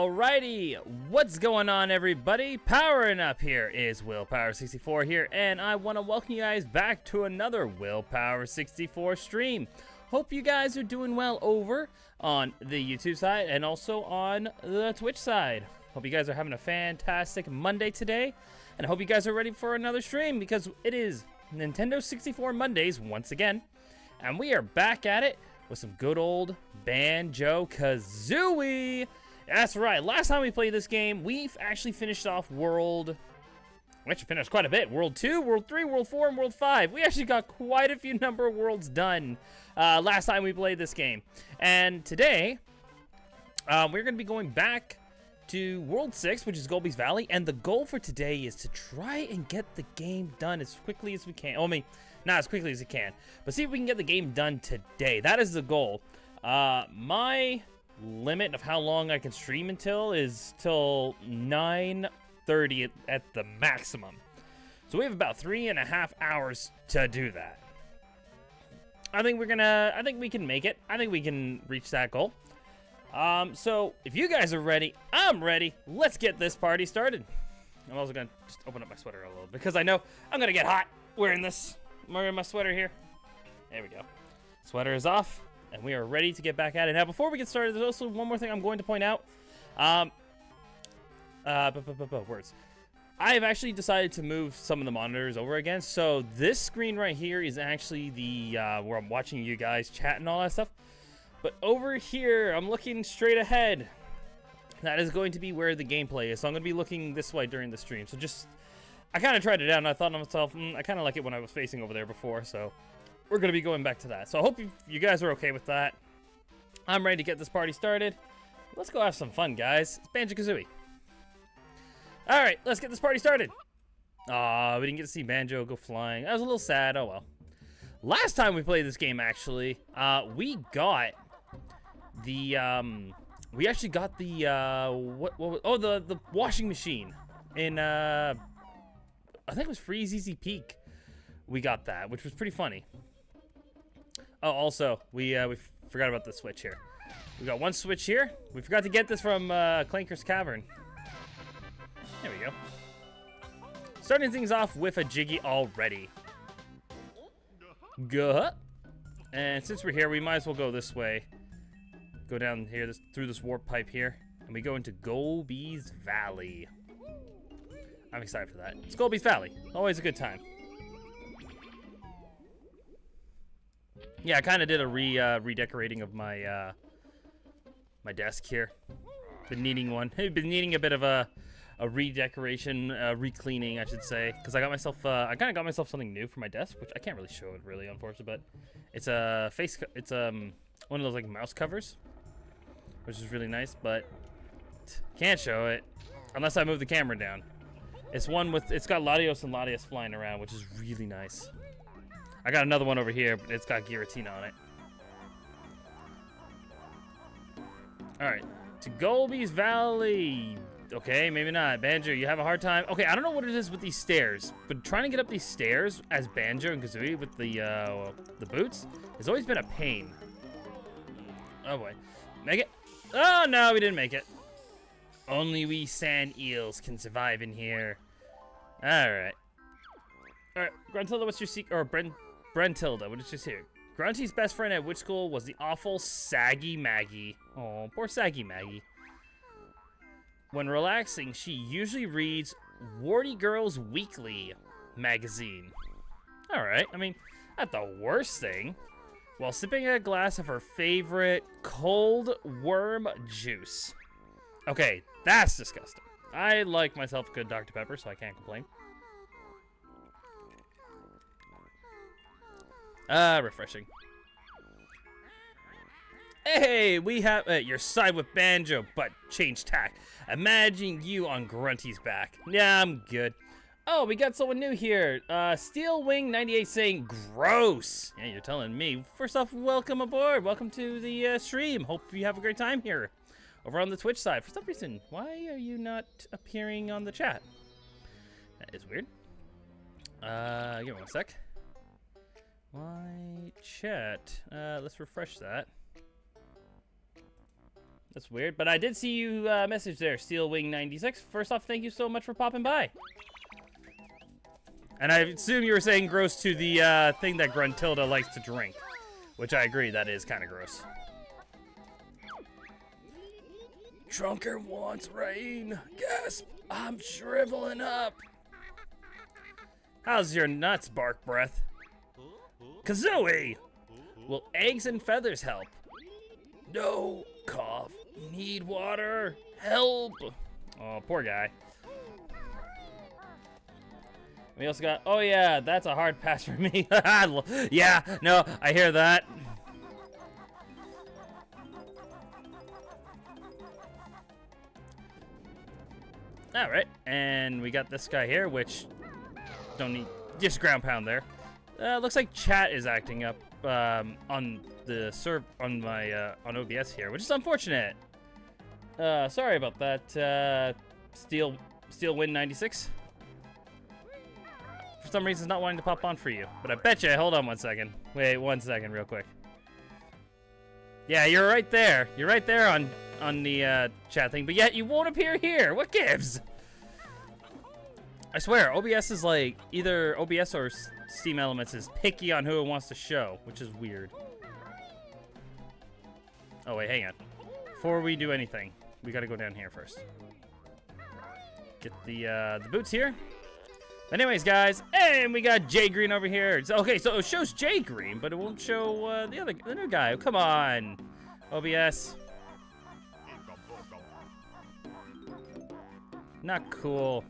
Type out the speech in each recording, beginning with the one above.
Alrighty, what's going on, everybody? Powering up here is Willpower64 here, and I want to welcome you guys back to another Willpower64 stream. Hope you guys are doing well over on the YouTube side and also on the Twitch side. Hope you guys are having a fantastic Monday today, and I hope you guys are ready for another stream because it is Nintendo 64 Mondays once again, and we are back at it with some good old Banjo-Kazooie. That's right, last time we played this game, we've actually finished off World... We actually finished quite a bit. World 2, World 3, World 4, and World 5. We actually got quite a few number of worlds done last time we played this game. And today, we're going to be going back to World 6, which is Golby's Valley. And the goal for today is to try and get the game done as quickly as we can. I mean, not as quickly as we can, but see if we can get the game done today. That is the goal. My limit of how long I can stream until is till 9:30 at the maximum. So we have about 3.5 hours to do that. I think we can make it. I think we can reach that goal. So if you guys are ready, I'm ready. Let's get this party started. I'm also gonna just open up my sweater a little because I know I'm gonna get hot wearing this. I'm wearing my sweater here. There we go. Sweater is off. And we are ready to get back at it. Now, before we get started, there's also one more thing I'm going to point out. Words. I have actually decided to move some of the monitors over again. So this screen right here is actually the where I'm watching you guys chat and all that stuff. But over here, I'm looking straight ahead. That is going to be where the gameplay is. So I'm going to be looking this way during the stream. So just, I kind of tried it out, and I thought to myself, I kind of like it when I was facing over there before. So we're going to be going back to that. So I hope you guys are okay with that. I'm ready to get this party started. Let's go have some fun, guys. It's Banjo-Kazooie. Alright, let's get this party started. Aw, we didn't get to see Banjo go flying. That was a little sad. Oh, well. Last time we played this game, actually, we got the, we actually got the, the washing machine in, I think it was Freeze Easy Peak. We got that, which was pretty funny. Oh, also, we forgot about the switch here. We got one switch here. We forgot to get this from Clanker's Cavern. There we go. Starting things off with a Jiggy already. Go. And since we're here, we might as well go this way. Go down here, through this warp pipe here. And we go into Golby's Valley. I'm excited for that. It's Golby's Valley. Always a good time. Yeah, I kind of did a redecorating of my my desk here. Been needing one. Been needing a bit of a redecoration, re-cleaning, I should say, because I got myself I kind of got myself something new for my desk, which I can't really show it really, unfortunately, but it's a it's one of those like mouse covers, which is really nice, but can't show it unless I move the camera down. It's one with it's got Latios and Latias flying around, which is really nice. I got another one over here, but it's got Giratina on it. Alright, to Golby's Valley. Okay, maybe not. Banjo, you have a hard time. Okay, I don't know what it is with these stairs, but trying to get up these stairs as Banjo and Kazooie with the boots has always been a pain. Oh boy. Make it? Oh no, we didn't make it. Only we sand eels can survive in here. Alright. Alright, Gruntilda, what's your secret? Or Brentilda, what is this here? Grunty's best friend at which school was the awful Saggy Maggie. Oh, poor Saggy Maggie. When relaxing, she usually reads Warty Girls Weekly magazine. Alright, I mean, not the worst thing. While sipping a glass of her favorite cold worm juice. Okay, that's disgusting. I like myself a good Dr. Pepper, so I can't complain. Refreshing. Hey, we have your side with Banjo, but change tack. Imagine you on Grunty's back. Yeah, I'm good. Oh, we got someone new here. Steel Wing 98 saying gross. Yeah, you're telling me. First off, welcome aboard. Welcome to the stream. Hope you have a great time here. Over on the Twitch side. For some reason, why are you not appearing on the chat? That is weird. Give me one sec. My chat. Let's refresh that. That's weird. But I did see you message there, SteelWing96. First off, thank you so much for popping by. And I assume you were saying gross to the thing that Gruntilda likes to drink. Which I agree, that is kind of gross. Trunker wants rain. Gasp, I'm shriveling up. How's your nuts, Bark Breath? Kazooie! Will eggs and feathers help? No, cough. Need water. Help. Oh, poor guy. We also got, oh yeah, that's a hard pass for me. Yeah, no, I hear that. All right, and we got this guy here, which don't need, just ground pound there. Looks like chat is acting up on the on my on OBS here, which is unfortunate. Sorry about that, Steel Win 96. For some reason, it's not wanting to pop on for you, but I bet you. Hold on 1 second. Wait 1 second, real quick. Yeah, you're right there. You're right there on the chat thing, but yet you won't appear here. What gives? I swear, OBS is like either OBS or Steam Elements is picky on who it wants to show, which is weird. Oh wait, hang on. Before we do anything, we gotta go down here first. Get the boots here. Anyways, guys, and we got Jay Green over here. Okay, so it shows Jay Green, but it won't show the new guy. Oh, come on, OBS. Not cool.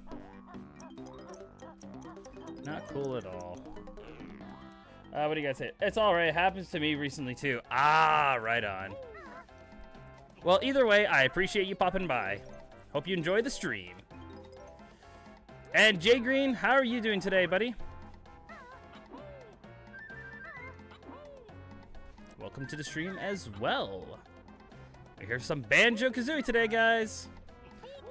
Not cool at all. What do you guys say? It's alright. It happens to me recently, too. Ah, right on. Well, either way, I appreciate you popping by. Hope you enjoy the stream. And Jay Green, how are you doing today, buddy? Welcome to the stream as well. We hear some Banjo-Kazooie today, guys.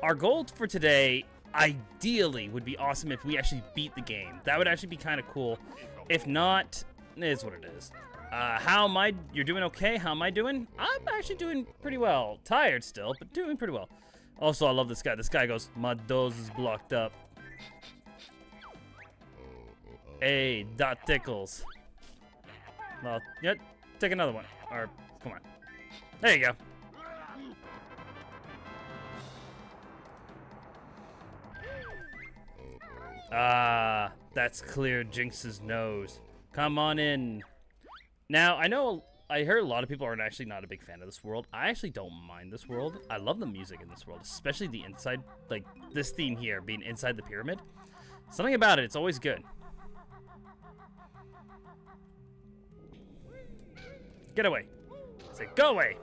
Our goal for today, ideally, would be awesome if we actually beat the game. That would actually be kind of cool. If not, it is what it is. How am I? You're doing okay? How am I doing? I'm actually doing pretty well. Tired still, but doing pretty well. Also, I love this guy. This guy goes, my nose is blocked up. Hey, that tickles. Well, yeah, take another one. Or, come on. There you go. Ah, that's clear Jinx's nose. Come on in. Now, I heard a lot of people are actually not a big fan of this world. I actually don't mind this world. I love the music in this world, especially the inside, like this theme here, being inside the pyramid. Something about it, it's always good. Get away. Say, go away.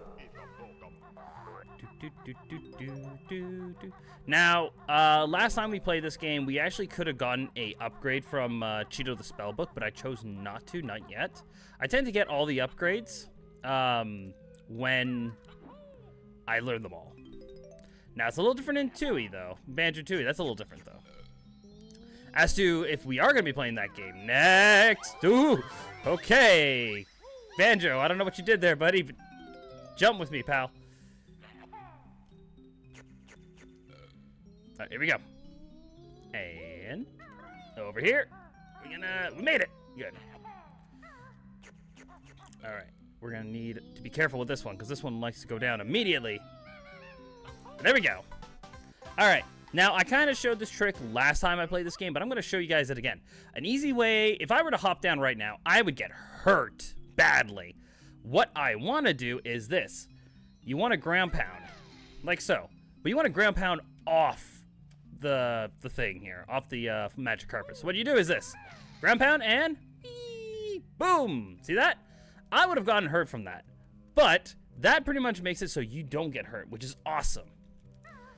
Now, last time we played this game, we actually could have gotten a upgrade from Cheeto the Spellbook, but I chose not to, not yet. I tend to get all the upgrades when I learn them all. Now, it's a little different in Tooie, though. Banjo-Tooie, that's a little different, though. As to if we are going to be playing that game next. Ooh, okay. Banjo, I don't know what you did there, buddy, but jump with me, pal. All right, here we go. And over here. We made it. Good. All right. We're going to need to be careful with this one because this one likes to go down immediately. There we go. All right. Now, I kind of showed this trick last time I played this game, but I'm going to show you guys it again. An easy way, if I were to hop down right now, I would get hurt badly. What I want to do is this. You want to ground pound, like so. But you want to ground pound off the thing here, off the magic carpet. So what you do is this. Ground pound and boom. See that? I would have gotten hurt from that. But that pretty much makes it so you don't get hurt, which is awesome.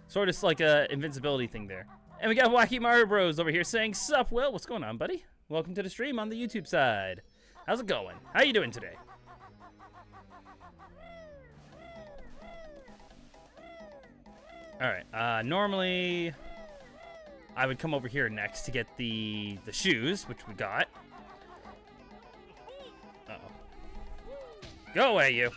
Sort of like a invincibility thing there. And we got Wacky Mario Bros over here saying, sup, Will? What's going on, buddy? Welcome to the stream on the YouTube side. How's it going? How you doing today? Alright, normally I would come over here next to get the shoes, which we got. Uh-oh. Go away, you.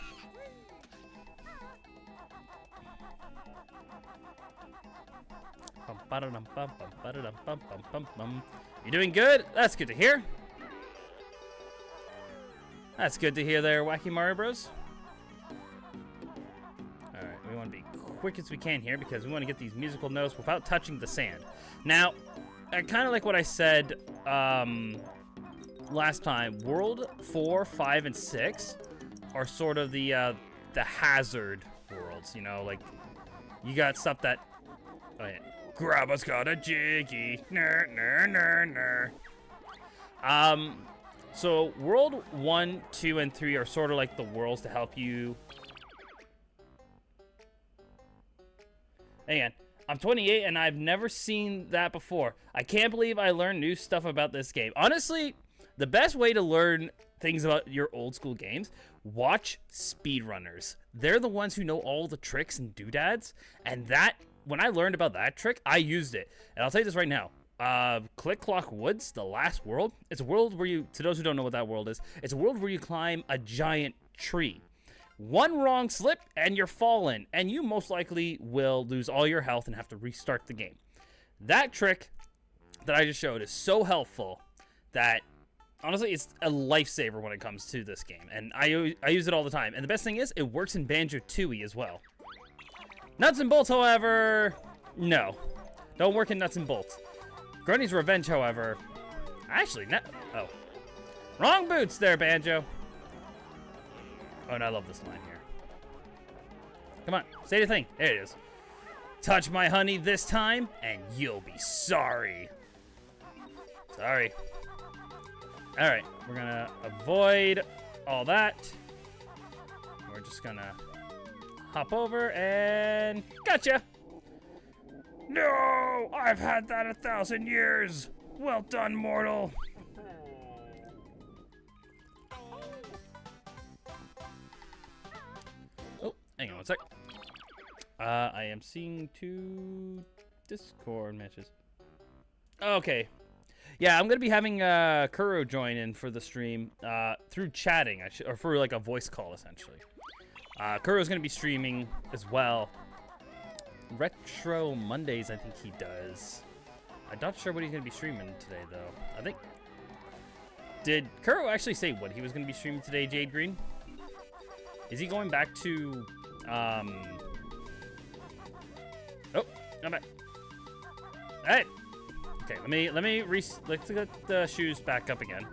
You're doing good? That's good to hear. That's good to hear there, Wacky Mario Bros. Alright, we want to be quick as we can here because we want to get these musical notes without touching the sand. Now, kind of like what I said last time, World 4, 5, and 6 are sort of the hazard worlds, you know, like, you got stuff that, oh yeah, Grabba's got a jiggy, ner, ner, ner, ner. So World 1, 2, and 3 are sort of like the worlds to help you. Again, I'm 28 and I've never seen that before. I can't believe I learned new stuff about this game. Honestly, the best way to learn things about your old school games, watch speedrunners. They're the ones who know all the tricks and doodads. And that, when I learned about that trick, I used it. And I'll tell you this right now. Click Clock Woods, the last world. It's a world where you, to those who don't know what that world is, it's a world where you climb a giant tree. One wrong slip and you're fallen, and you most likely will lose all your health and have to restart the game. That trick that I just showed is so helpful that, honestly, it's a lifesaver when it comes to this game, and I use it all the time. And the best thing is, it works in Banjo-Kazooie as well. Nuts and Bolts, however, no. Don't work in Nuts and Bolts. Grunny's Revenge, however, actually, oh. Wrong boots there, Banjo. Oh, and I love this line here. Come on, say the thing. There it is. Touch my honey this time, and you'll be sorry. Sorry. Alright, we're gonna avoid all that. We're just gonna hop over and gotcha! No! I've had that 1,000 years! Well done, mortal! Oh, hang on one sec. I am seeing 2 Discord matches. Okay. Yeah, I'm gonna be having Kuuru join in for the stream through chatting, or for like a voice call, essentially. Kuru's gonna be streaming as well. Retro Mondays, I think he does. I'm not sure what he's gonna be streaming today, though. I think. Did Kuuru actually say what he was gonna be streaming today, Jade Green? Is he going back to? Oh, I'm back. All right. Okay, let's get the shoes back up again.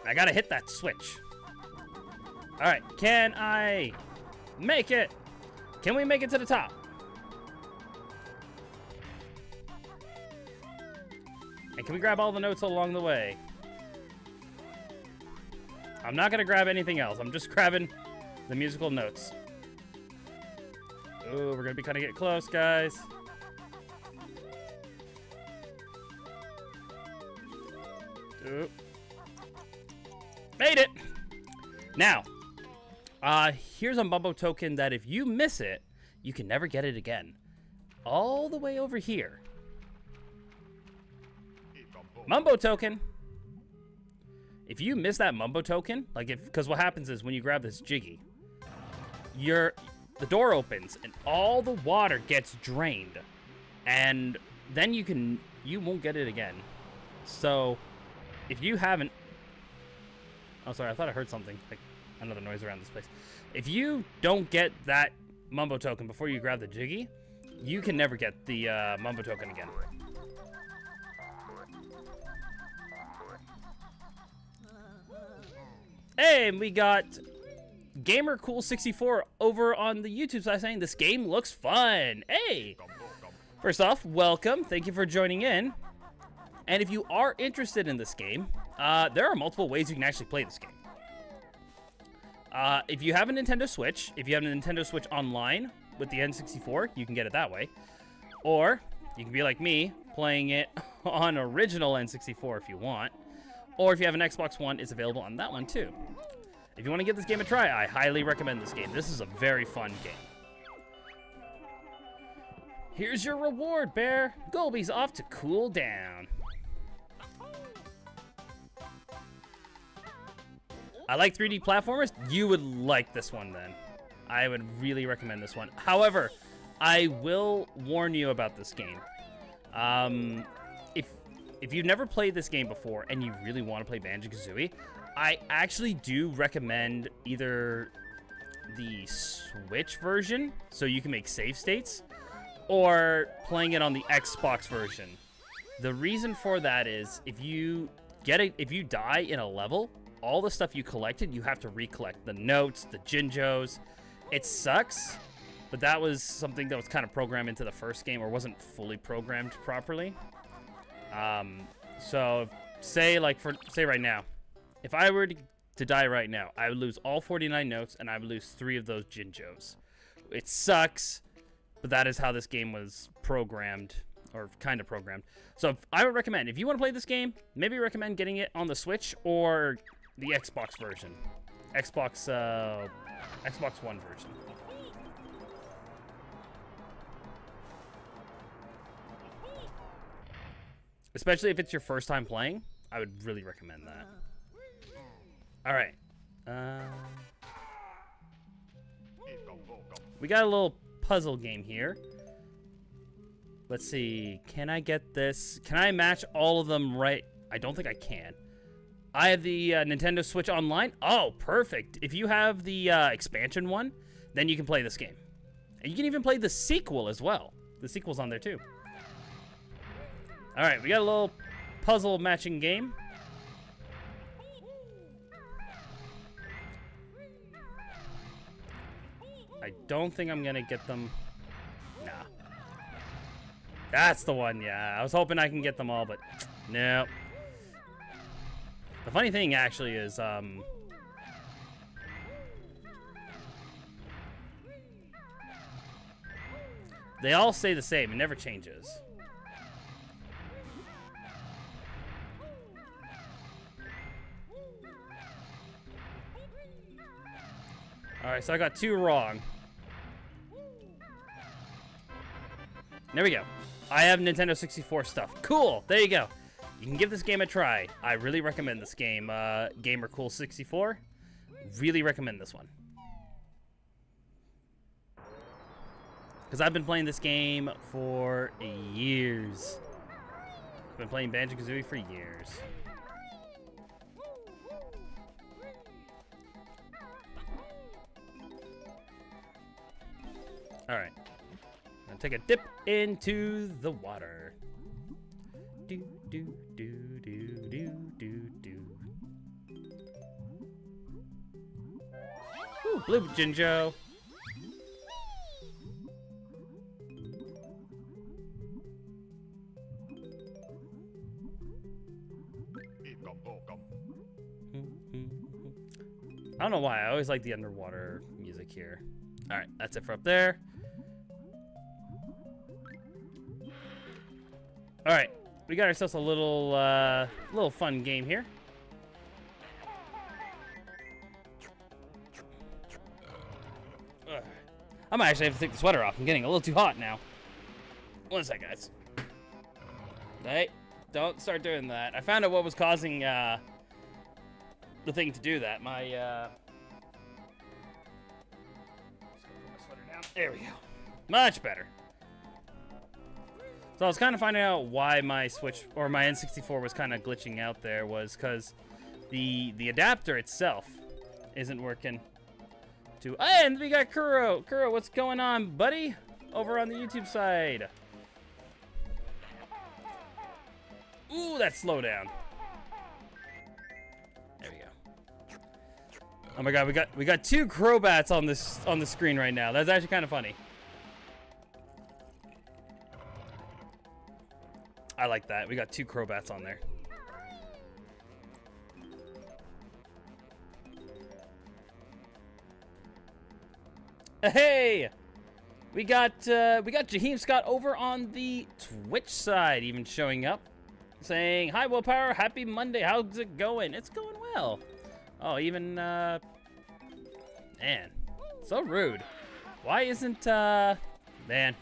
I gotta hit that switch. All right, can I make it? Can we make it to the top? And can we grab all the notes along the way? I'm not gonna grab anything else. I'm just grabbing the musical notes. Oh, we're gonna be kind of get close, guys. Ooh. Made it! Now, here's a Mumbo token that if you miss it, you can never get it again. All the way over here. Mumbo token. If you miss that Mumbo token, because what happens is when you grab this Jiggy, the door opens and all the water gets drained, and then you won't get it again. So, if you haven't, oh sorry, I thought I heard something, like another noise around this place. If you don't get that Mumbo token before you grab the Jiggy, you can never get the Mumbo token again. Hey, and we got GamerCool64 over on the YouTube side saying this game looks fun. Hey! First off, welcome. Thank you for joining in. And if you are interested in this game, there are multiple ways you can actually play this game. If you have a Nintendo Switch, if you have a Nintendo Switch Online with the N64, you can get it that way. Or, you can be like me, playing it on original N64 if you want. Or if you have an Xbox One, it's available on that one too. If you want to give this game a try, I highly recommend this game. This is a very fun game. Here's your reward, Bear. Golby's off to cool down. I like 3D platformers. You would like this one then. I would really recommend this one. However, I will warn you about this game. If you've never played this game before and you really want to play Banjo-Kazooie, I actually do recommend either the Switch version, so you can make save states, or playing it on the Xbox version. The reason for that is if you die in a level, all the stuff you collected, you have to recollect. The notes, the Jinjos. It sucks, but that was something that was kind of programmed into the first game, or wasn't fully programmed properly. So say right now, if I were to die right now, I would lose all 49 notes and I would lose 3 of those Jinjos. It sucks, but that is how this game was programmed, or kind of programmed. So I would recommend, if you want to play this game, maybe recommend getting it on the Switch or the Xbox version. Xbox One version. Especially if it's your first time playing, I would really recommend that. All right. We got a little puzzle game here. Let's see. Can I get this? Can I match all of them right? I don't think I can. I have the Nintendo Switch Online. Oh, perfect. If you have the expansion one, then you can play this game. And you can even play the sequel as well. The sequel's on there too. All right, we got a little puzzle matching game. I don't think I'm gonna get them. Nah. That's the one, yeah. I was hoping I can get them all, but no. The funny thing actually is, they all stay the same. It never changes. Alright, so I got 2 wrong. There we go. I have Nintendo 64 stuff. Cool! There you go. You can give this game a try. I really recommend this game. Gamer Cool 64. Really recommend this one. Because I've been playing this game for years. I've been playing Banjo-Kazooie for years. Alright. Gonna take a dip into the water. Do, do, do, do, do, do, do. Ooh, blue Jinjo. I don't know why. I always like the underwater music here. Alright, that's it for up there. Alright, we got ourselves a little fun game here. I might actually have to take the sweater off. I'm getting a little too hot now. One sec, guys. Hey, don't start doing that. I found out what was causing the thing to do that. My just gonna put my sweater down. There we go. Much better. So I was kind of finding out why my Switch or my N64 was kind of glitching out there was because the adapter itself isn't working. And we got Kuuru. Kuuru, what's going on, buddy? Over on the YouTube side. Ooh, that slowdown. There we go. Oh my God, we got 2 Crobats on the screen right now. That's actually kind of funny. I like that. We got 2 Crobats on there. Hey, we got Jaheim Scott over on the Twitch side, even showing up, saying, "Hi, Willpower. Happy Monday. How's it going?" It's going well. Oh, even man, so rude. Why isn't man?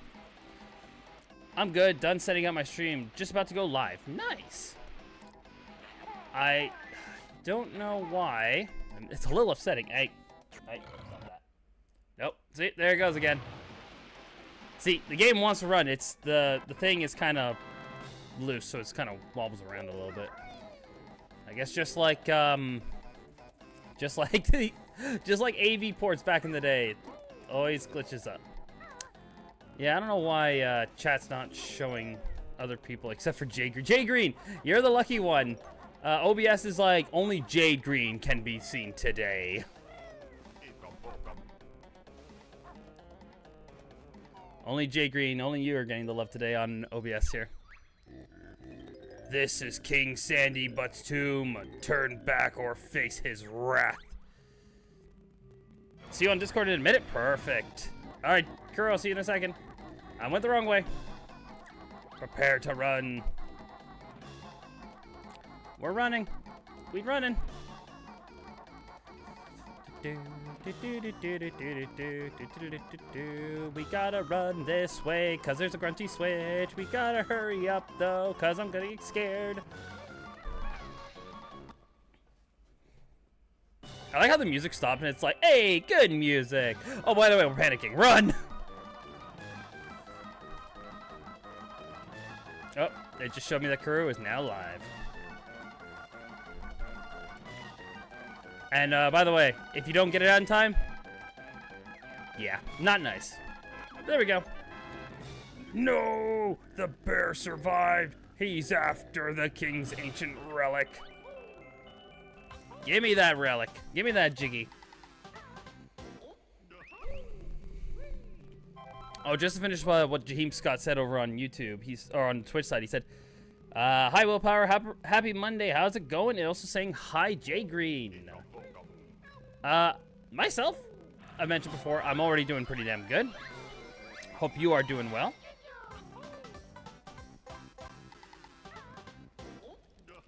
I'm good. Done setting up my stream. Just about to go live. Nice. I don't know why. It's a little upsetting. Hey, stop that. Nope. See, there it goes again. See, the game wants to run. It's the thing is kind of loose, so it's kind of wobbles around a little bit. I guess just like just like AV ports back in the day, it always glitches up. Yeah, I don't know why chat's not showing other people except for Jade Green. Jade Green, you're the lucky one. OBS is like, only Jade Green can be seen today. Only Jade Green, only you are getting the love today on OBS here. This is King Sandy Butt's tomb. Turn back or face his wrath. See you on Discord in a minute? Perfect. Alright, Kuuru, I'll see you in a second. I went the wrong way. Prepare to run. We're running. We running. We gotta run this way, cause there's a grunty switch. We gotta hurry up though, cause I'm gonna get scared. I like how the music stopped and it's like, hey, good music. Oh, by the way, we're panicking. Run! Oh, it just showed me that Kuuru is now live. And by the way, if you don't get it out in time, yeah, not nice. There we go. No, the bear survived. He's after the king's ancient relic. Give me that relic. Give me that Jiggy. Oh, just to finish what Jaheim Scott said over on YouTube, or on Twitch side, he said, hi Willpower, happy Monday, how's it going? And also saying, hi Jay Green. Myself, I mentioned before, I'm already doing pretty damn good. Hope you are doing well.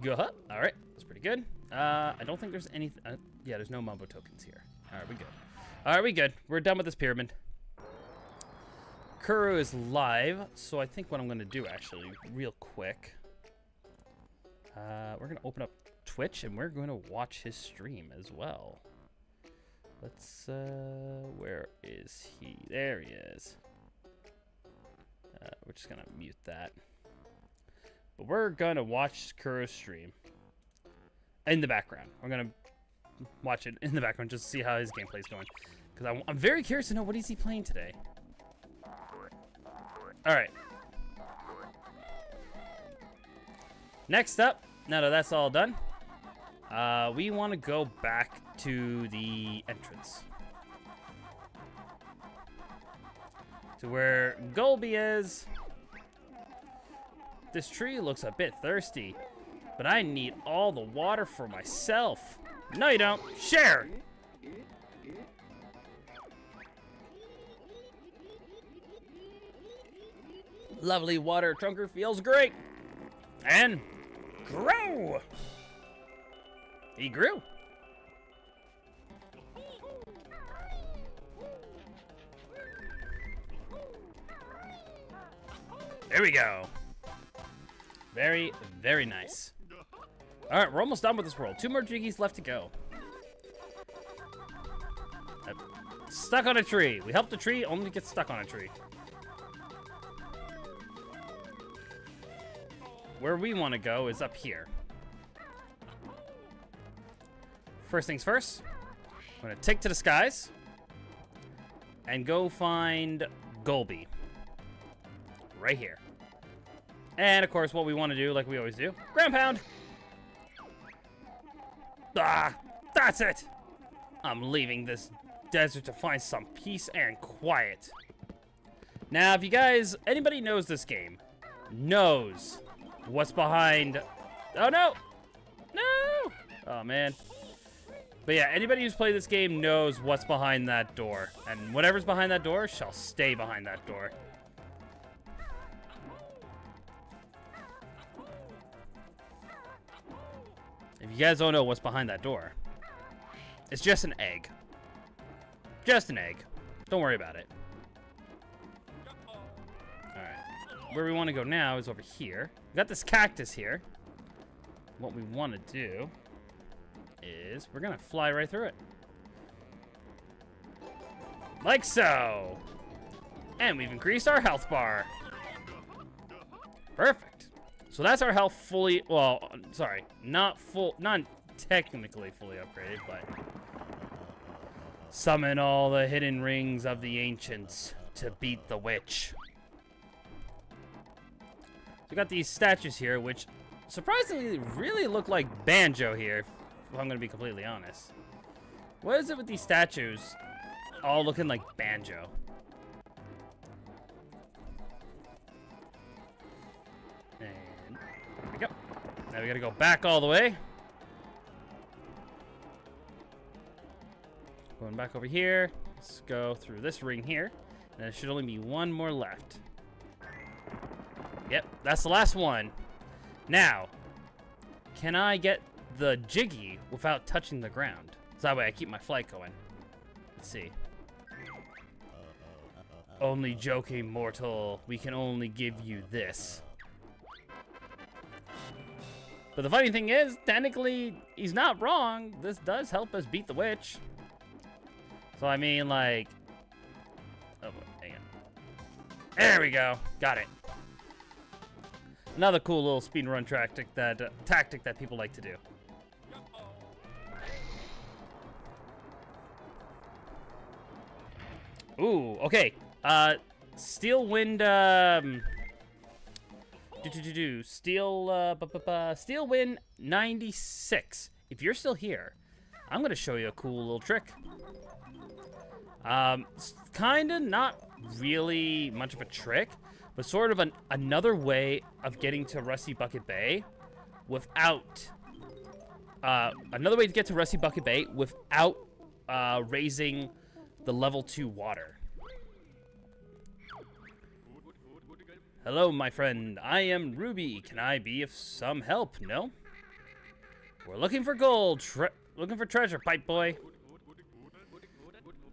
Go ahead. All right, that's pretty good. I don't think there's anything. Yeah, there's no Mumbo tokens here. All right, we good. All right, we good. We're done with this pyramid. Kuuru is live, so I think what I'm going to do, actually, real quick, we're going to open up Twitch, and we're going to watch his stream as well. Let's, where is he? There he is. We're just going to mute that. But we're going to watch Kuuru's stream in the background. We're going to watch it in the background just to see how his gameplay is going. Because I'm very curious to know, what is he playing today? All right. Next up, now that that's all done, we want to go back to the entrance. To where Golby is. This tree looks a bit thirsty, but I need all the water for myself. No, you don't. Share! Lovely water trunker feels great. And grow! He grew. There we go. Very, very nice. All right, we're almost done with this world. 2 more jiggies left to go. Stuck on a tree. We helped the tree, only get stuck on a tree. Where we want to go is up here. First things first, I'm going to take to the skies and go find Golby. Right here. And, of course, what we want to do, like we always do, ground pound. Ah, that's it. I'm leaving this desert to find some peace and quiet. Now, if you guys, anybody knows this game, knows what's behind... Oh, no! No! Oh, man. But yeah, anybody who's played this game knows what's behind that door. And whatever's behind that door shall stay behind that door. If you guys don't know what's behind that door, it's just an egg. Just an egg. Don't worry about it. Alright. Where we want to go now is over here. We got this cactus here. What we want to do is we're going to fly right through it. Like so. And we've increased our health bar. Perfect. So that's our health fully, well, sorry, not technically fully upgraded, but summon all the hidden rings of the ancients to beat the witch. We got these statues here, which surprisingly really look like Banjo here, if I'm gonna be completely honest. What is it with these statues all looking like Banjo? And there we go. Now we gotta go back all the way. Going back over here. Let's go through this ring here. And there should only be one more left. Yep, that's the last one. Now, can I get the Jiggy without touching the ground? So that way I keep my flight going. Let's see. Only joking, mortal. We can only give you this. But the funny thing is, technically, he's not wrong. This does help us beat the witch. So, I mean, like... Oh, hang on. There we go. Got it. Another cool little speedrun tactic that people like to do. Ooh, okay. Steel Wind, Steel Wind 96. If you're still here, I'm gonna show you a cool little trick. Kinda not really much of a trick, but sort of another way of getting to Rusty Bucket Bay without, another way to get to Rusty Bucket Bay without, raising the level 2 water. Hello, my friend. I am Ruby. Can I be of some help? No? We're looking for gold. Looking for treasure, pipe boy.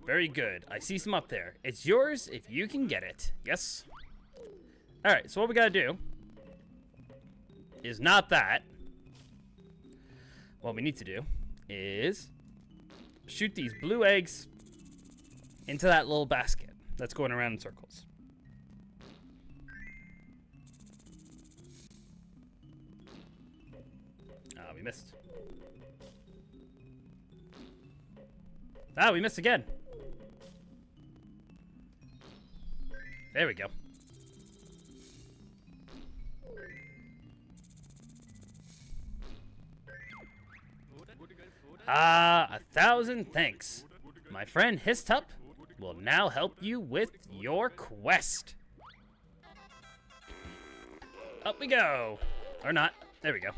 Very good. I see some up there. It's yours if you can get it. Yes? Alright, so what we gotta do is not that. What we need to do is shoot these blue eggs into that little basket that's going around in circles. Ah, we missed. Ah, we missed again. There we go. Ah, 1,000 thanks. My friend Histup will now help you with your quest. Up we go. Or not. There we go.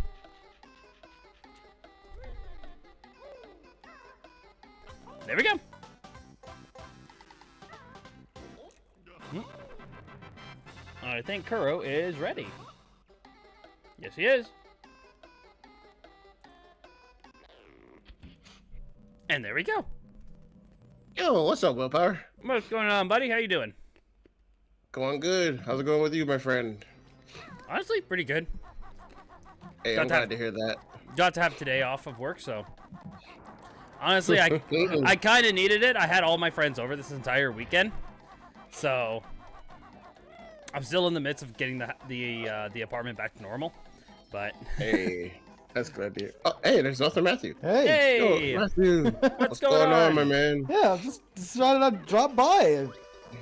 There we go. I think Kuuru is ready. Yes, he is. And there we go. Yo, what's up, Willpower? What's going on, buddy? How you doing? Going good. How's it going with you, my friend? Honestly, pretty good. Hey, I'm glad to hear that. Got to have today off of work, so... Honestly, I kind of needed it. I had all my friends over this entire weekend. So... I'm still in the midst of getting the apartment back to normal, but... Hey, that's good, dude. Oh, hey, there's Arthur Matthew. Hey! Yo, Matthew. What's going on, my man? Yeah, just decided I'd drop by.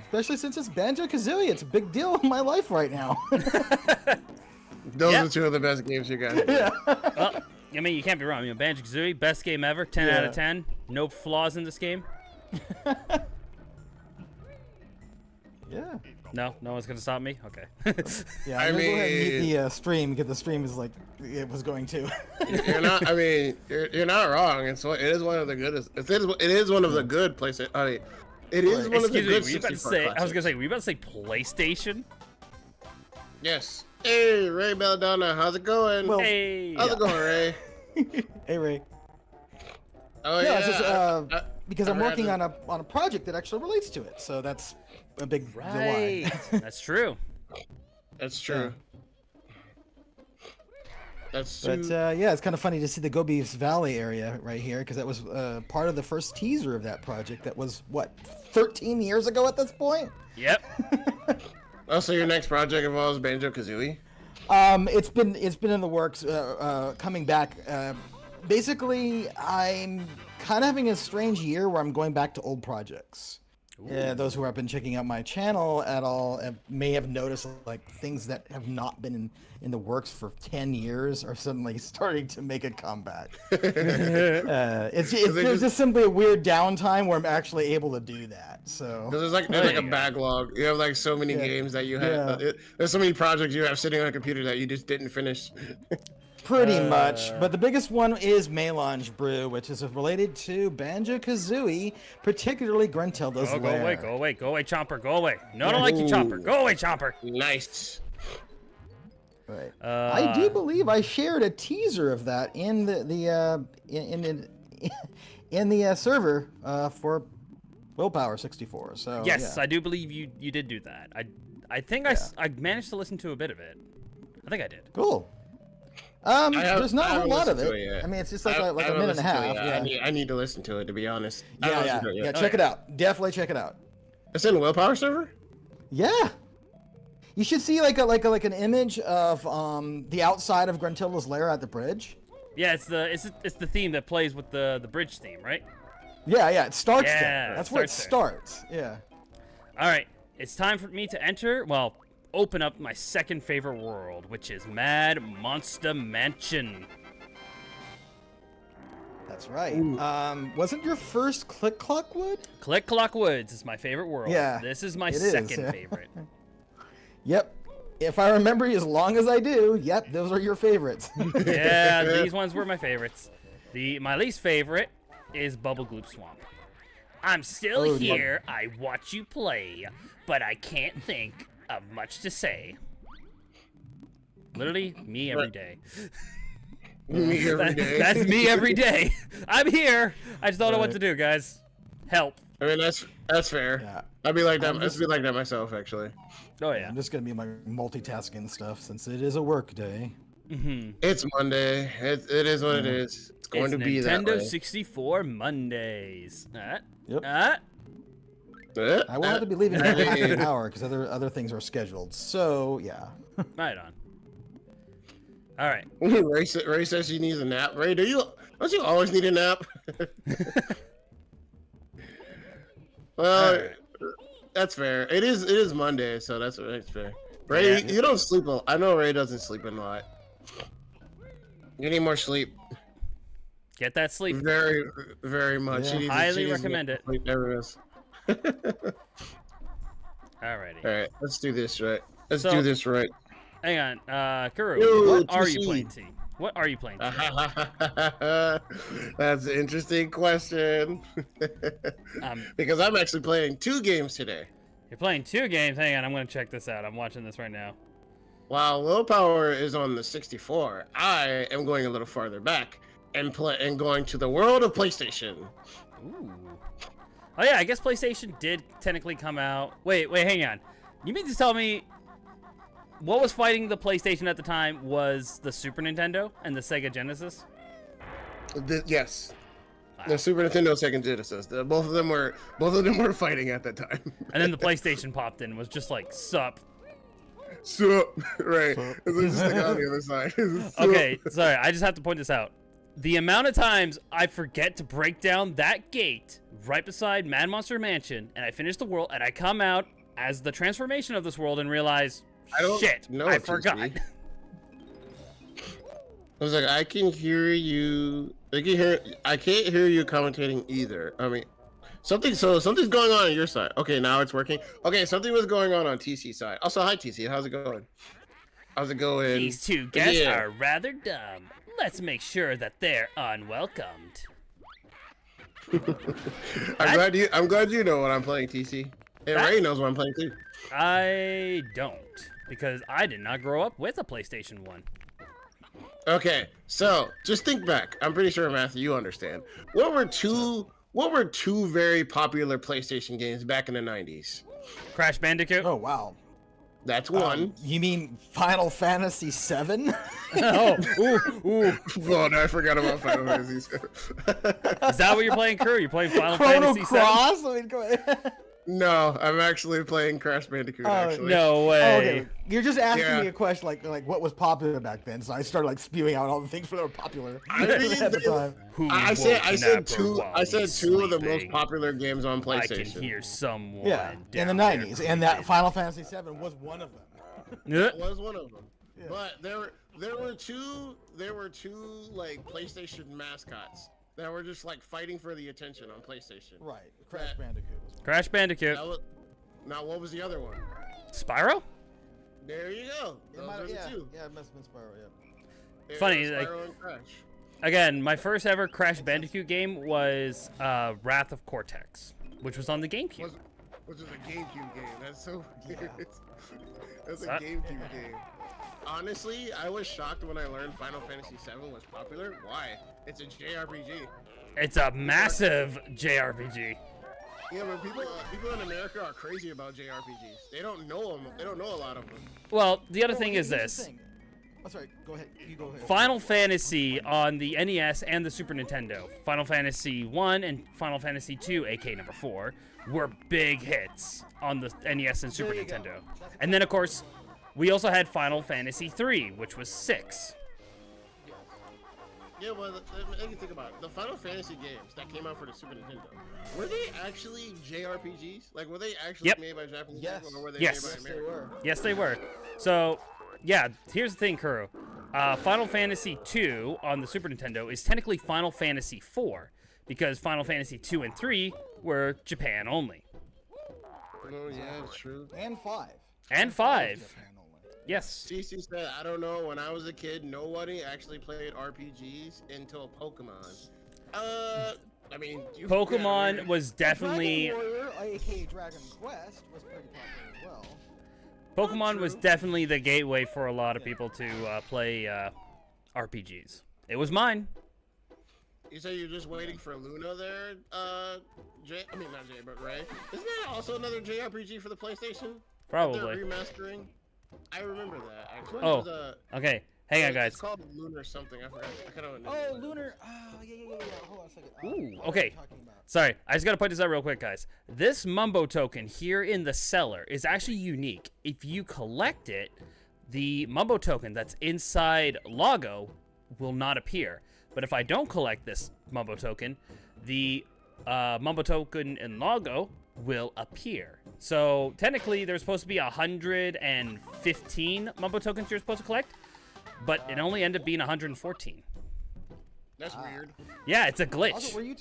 Especially since it's Banjo-Kazooie. It's a big deal in my life right now. Those are two of the best games you got. Yeah. Well, I mean, you can't be wrong. You know, Banjo-Kazooie, best game ever, 10 out of 10. No flaws in this game. Yeah. No one's gonna stop me. Okay. Yeah, I'm gonna go ahead and meet the stream because the stream is like it was going to. You're not. I mean, you're not wrong. It is one of the goodest. It is one of the good places. I mean, it is one of the good. I was gonna say, were you about to say PlayStation? Yes. Hey, Ray Belladonna, how's it going? Well, hey. How's it going, Ray? Hey, Ray. Oh yeah. yeah. Just, because I'm working on a project that actually relates to it, so that's a big right. That's true. That's true. That's But yeah, it's kind of funny to see the Gobi's Valley area right here because that was part of the first teaser of that project. That was what 13 years ago at this point. Yep. Oh, so your next project involves Banjo-Kazooie? It's been in the works, coming back. Basically, I'm kind of having a strange year where I'm going back to old projects. Those who have been checking out my channel at all may have noticed like things that have not been in the works for 10 years are suddenly starting to make a comeback. It's just simply a weird downtime where I'm actually able to do that. So there's like a backlog. You have like so many games that you have. There's so many projects you have sitting on a computer that you just didn't finish. Pretty much, but the biggest one is Melange Brew, which is related to Banjo-Kazooie, particularly Gruntilda's Lair. Go away, Chomper, go away. No, I don't like you, Chomper. Go away, Chomper. Nice. Right. I do believe I shared a teaser of that in the server for Willpower 64. So yes, I do believe you did do that. I think I managed to listen to a bit of it. I think I did. Cool. There's not a whole lot of it. I mean, it's just like a minute and a half. Yeah. I need to listen to it, to be honest. Yeah. Check it out. Definitely check it out. It's in the Willpower server? Yeah. You should see like an image of the outside of Gruntilda's lair at the bridge. Yeah, it's the theme that plays with the bridge theme, right? Yeah. It starts there. there. That's where it starts. Yeah. All right. It's time for me to enter. Well, open up my second favorite world, which is Mad Monster Mansion. That's right. Wasn't your first Click Clock Wood? Click Clock Woods is my favorite world. Yeah, this is my second favorite. Yep. If I remember as long as I do, yep, those are your favorites. Yeah, these ones were my favorites. My least favorite is Bubble Gloop Swamp. I'm still here. I watch you play, but I can't think of much to say. Literally, me every day. Me every day. That's me every day. I'm here. I just don't know what to do, guys. Help. I mean, that's fair. Yeah. I'd be like that. I'd be like that myself, actually. Oh yeah. I'm just gonna be my multitasking stuff since it is a work day. Mm-hmm. It's Monday. It is what it is. It's going to be that way. Nintendo 64 Mondays. Yep. I will have to be leaving in half an hour because other things are scheduled. So yeah. Right on. All right. Ray says she needs a nap. Ray, don't you always need a nap? Well, right. That's fair. It is Monday, so that's fair. Ray, you don't sleep a lot. I know Ray doesn't sleep a lot. You need more sleep. Get that sleep. Very, very much. Yeah. Highly recommend it. Alrighty. All right, let's do this right. Do this right. Hang on, Kuuru, what are you playing, T? What are you playing? That's an interesting question. Because I'm actually playing 2 games today. You're playing 2 games? Hang on, I'm going to check this out. I'm watching this right now. While Willpower is on the 64, I am going a little farther back and going to the world of PlayStation. Ooh. Oh yeah, I guess PlayStation did technically come out. Wait, hang on. You mean to tell me what was fighting the PlayStation at the time was the Super Nintendo and the Sega Genesis? Yes. Wow. The Super Nintendo, Sega Genesis. Both of them were fighting at that time. And then the PlayStation popped in and was just like, sup. Sup. Right. It's just like on the other side. Okay, sorry. I just have to point this out. The amount of times I forget to break down that gate right beside Mad Monster Mansion, and I finish the world, and I come out as the transformation of this world and realize, shit, I forgot. I was like, I can hear you. I can't hear you commentating either. I mean, something's going on your side. Okay, now it's working. Okay, something was going on TC side. Also, hi TC, how's it going? How's it going? These 2 guests are rather dumb. Let's make sure that they're unwelcomed. I'm glad you know what I'm playing, TC. And Ray knows what I'm playing too. I don't, because I did not grow up with a PlayStation 1. Okay, so just think back. I'm pretty sure, Matthew, you understand. What were two very popular PlayStation games back in the 90s? Crash Bandicoot. Oh wow. That's one. You mean Final Fantasy VII? Oh, ooh. Oh, no, I forgot about Final Fantasy. Is that what you're playing, Kuuru? You're playing Final Chrono Fantasy VII? Cross? I mean, go ahead. No, I'm actually playing Crash Bandicoot. Actually, No Oh, way. okay. You're just asking Yeah. me a question like what was popular back then, so I started like spewing out all the things that were popular I mean, at the time. Who I said woke Napper two. while I said he's two of the most sleeping? popular games on I can PlayStation. hear someone. Yeah, in the down there '90s, and that Final Fantasy VII was one of them. Yeah. That was one of them. Yeah. But there were two like PlayStation mascots that were just like fighting for the attention on PlayStation. Right, Crash Bandicoot was one. Crash Bandicoot. Now what was the other one? Spyro? There you go. It Those might- were the yeah, two. yeah, it must have been Spyro. Yeah. They were Funny, Spyro and Crash. Again, my first ever Crash Bandicoot game was Wrath of Cortex, which was on the GameCube. Which is a GameCube game. That's so weird. That's a That- GameCube game. Honestly, I was shocked when I learned Final Fantasy VII was popular. Why? It's a JRPG. It's a massive JRPG. Yeah, but people in America are crazy about JRPGs. They don't know them. They don't know a lot of them. Well, the other Oh, thing is here's the this. thing. Oh, sorry. Go ahead. You go ahead. Final Fantasy on the NES and the Super Nintendo, Final Fantasy 1 and Final Fantasy 2, aka number 4, were big hits on the NES and Super There you go. Nintendo. That's And then, of course, we also had Final Fantasy 3, which was 6. Yeah, well, if you think about it, the Final Fantasy games that came out for the Super Nintendo, were they actually JRPGs? Like, were they actually Yep. made by Japanese Yes. people, or were they Yes. made by Yes, they Americans? were. Yes, they were. So, yeah, here's the thing, Kuuru. Final Fantasy 2 on the Super Nintendo is technically Final Fantasy 4, because Final Fantasy 2 and 3 were Japan only. Oh, yeah, it's true. And 5. And 5. Japan only. Yes. CC said, I don't know, when I was a kid, nobody actually played RPGs until Pokemon. I mean, Pokemon was definitely Dragon Warrior, aka Dragon Quest, was pretty popular as well. Pokemon was true. definitely the gateway for a lot of people to play RPGs. It was mine. You say you're just waiting for Luna there, Jay? I mean, not Jay, but Ray. Isn't that also another JRPG for the PlayStation? Probably. They're remastering? I remember that, actually. Oh. It was, Okay, hang on, It's guys. called Lunar something. I forgot. I kind of know. Oh, Lunar. Oh, yeah. Hold on a second. Ooh, what are you okay. talking about? Sorry, I just gotta point this out real quick, guys. This Mumbo token here in the cellar is actually unique. If you collect it, the Mumbo token that's inside Logo will not appear. But if I don't collect this Mumbo token, the Mumbo token in Logo will appear. So technically, there's supposed to be 115 Mumbo tokens you're supposed to collect, but it only ended up being 114. That's weird. Yeah, it's a glitch. Also, were you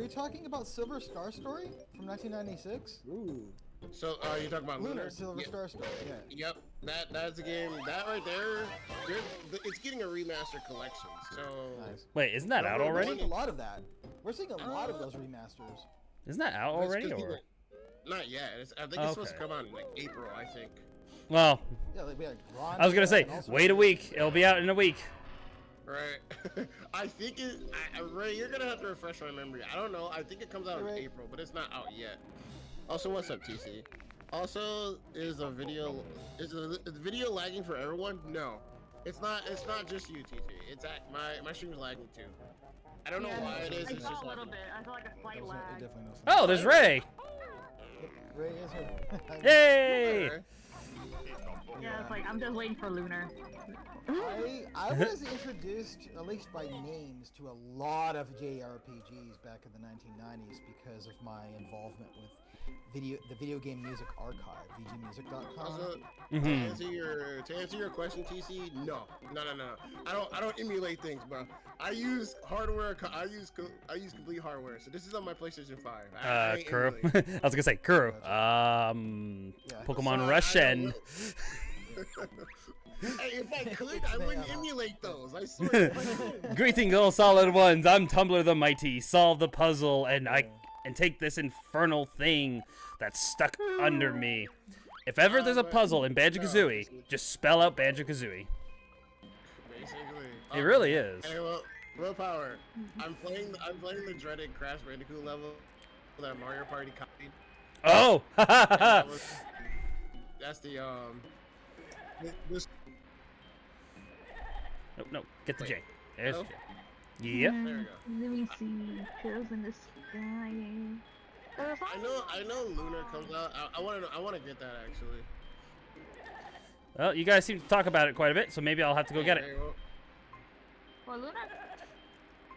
talking about Silver Star Story from 1996? Ooh. So, you talking about Lunar? Silver Yeah. Star Story. Yeah. Yep, that's a game. That right there, it's getting a remaster collection. So, Nice. Wait, isn't that out We're We're already? seeing a lot of that. We're seeing a lot of those remasters. Isn't that out it's already? 'cause Or not yet. I think it's supposed to Okay. come out in like April. I think. well, Yeah, like we had Ron I was gonna say, and all sorts wait a of- week. It'll be out in a week. Right. I think it. Ray, you're gonna have to refresh my memory. I don't know. I think it comes out in Right. April, but it's not out yet. Also, what's up, TC? Also, is the video lagging for everyone? No, it's not. It's not just you, TC. It's my stream's lagging too. I don't know why it is. I It's saw just a little lagging. bit. I saw like a slight It lag. definitely knows. Oh, there's Ray. Ray is here. Yay! Okay. Yeah, it's like I'm just waiting for Lunar. I was introduced, at least by names, to a lot of JRPGs back in the 1990s because of my involvement with the video game music archive, vgmusic.com. Also, Mhm. to answer your question, TC, no. I don't emulate things, bro. I use hardware. I use complete hardware. So this is on my PlayStation 5. I ain't Kuro. emulating. I was gonna say Kuro. Yeah. Pokemon So, Russian. Hey, if I could, I wouldn't emulate those. I swear. If I could. Greetings, all solid ones. I'm Tumblr the Mighty. Solve the puzzle and take this infernal thing that's stuck under me. If ever there's a puzzle in Banjo-Kazooie, just spell out Banjo-Kazooie. Basically. It really is. Hey, well, willpower. I'm playing the dreaded Crash Bandicoot level that Mario Party copied. Oh! And This. No, get the Wait. J. There's the No? J. Yep. There we go. Let me see. Pills in the sky. I know. Lunar comes out. I want to. I want to get that actually. Well, you guys seem to talk about it quite a bit, so maybe I'll have to go get it. Very well. For Luna?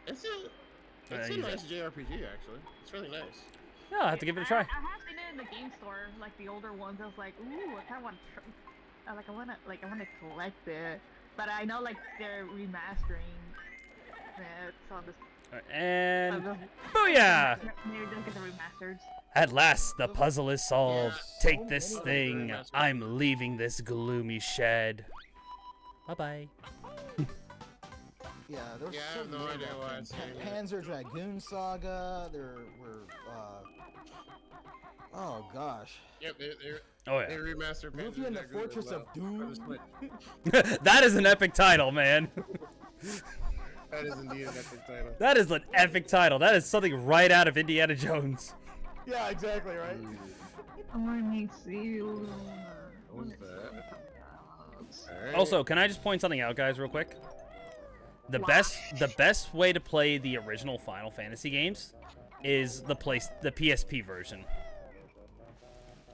It's a use nice JRPG actually. It's really nice. Yeah, I'll have to give it a try. I have seen it in the game store, like the older ones. I was like, ooh, I kind of want to. I want to collect it, but I know like they're remastering it on this. And booyah! Maybe they'll get the remasters. At last, the puzzle is solved. Yeah, Take so this many thing. different I'm leaving this gloomy shed. Bye-bye. Yeah, there was Yeah, I so have no many idea of why them. it's saying that. Panzer Dragoon Saga. There were. Oh gosh. Yep. Oh, They yeah. remastered Rufy and the Panzer Dragoon Fortress as well of Doom. for the Switch. That is an epic title, man. That is indeed an epic title. That is an epic title. That is something right out of Indiana Jones. Yeah, exactly right. Let me see. What was that? Alright. Also, can I just point something out, guys, real quick? The best way to play the original Final Fantasy games is the PSP version.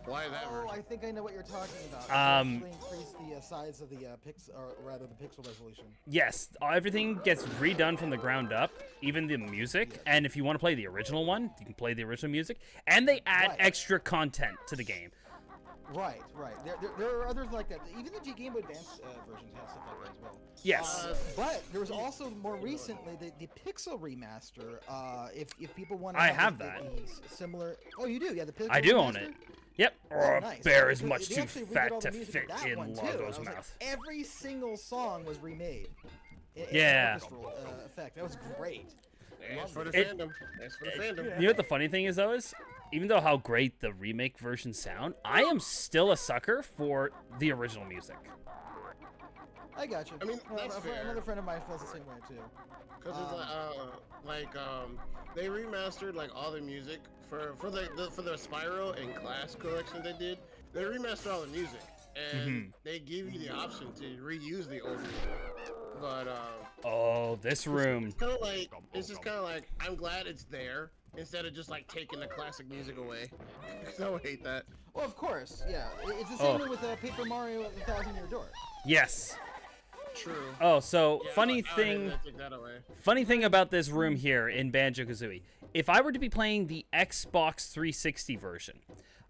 Why that Oh, I version? think I know what you're talking about. Actually increase the size of the or rather the pixel resolution. Yes, everything gets redone from the ground up, even the music. And if you want to play the original one, you can play the original music. And they add Right. extra content to the game. Right. There are others like that. Even the Game Boy Advance versions have stuff like that as well. Yes. But there was also more recently the Pixel remaster. If people want to, I have that. Similar. Oh, you do? Yeah, the Pixel. I do own remaster? it. Yep. Oh, nice. Bear is Because much they too actually redid fat all the to music fit of that in one, too. Largo's I was like, mouth. every single song was remade. In Yeah. orchestral effect. That was great. That's for the It- fandom. That's for the fandom. You know what the funny thing is, though, is even though how great the remake versions sound, I am still a sucker for the original music. I got you. I mean, that's fair. Another friend of mine feels the same way too. Because it's they remastered like all the music for the Spyro and Class collection they did. They remastered all the music and they give you the option to reuse the old music. But Oh, this room. it's just kind of like I'm glad it's there instead of just like taking the classic music away. I would hate that. Well, of course, yeah. It's the same Oh. way with Paper Mario at the Thousand Year Door. Yes. True. Oh, so Yeah, funny I would thing. take that away. Funny thing about this room here in Banjo-Kazooie, if I were to be playing the Xbox 360 version,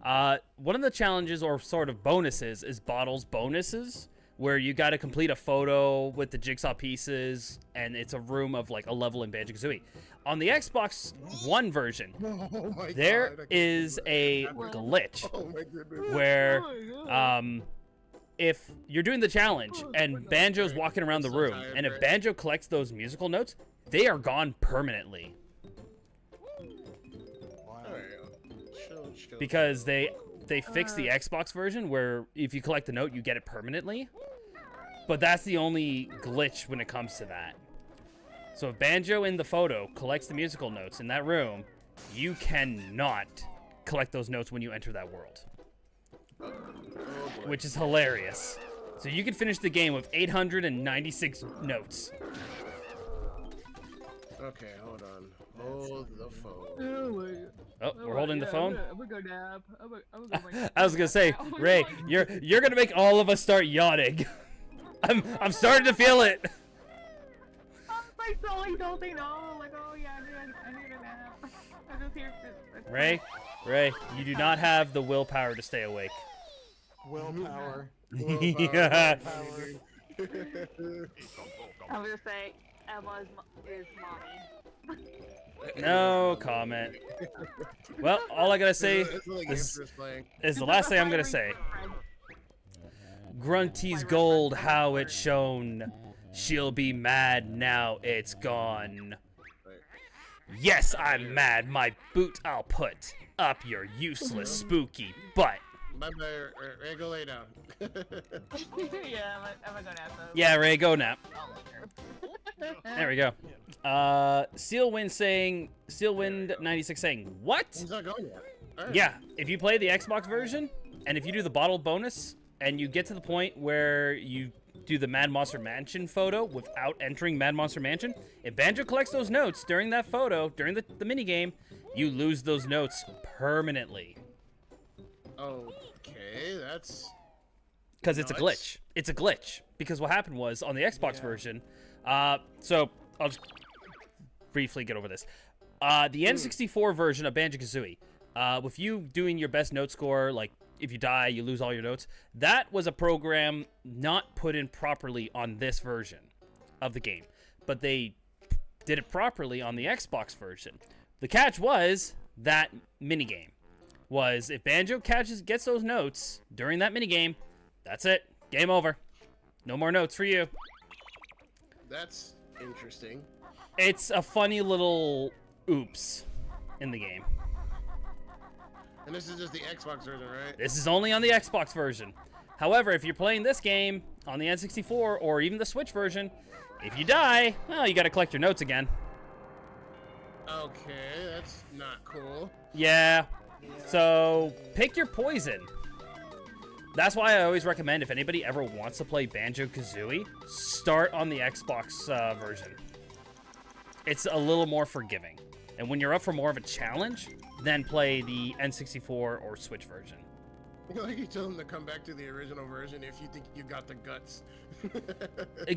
one of the challenges or sort of bonuses is Bottle's bonuses, where you got to complete a photo with the jigsaw pieces, and it's a room of like a level in Banjo-Kazooie. On the Xbox One version, Oh my there God, I can't is do that. a glitch Oh my goodness. where if you're doing the challenge and Banjo's walking around the room, and if Banjo collects those musical notes, they are gone permanently Alright, chill. because they fixed the Xbox version where if you collect the note, you get it permanently. But that's the only glitch when it comes to that. So if Banjo in the photo collects the musical notes in that room, you cannot collect those notes when you enter that world. Oh boy. Which is hilarious. So you can finish the game with 896 notes. Okay, hold on. Hold the phone. Oh, we're holding the phone? I'm gonna go nap. I'm gonna go I was gonna say, Ray, you're gonna make all of us start yawning. I'm starting to feel it. I'm like so adulting now. Like, oh yeah, I need a nap. I'm just here for Ray, you do not have the willpower to stay awake. Willpower. Yeah. I'm gonna say Emma is mommy. No comment. Well, all I gotta say It's like is, Empress playing. is the last thing I'm gonna say. Grunty's gold, how it shone. She'll be mad now it's gone. Yes, I'm mad. My boot I'll put up your useless spooky butt. Bye bye, Ray, go lay down. Yeah, I'm gonna nap though. Yeah, Ray, go nap. I'll later. There we go. Steelwind96 saying, what? He's not going yet. Alright. Yeah, if you play the Xbox version, and if you do the bottle bonus, and you get to the point where you do the Mad Monster Mansion photo without entering Mad Monster Mansion, if Banjo collects those notes during that photo, during the mini game, you lose those notes permanently. Okay, that's... Because it's a glitch. It's a glitch. Because what happened was, on the Xbox version, so I'll just briefly get over this. The N64 version of Banjo-Kazooie, with you doing your best note score, like, if you die, you lose all your notes, that was a program not put in properly on this version of the game. But they did it properly on the Xbox version. The catch was that minigame. Was if Banjo gets those notes during that minigame, that's it. Game over. No more notes for you. That's interesting. It's a funny little oops in the game. And this is just the Xbox version, right? This is only on the Xbox version. However, if you're playing this game on the N64 or even the Switch version, if you die, well, you gotta collect your notes again. Okay, that's not cool. Yeah. So, pick your poison. That's why I always recommend, if anybody ever wants to play Banjo-Kazooie, start on the Xbox version. It's a little more forgiving. And when you're up for more of a challenge, then play the N64 or Switch version. Like you told them to come back to the original version if you think you got the guts.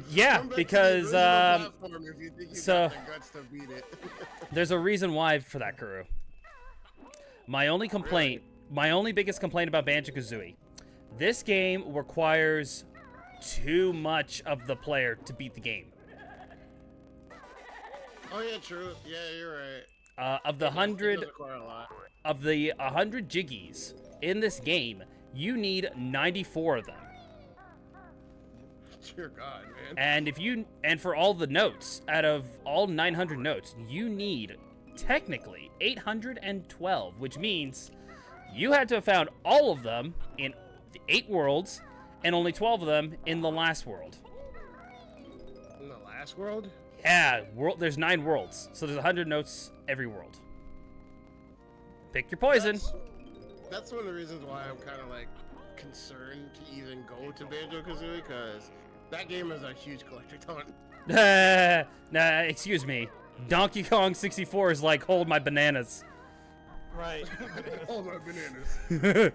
Yeah, because if you think you got the guts to beat it. There's a reason why for that, Kuuru. My only biggest complaint about Banjo-Kazooie, this game requires too much of the player to beat the game. Oh yeah, true. Yeah, you're right. Of the 100 jiggies in this game, you need 94 of them. Dear God, man. And for all the notes, out of all 900 notes, you need technically 812, which means you had to have found all of them in the 8 worlds and only 12 of them in the last world. In the last world? Yeah, there's 9 worlds, so there's 100 notes every world. Pick your poison. That's one of the reasons why I'm kind of like concerned to even go to Banjo-Kazooie, because that game is a huge collector taunt. Nah, excuse me. Donkey Kong 64 is like, hold my bananas. Right. Hold my bananas.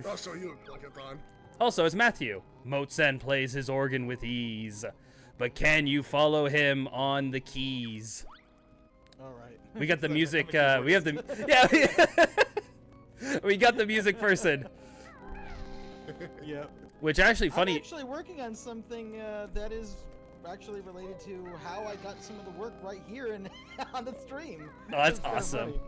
I'll show you a collectathon. Also, it's Matthew. Moten plays his organ with ease. But can you follow him on the keys? All right. We got the music, we have the... Yeah, we got the music person. Yep. Which actually funny... I'm actually working on something that is actually related to how I got some of the work right here and on the stream. Oh, that's It's kinda awesome. funny.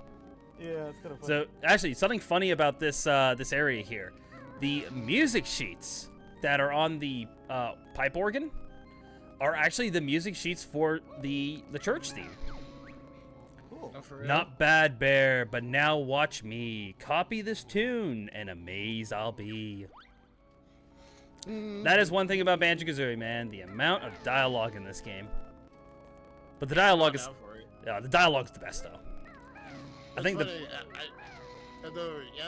Yeah, it's kind of funny. So, actually, something funny about this this area here. The music sheets that are on the pipe organ are actually the music sheets for the church theme. Cool. Oh, for real? Not bad, Bear, but now watch me. Copy this tune, and amazed I'll be. That is one thing about Banjo-Kazooie, man. The amount of dialogue in this game. But the dialogue is... Yeah, the dialogue's the best, though. I think funny. Y'all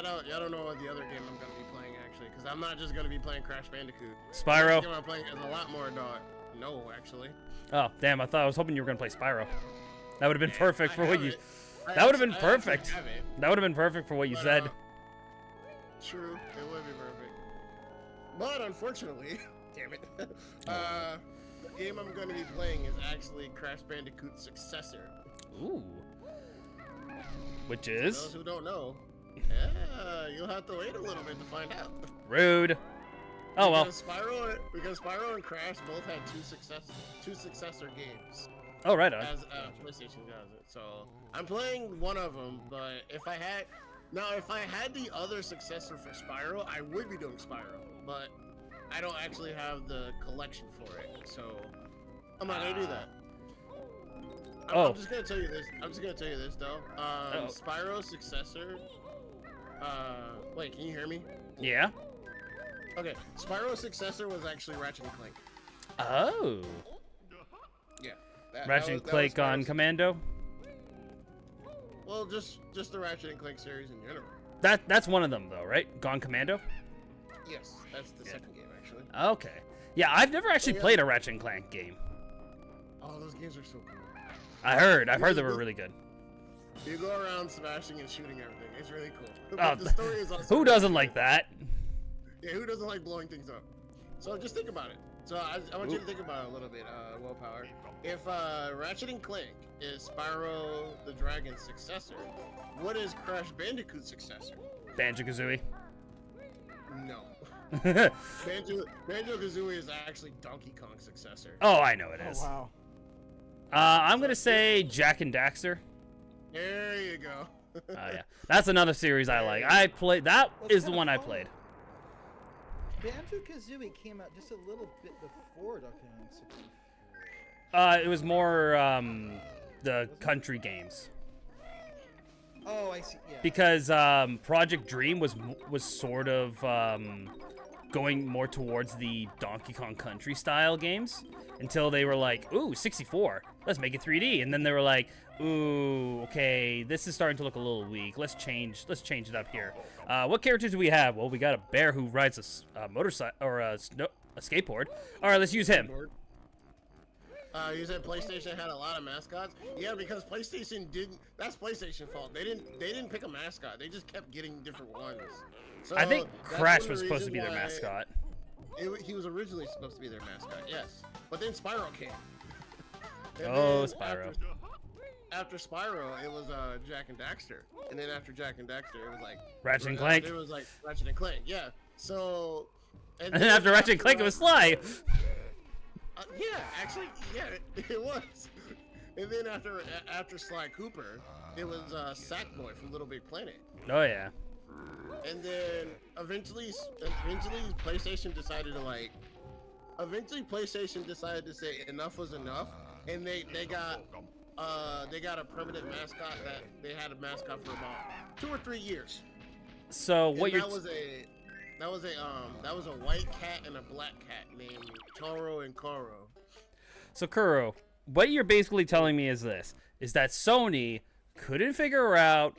don't know what the other game I'm going to be playing, actually, because I'm not just going to be playing Crash Bandicoot. Spyro. The game I'm playing is a lot more dark. No, actually. Oh, damn, I was hoping you were going to play Spyro. That would have been perfect for what you... That would have been perfect. That would have been perfect for what you said. True, it would be perfect. But unfortunately, damn it, the game I'm going to be playing is actually Crash Bandicoot's successor. Ooh. Which For is? those who don't know, yeah, you'll have to wait a little bit to find out. Rude. Oh, well. Because Spyro and Crash both had two successor games. Oh, right on. As PlayStation does it. So I'm playing one of them, but if I had the other successor for Spyro, I would be doing Spyro, but I don't actually have the collection for it, so I'm not gonna do that. I'm just gonna tell you this. Though. Spyro's successor. Wait, can you hear me? Yeah. Okay, Spyro's successor was actually Ratchet and Clank. Oh. Yeah. Ratchet and Clank on Commando? Well, just the Ratchet and Clank series in general. That's one of them, though, right? Gone Commando? Yes, that's the Yeah. second game actually. Okay. Yeah, I've never actually yeah. played a Ratchet and Clank game. Oh, those games are so cool. I've heard they were really good. You go around smashing and shooting everything. It's really cool. Oh, But the story is also who really doesn't good. like that? Yeah, who doesn't like blowing things up? So just think about it. So I want you to think about it a little bit, Willpower. If Ratchet and Clank is Spyro the Dragon's successor, what is Crash Bandicoot's successor? Banjo-Kazooie. No. Banjo-Kazooie is actually Donkey Kong's successor. Oh, I know it Oh is. wow. I'm gonna say Jack and Daxter. There you go. Oh yeah, that's another series I like. I played. That That's is the kinda one I fun. played. Banjo-Kazooie came out just a little bit before Donkey Kong 64. It was more the country games Oh, I see. Yeah. because Project Dream was sort of going more towards the Donkey Kong Country style games until they were like, ooh, 64, let's make it 3D, and then they were like, ooh, okay, this is starting to look a little weak. Let's change it up here. What characters do we have? Well, we got a bear who rides a motorcycle or a skateboard. All right, let's use him. You said PlayStation had a lot of mascots. Yeah, because PlayStation didn't. That's PlayStation's fault. They didn't pick a mascot. They just kept getting different ones. So I think that's Crash one of was the supposed to be their reasons why mascot. He was originally supposed to be their mascot. Yes, but then Spyro came. And Oh, then Spyro. After Spyro, it was Jack and Daxter, and then after Jack and Daxter, it was like Ratchet and Clank. It was like Ratchet and Clank. Yeah. So. And then after Ratchet and Clank, it was Sly. Yeah, actually, yeah, it was. And then after Sly Cooper, it was Sackboy from Little Big Planet. Oh yeah. And then eventually PlayStation decided to say enough was enough, and they got a permanent mascot that they had a mascot for about 2 or 3 years. So what And you're that was a white cat and a black cat named Toro and Koro. So Kuuru, what you're basically telling me is this: is that Sony couldn't figure out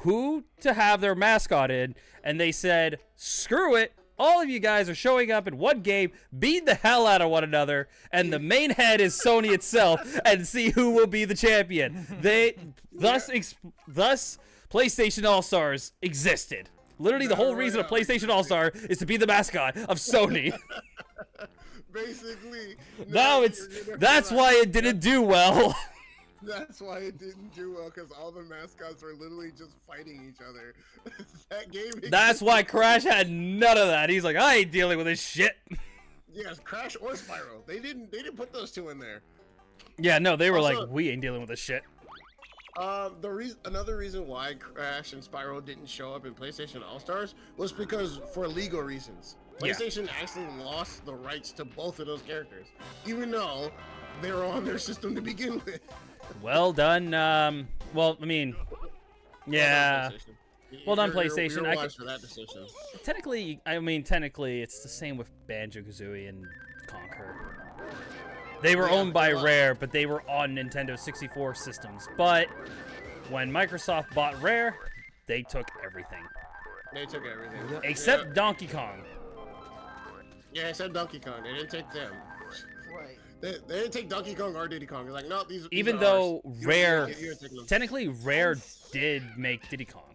who to have their mascot in, and they said, "Screw it! All of you guys are showing up in one game, beat the hell out of one another, and the main head is Sony itself, and see who will be the champion." Thus PlayStation All Stars existed. Literally, the whole reason of PlayStation All Star is to be the mascot of Sony. Basically. That's why it didn't do well. That's why it didn't do well, because all the mascots were literally just fighting each other. That game. That's why Crash had none of that. He's like, I ain't dealing with this shit. Yes, Crash or Spyro. They didn't put those two in there. Yeah, no, they were Also- like, we ain't dealing with this shit. Another reason why Crash and Spyro didn't show up in PlayStation All Stars was because for legal reasons. Yeah. PlayStation actually lost the rights to both of those characters, even though they were on their system to begin with. Well done. Well, I mean, yeah. Well done, PlayStation. You're I wise for that decision. Technically, it's the same with Banjo-Kazooie and Conquer. They were Yeah, owned by well- Rare, but they were on Nintendo 64 systems. But when Microsoft bought Rare, they took everything. They took everything. Except Yeah. Donkey Kong. Yeah, except Donkey Kong. They didn't take them. Right. They didn't take Donkey Kong or Diddy Kong. They're like, no, these Even are though ours. Rare, You're taking them. technically Rare did make Diddy Kong.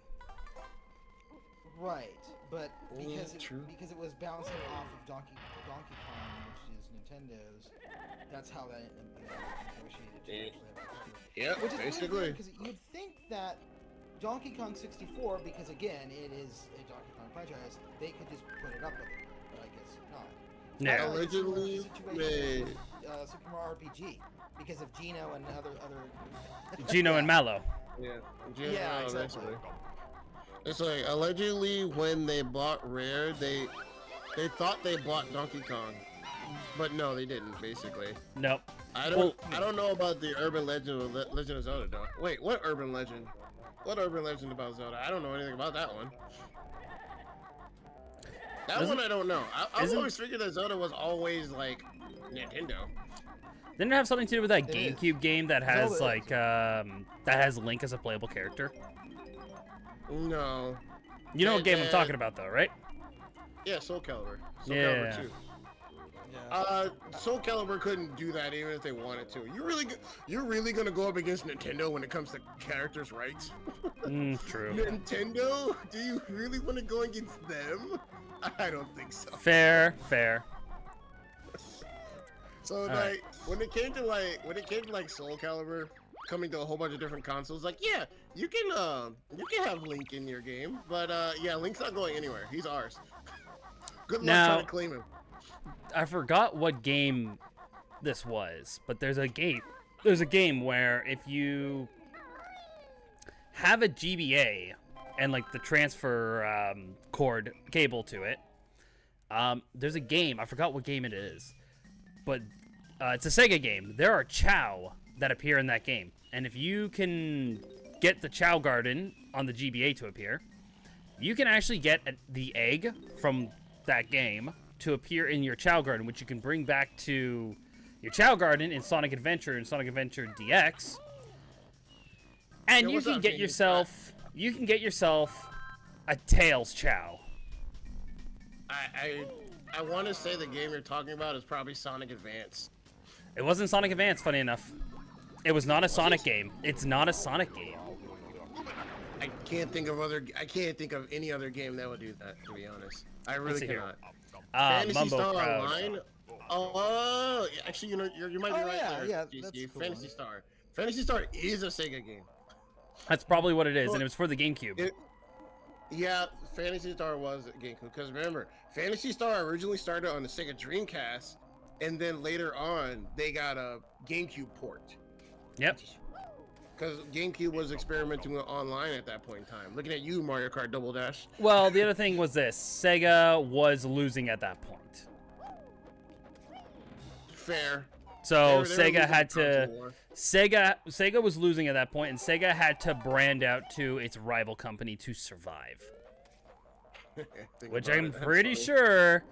Right. But because true. because it was bouncing off of Donkey Kong, which is Nintendo's, that's how that negotiated to Yeah. actually have a cover. Yeah, Which is basically. because you'd think that Donkey Kong 64, because again it is a Donkey Kong franchise, they could just put it up with it, but I guess not. No. Kinda like a similar Allegedly situation made. with, Super Mario RPG, because of Gino and other. Gino and Mallow. Yeah. Yeah, exactly. Eventually. It's like allegedly when they bought Rare, they thought they bought Donkey Kong, but no, they didn't. Basically, Nope. I don't know about the urban legend of Legend of Zelda though. Wait, what urban legend? What urban legend about Zelda? I don't know anything about that one. That Isn't- one I don't know. I've isn't- always figured that Zelda was always like Nintendo. Didn't it have something to do with that It is. GameCube game that has Zelda like that has Link as a playable character? No. You know what game I'm talking about though, right? Yeah, Soul Calibur. Soul Yeah. Calibur 2. Soul Calibur couldn't do that even if they wanted to. You're really gonna go up against Nintendo when it comes to characters' rights? True. Nintendo? Do you really want to go against them? I don't think so. Fair. So like when it came to like Soul Calibur coming to a whole bunch of different consoles, like yeah, you can have Link in your game, but yeah, Link's not going anywhere. He's ours. Good luck Now- trying to claim him. I forgot what game this was, but there's a game. There's a game where if you have a GBA and like the transfer cord cable to it, there's a game. I forgot what game it is, but it's a Sega game. There are Chow that appear in that game, and if you can get the Chow Garden on the GBA to appear, you can actually get the egg from that game to appear in your Chow Garden, which you can bring back to your Chow Garden in Sonic Adventure and Sonic Adventure DX. And Yo, you what's can up, get Jamie? yourself a Tails Chow. I want to say the game you're talking about is probably Sonic Advance. It wasn't Sonic Advance, funny enough. It was not a Sonic game. It's not a Sonic game. I can't think of any other game that would do that, to be honest. I really see here. cannot. Fantasy Mumbo Star Crowd. Online. Oh, actually, you know, you might be Oh, right yeah, there. yeah, GC. that's a cool Fantasy one. Star. Fantasy Star is a Sega game. That's probably what it is, and it was for the GameCube. Yeah, Fantasy Star was a GameCube. Because remember, Fantasy Star originally started on the Sega Dreamcast, and then later on, they got a GameCube port. Yep. Because GameCube was experimenting with online at that point in time. Looking at you, Mario Kart Double Dash. Well, the other thing was this. Sega was losing at that point. Fair. So They were Sega losing had the console to war. Sega was losing at that point, and Sega had to brand out to its rival company to survive. Think Which about I'm it, that's pretty funny. sure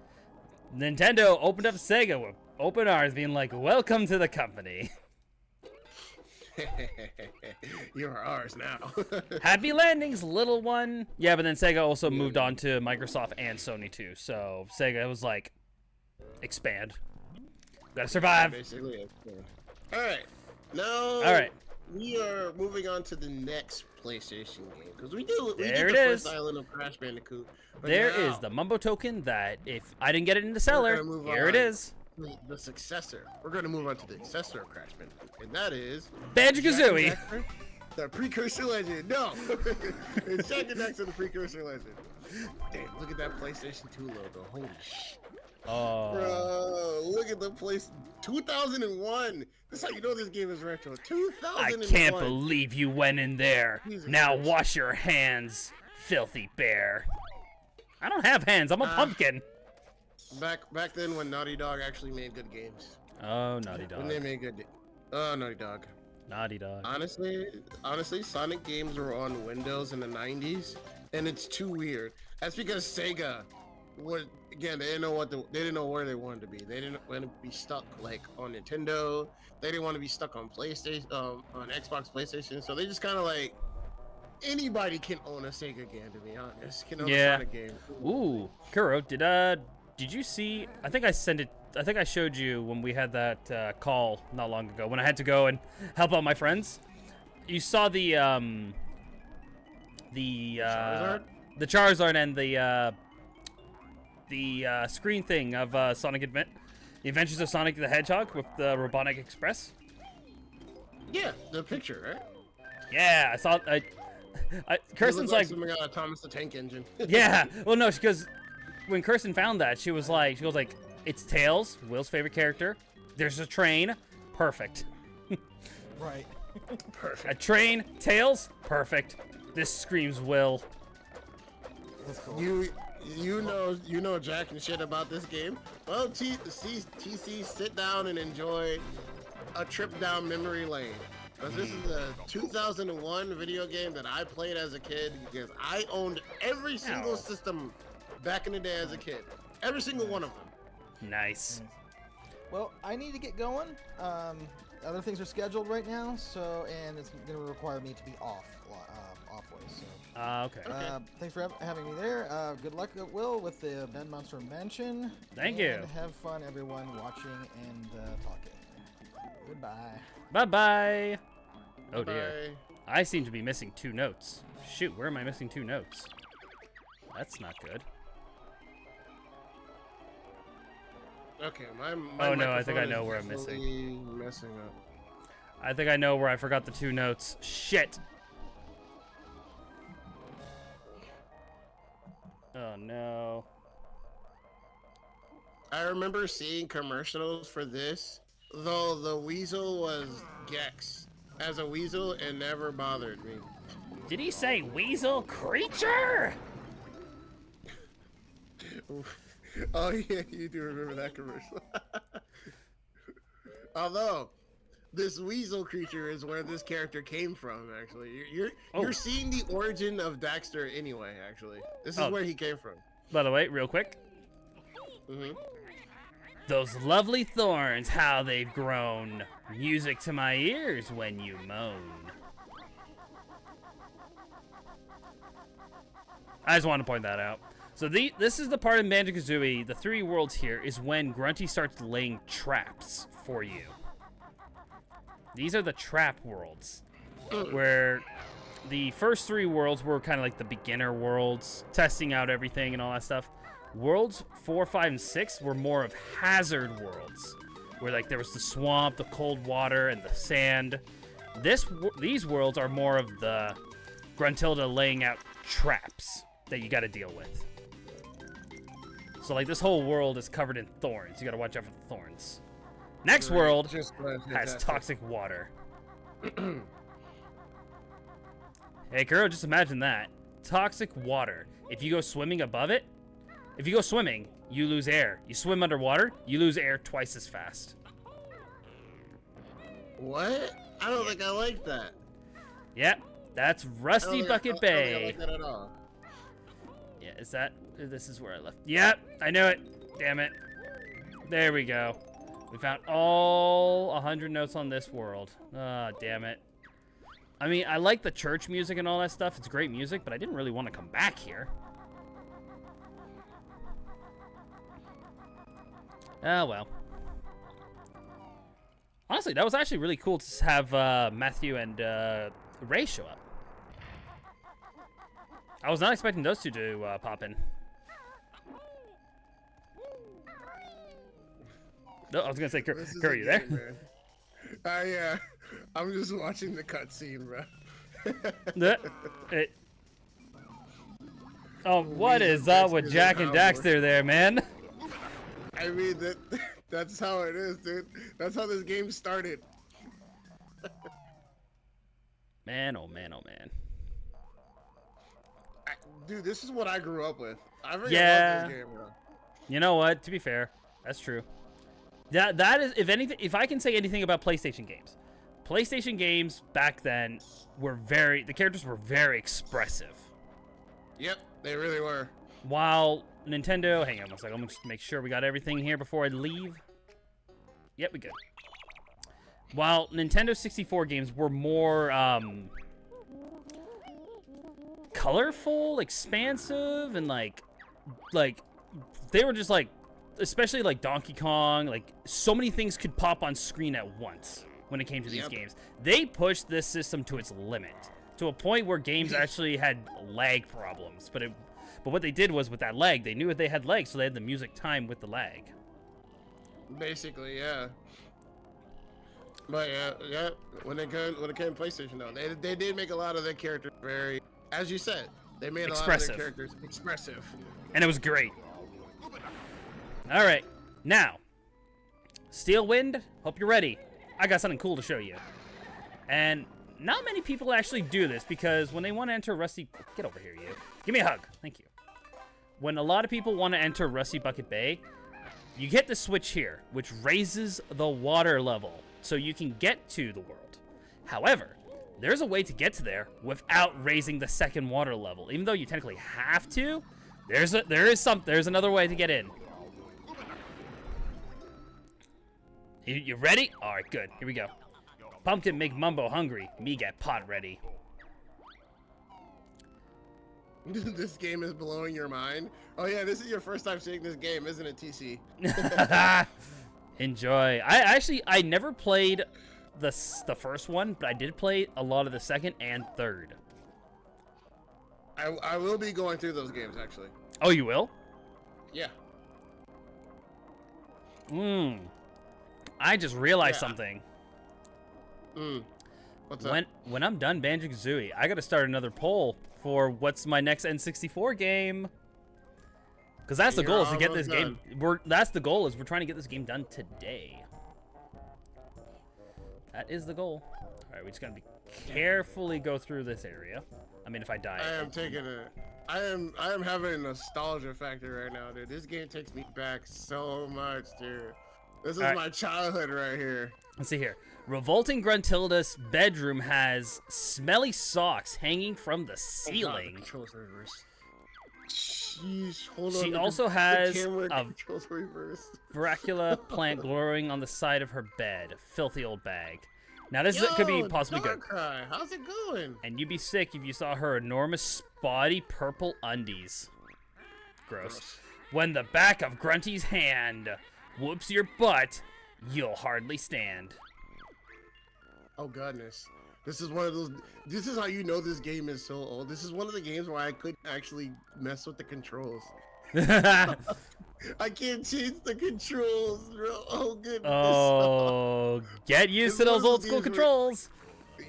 Nintendo opened up Sega with open arms, being like, "Welcome to the company. You are ours now. Happy landings, little one." Yeah, but then Sega also moved on to Microsoft and Sony too. So Sega was like, "Expand. Gotta survive." Basically, it's good. All right. Now, All right. we are moving on to the next PlayStation game because we did There the it first is. island of Crash Bandicoot. But There now, is the Mumbo token that if I didn't get it in the cellar, gonna move here it on. is. the successor. We're going to move on to the successor of Crash Bandicoot, and that is Banjo-Kazooie. Jak and Daxter, the precursor legend. No, it's Jak and Daxter, the precursor legend. Damn, look at that PlayStation 2 logo. Holy shit. Oh, Bro, look at the place. 2001. That's how you know this game is retro. 2001. I can't believe you went in there. Jesus Now Christ. wash your hands, filthy bear. I don't have hands. I'm a pumpkin. Back then when Naughty Dog actually made good games. Oh, Naughty When they Dog. made good. Oh, Naughty Dog. Naughty Dog. Honestly, Sonic games were on Windows in the 90s, and it's too weird. That's because Sega was again they didn't know where they wanted to be. They didn't want to be stuck like on Nintendo. They didn't want to be stuck on PlayStation, on Xbox, PlayStation. So they just kind of like anybody can own a Sega game. To be honest, can own a Yeah. Sonic game. Ooh, Kuuru, did you see? I think I sent it. I think I showed you when we had that call not long ago when I had to go and help out my friends. You saw the Charizard? the Charizard and the screen thing of the Adventures of Sonic the Hedgehog with the Robotic Express. Yeah, the picture, right? Yeah, I saw. Kirsten's like, something out of Thomas the Tank Engine. yeah. Well, no, because when Kirsten found that, she was like, it's Tails, Will's favorite character. There's a train, perfect. Right. Perfect. A train, Tails, perfect. This screams Will. That's cool. You know jack and shit about this game. Well, TC, sit down and enjoy a trip down memory lane. Because this is a 2001 video game that I played as a kid because I owned every single Ow. system back in the day as a kid. Every single one of them. Nice. Well, I need to get going. Other things are scheduled right now, and it's going to require me to be off, awfully. So Okay. Thanks for having me there. Good luck, Will, with the Bed Monster Mansion. Thank and you. Have fun, everyone, watching and talking. Goodbye. Bye-bye. Oh, dear. Bye. I seem to be missing 2 notes. Shoot, where am I missing 2 notes? That's not good. Okay, my Oh, no, I think I microphone know is where I'm missing. definitely messing up. I think I know where I forgot the 2 notes. Shit. Oh, no. I remember seeing commercials for this, though the weasel was Gex. As a weasel, it never bothered me. Did he say weasel creature? Oh yeah, you do remember that commercial. Although, this weasel creature is where this character came from. Actually, you're seeing the origin of Daxter anyway. Actually, this is where he came from. By the way, real quick. Those lovely thorns, how they've grown. Music to my ears when you moan. I just want to point that out. So this is the part in Banjo-Kazooie, the 3 worlds here, is when Grunty starts laying traps for you. These are the trap worlds, where the first 3 worlds were kind of like the beginner worlds, testing out everything and all that stuff. Worlds 4, 5, and 6 were more of hazard worlds, where like there was the swamp, the cold water, and the sand. These worlds are more of the Gruntilda laying out traps that you got to deal with. So like this whole world is covered in thorns. You got to watch out for the thorns. Next world has toxic water. Hey, Kuuru, just imagine that. Toxic water. If you go swimming above it, if you go swimming, you lose air. You swim underwater, you lose air twice as fast. What? I don't think I like that. Yep, that's Rusty Bucket Bay. I don't think I like that at all. Yeah, is that... This is where I left. Yep, I knew it. Damn it. There we go. We found all 100 notes on this world. Ah, damn it. I mean, I like the church music and all that stuff. It's great music, but I didn't really want to come back here. Oh, well. Honestly, that was actually really cool to have Matthew and Ray show up. I was not expecting those two to pop in. No, I was gonna say, Kuuru, you there? Yeah. I'm just watching the cutscene, bro. What is up with Jack and Daxter there, man? I mean, that's how it is, dude. That's how this game started. Man, oh man, oh man. Dude, this is what I grew up with. I really love this game, bro. You know what? To be fair, that's true. That is, if anything, if I can say anything about PlayStation games back then were the characters were very expressive. Yep, they really were. While Nintendo, hang on one second, I'm gonna just make sure we got everything here before I leave. Yep, we good. While Nintendo 64 games were more colorful, expansive, and like they were just like, especially like Donkey Kong, like so many things could pop on screen at once when it came to these games. They pushed this system to its limit, to a point where games actually had lag problems. But what they did was, with that lag, they knew that they had lag, so they had the music time with the lag. Basically, yeah. But yeah, when it came to PlayStation, though, they did make a lot of their characters very, as you said, they made a lot of their characters expressive, and it was great. All right, now, Steel Wind. Hope you're ready. I got something cool to show you, and not many people actually do this, because when they want to enter Rusty, get over here, you. Give me a hug. Thank you. When a lot of people want to enter Rusty Bucket Bay, you get the switch here, which raises the water level so you can get to the world. However, there's a way to get to there without raising the second water level. Even though you technically have to, there's another way to get in. You ready? All right, good. Here we go. Pumpkin make Mumbo hungry. Me get pot ready. This game is blowing your mind. Oh yeah, this is your first time seeing this game, isn't it, TC? Enjoy. I never played the first one, but I did play a lot of the second and third. I will be going through those games actually. Oh, you will? Yeah. I just realized something. What's up? When I'm done Banjo-Kazooie, I gotta start another poll for what's my next N64 game. Because that's the goal, is to get this game. That's the goal, is we're trying to get this game done today. That is the goal. All right, we just gotta be carefully go through this area. I mean, if I die. I am taking it. I am having a nostalgia factor right now, dude. This game takes me back so much, dude. This is my childhood right here. Let's see here. Revolting Gruntilda's bedroom has smelly socks hanging from the ceiling. Jeez, hold on. She also has a Dracula plant glowing on the side of her bed. Filthy old bag. Now this could be possibly good. How's it going? And you'd be sick if you saw her enormous spotty purple undies. Gross. When the back of Grunty's hand whoops your butt, you'll hardly stand. Oh goodness. This is one of those. This is how you know this game is so old. This is one of the games where I couldn't actually mess with the controls. I can't change the controls, bro. Oh goodness. Oh, get used to those old school controls.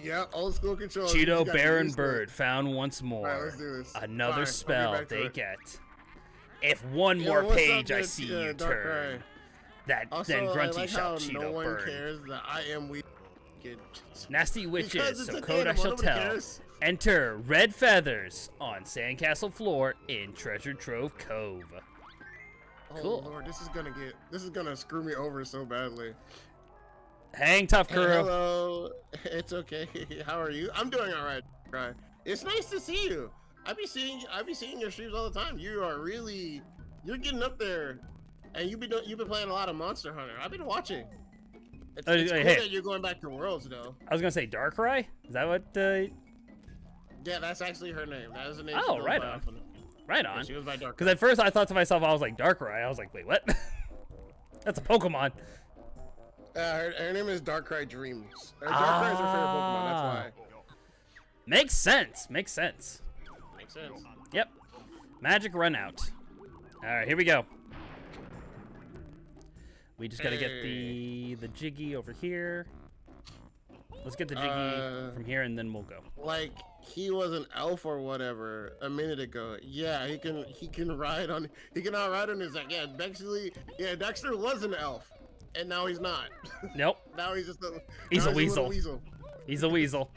Yeah, old school controls. Cheeto, Bear, and Bird found once more. Right, let's do this. Another Fine, spell they get. If one more page I see you turn, then Grunty like shall how Cheeto no one burn. cares that I am weak. Nasty witches, so code I game, shall nobody tell. cares. Enter red feathers on sandcastle floor in Treasure Trove Cove. Oh Cool. Lord, this is gonna screw me over so badly. Hang tough, Hey, Kuuru. hello, it's okay. How are you? I'm doing all right. Right. It's nice to see you. I be seeing your streams all the time. You're getting up there, and you've been playing a lot of Monster Hunter. I've been watching. It's cool that you're going back to Worlds though. I was gonna say Darkrai. Is that what? Yeah, that's actually her name. That is the name. Oh, right on. Right on. Yeah, she was by Darkrai. Because at first I thought to myself, I was like Darkrai. I was like, wait, what? That's a Pokemon. Her name is Darkrai Dreams. Darkrai is her favorite Pokemon. That's why. Makes sense. Makes sense. Makes sense. Yep. Magic run out. All right, here we go. We just gotta get the Jiggy over here. Let's get the Jiggy from here, and then we'll go. Like he was an elf or whatever a minute ago. Yeah, he can ride on. He can outride on his. Yeah, Dexter. Yeah, Dexter was an elf, and now he's not. Nope. Now he's just a. He's a weasel. Weasel. He's a weasel.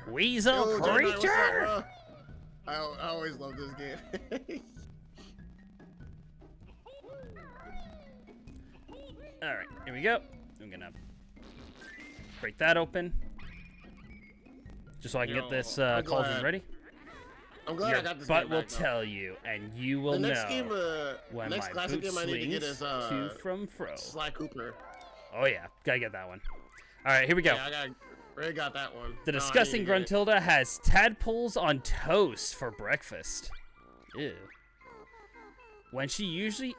Weasel Yo, creature. what's up, bro? I always love this game. All right, here we go. I'm gonna break that open, just so I can get this cauldron ready. I'm glad Your I got this butt game will back, tell you, and you will the next know game, when next my classic boot game I need to get swings is to from fro. Sly Cooper. Oh yeah, gotta get that one. All right, here we go. Yeah, already got that one. The No, I disgusting need to get it. Gruntilda has tadpoles on toast for breakfast. Ew. She usually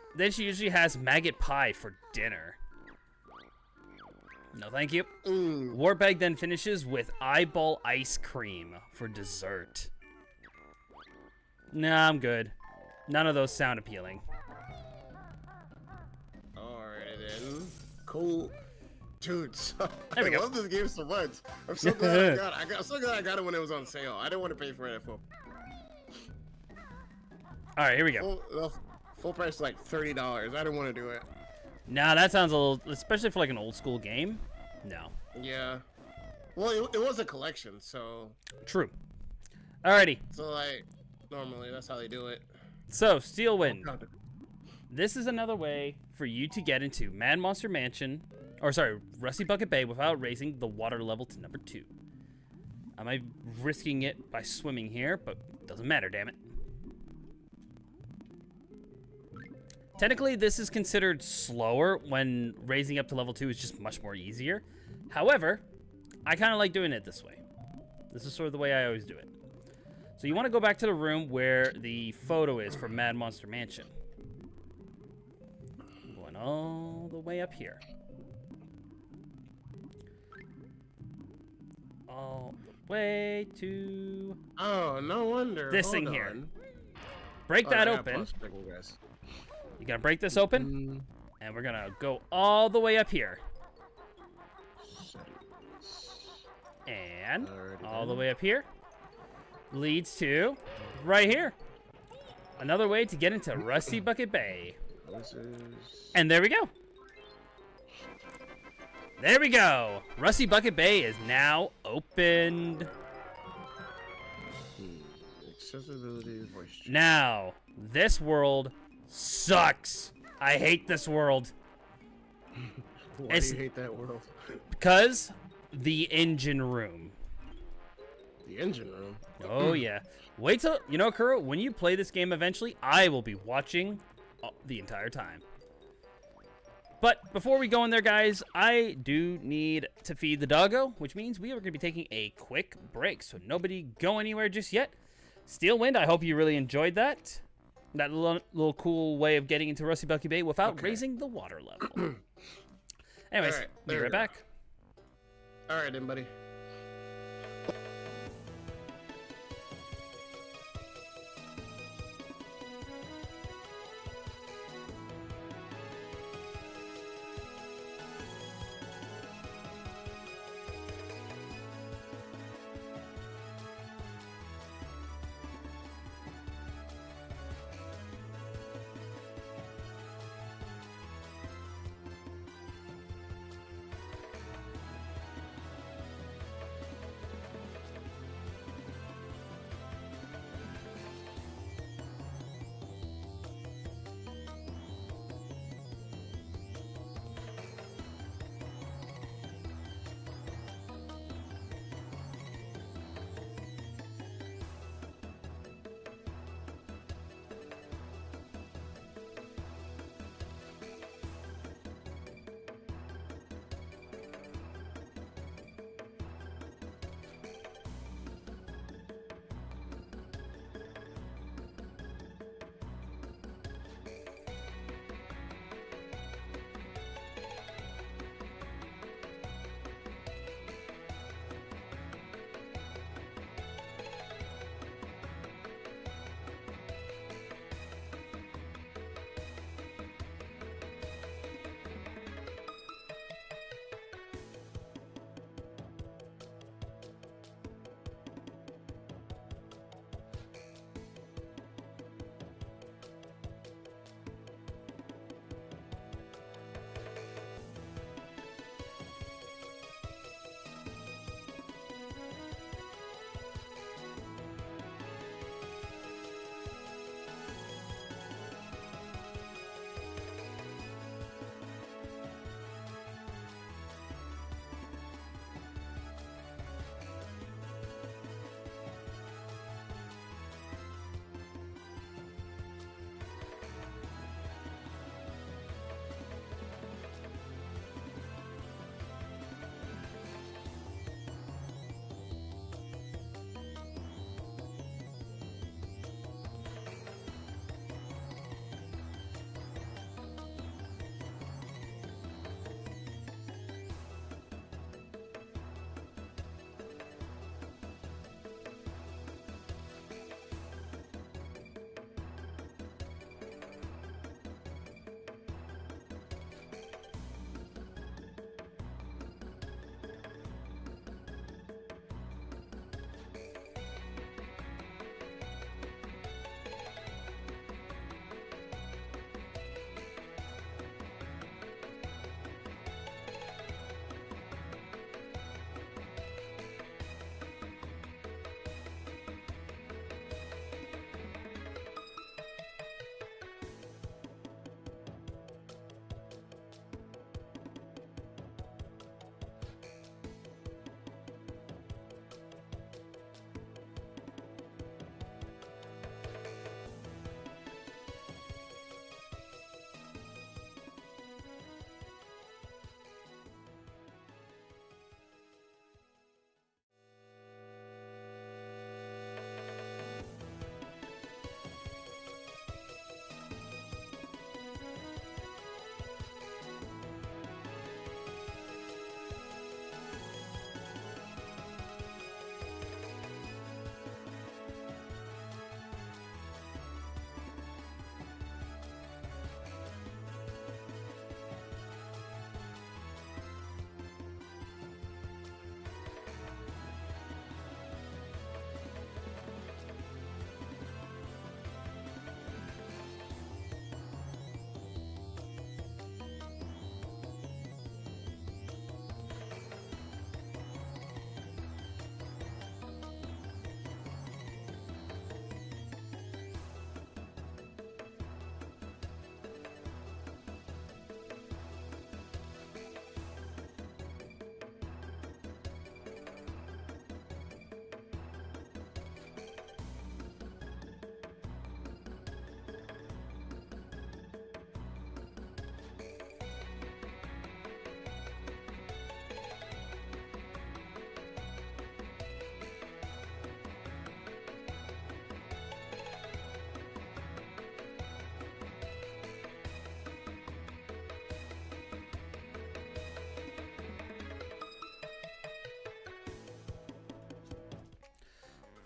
has maggot pie for dinner. No, thank you. Warbag then finishes with eyeball ice cream for dessert. Nah, I'm good. None of those sound appealing. Alright then. Cool. Dude, There we I go. love this game so much. I'm so glad I'm so glad I got it when it was on sale. I didn't want to pay for it at full. All right, here we go. Full price is like $30. I didn't want to do it. Nah, that sounds a little, especially for like an old school game. No. Yeah. Well, it was a collection, so. True. Alrighty. So like, normally that's how they do it. So, Steelwind. This is another way for you to get into Mad Monster Mansion, or sorry, Rusty Bucket Bay without raising the water level to number 2. I might be risking it by swimming here, but doesn't matter, damn it. Technically, this is considered slower when raising up to level 2 is just much more easier. However, I kind of like doing it this way. This is sort of the way I always do it. So you want to go back to the room where the photo is for Mad Monster Mansion. Going all the way up here. All the way to Oh, no wonder. this Hold thing here. on. Break Oh, that I got open. plus picking, guys. You gotta break this open, and we're gonna go all the way up here. And Alrighty all the then. way up here leads to right here. Another way to get into Rusty Bucket Bay. This is... And there we go. There we go. Rusty Bucket Bay is now opened. Accessibility, voice chat. Now, this world sucks. I hate this world. Why it's- do you hate that world? Because the engine room. The engine room. Oh, yeah. Wait till, you know, Kuuru, when you play this game eventually, I will be watching the entire time. But before we go in there, guys, I do need to feed the doggo, which means we are going to be taking a quick break. So nobody go anywhere just yet. Steel Wind, I hope you really enjoyed that. That little cool way of getting into Rusty Bucket Bay without raising the water level. Anyways, All right, be there we right go. back. All right, then, buddy.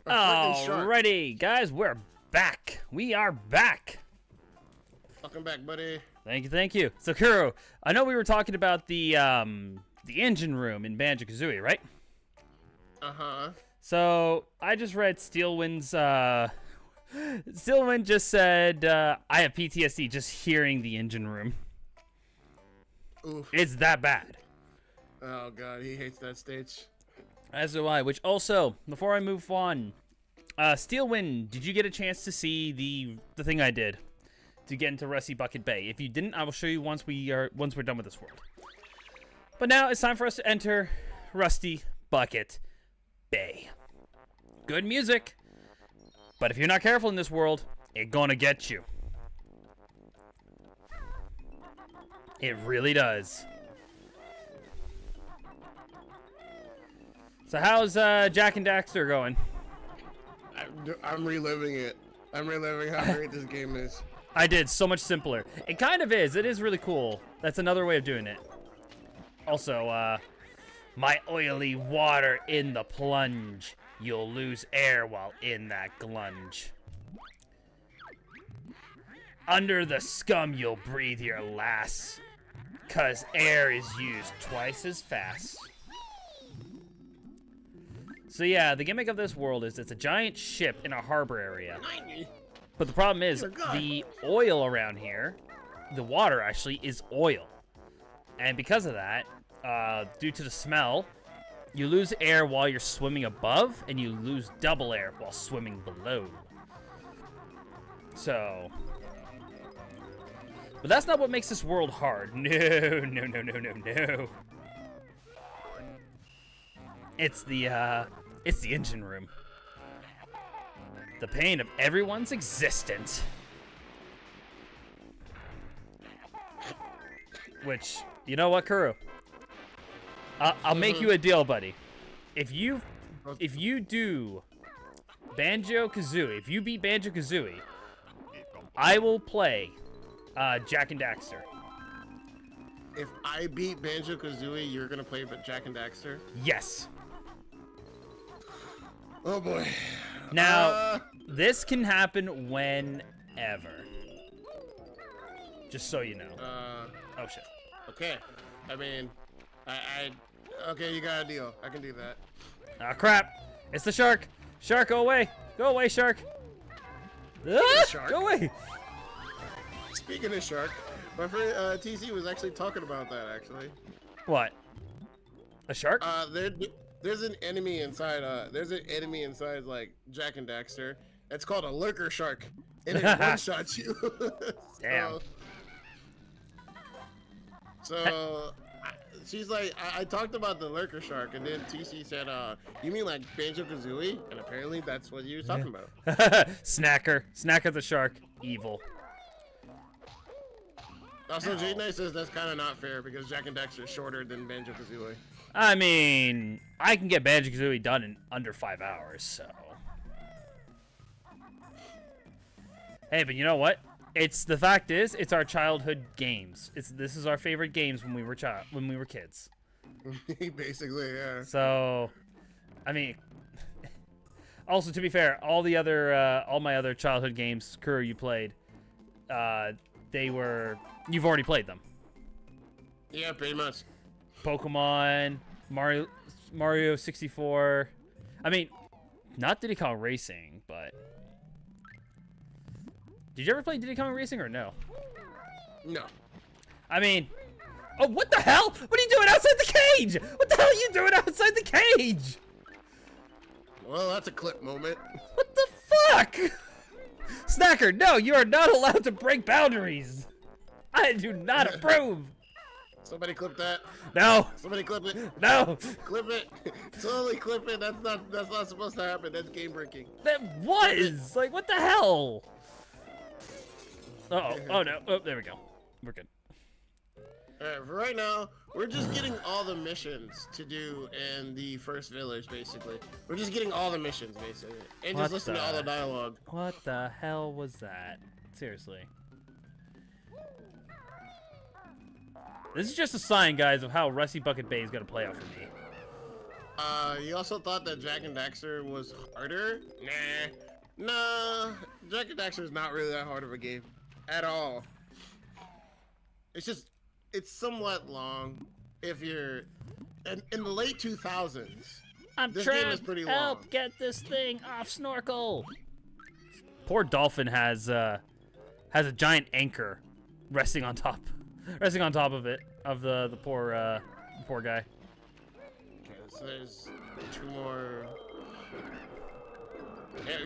A freaking shark. Alrighty, guys, we're back. We are back. Welcome back, buddy. Thank you, thank you. So, Kuuru, I know we were talking about the engine room in Banjo-Kazooie, right? Uh-huh. So, I just read Steelwind's, Steelwind just said, I have PTSD just hearing the engine room. Oof. It's that bad. Oh, God, he hates that stage. As do I, which also, before I move on, Steelwind, did you get a chance to see the thing I did to get into Rusty Bucket Bay? If you didn't, I will show you once we're done with this world. But now it's time for us to enter Rusty Bucket Bay. Good music, but if you're not careful in this world, it's gonna get you. It really does. So how's Jack and Daxter going? I'm reliving it. I'm reliving how great this game is. I did so much simpler. It kind of is. It is really cool. That's another way of doing it. Also, my oily water in the plunge. You'll lose air while in that glunge. Under the scum you'll breathe your last, 'cause air is used twice as fast. So yeah, the gimmick of this world is it's a giant ship in a harbor area. But the problem is, the oil around here, the water actually, is oil. And because of that, due to the smell, you lose air while you're swimming above, and you lose double air while swimming below. So... But that's not what makes this world hard. No, no, no, no, no, no. It's the engine room. The pain of everyone's existence. Which, you know what, Kuuru? I'll make you a deal, buddy. If you do Banjo-Kazooie, if you beat Banjo-Kazooie, I will play Jack and Daxter. If I beat Banjo-Kazooie, you're gonna play Jack and Daxter? Yes. Oh boy. Now, this can happen whenever. Just so you know. Oh shit. Okay. I mean, okay, you got a deal. I can do that. Ah, crap. It's the shark. Shark, go away. Go away, shark. Shark? Go away. Speaking of shark, my friend TC was actually talking about that, actually. What? A shark? There's an enemy inside, like, Jack and Daxter. It's called a lurker shark. And it one-shots you. Damn. So she's like, I talked about the lurker shark, and then TC said, you mean like Banjo-Kazooie? And apparently that's what you was talking about. Snacker. Snacker the shark. Evil. Also, Jade Knight says that's kind of not fair because Jack and Daxter is shorter than Banjo-Kazooie. I mean, I can get Banjo-Kazooie done in under 5 hours, so. Hey, but you know what? The fact is, it's our childhood games. This is our favorite games when we were kids. Basically, yeah. So, I mean, also to be fair, all my other childhood games, Kuuru, you played, you've already played them. Yeah, pretty much. Pokemon, Mario 64. I mean, not Diddy Kong Racing, but did you ever play Diddy Kong Racing or no? No. I mean, oh, what the hell? What are you doing outside the cage? What the hell are you doing outside the cage? Well, that's a clip moment. What the fuck? Snacker, no, you are not allowed to break boundaries. I do not approve. Somebody clip that. No. Somebody clip it. No. Clip it. Totally clip it. That's not supposed to happen. That's game breaking. That was like, what the hell? Uh-oh. Oh no. Oh, there we go. We're good. Alright, for right now, we're just getting all the missions to do in the first village, basically. We're just getting all the missions, basically. And just listen to all the dialogue. What the hell was that? Seriously. This is just a sign, guys, of how Rusty Bucket Bay is going to play out for me. You also thought that Jack and Daxter was harder? Nah, Jack and Daxter is not really that hard of a game at all. It's somewhat long if you're in the late 2000s. This game is pretty long. Help! Get this thing off Snorkel. Poor dolphin has a giant anchor resting on top of it of the poor guy. Okay, so there's 2 more.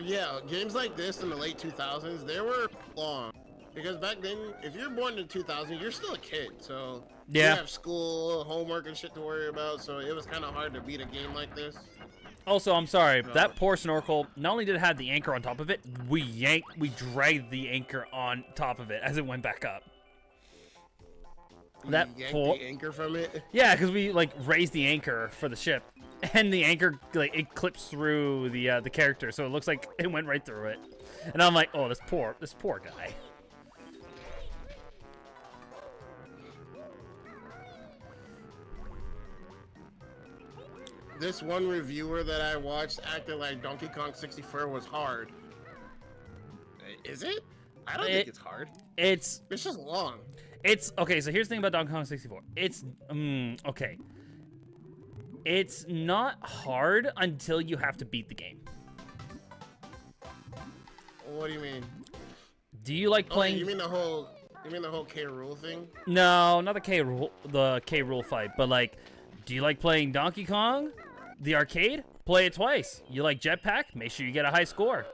Yeah, games like this in the late 2000s, they were long. Because back then, if you're born in 2000, you're still a kid. So Yeah. you have school, homework, and shit to worry about. So it was kind of hard to beat a game like this. Also, I'm sorry, that poor Snorkel, not only did it have the anchor on top of it, we dragged the anchor on top of it as it went back up. You That yanked poor... the anchor from it. Yeah, because we, like, raised the anchor for the ship. And the anchor, like, it clips through the character, so it looks like it went right through it. And I'm like, oh, this poor guy. This one reviewer that I watched acted like Donkey Kong 64 was hard. Is it? I don't think it's hard. It's just long. It's okay. So here's the thing about Donkey Kong 64. It's okay. It's not hard until you have to beat the game. What do you mean? Do you like playing? You mean the whole K. Rool thing? No, not the K. Rool fight, but like, do you like playing Donkey Kong, the arcade? Play it twice. You like Jetpack? Make sure you get a high score.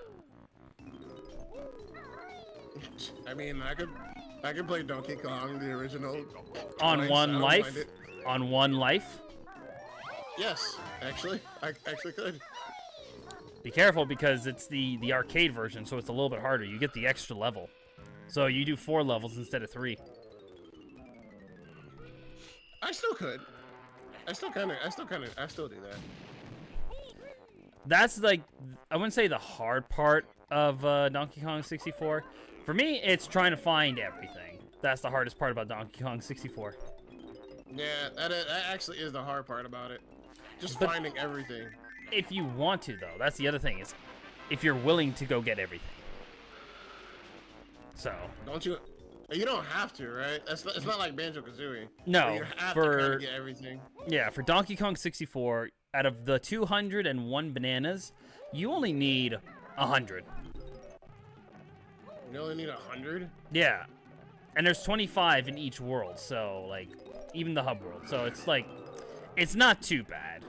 I mean, I could play Donkey Kong, the original. On twice. one I don't life? mind it. On one life? Yes, actually, I actually could. Be careful because it's the arcade version, so it's a little bit harder. You get the extra level. So you do 4 levels instead of 3. I still could. I still do that. That's like, I wouldn't say the hard part of Donkey Kong 64. For me, it's trying to find everything. That's the hardest part about Donkey Kong 64. Yeah, that actually is the hard part about it. Just But finding everything. if you want to, though, that's the other thing, is if you're willing to go get everything. So. Don't you? You don't have to, right? It's not like Banjo-Kazooie. No, where you have to kinda get everything. Yeah, for Donkey Kong 64, out of the 201 bananas, you only need 100. You only need 100? Yeah. And there's 25 in each world, so, like, even the hub world. So it's, like, it's not too bad.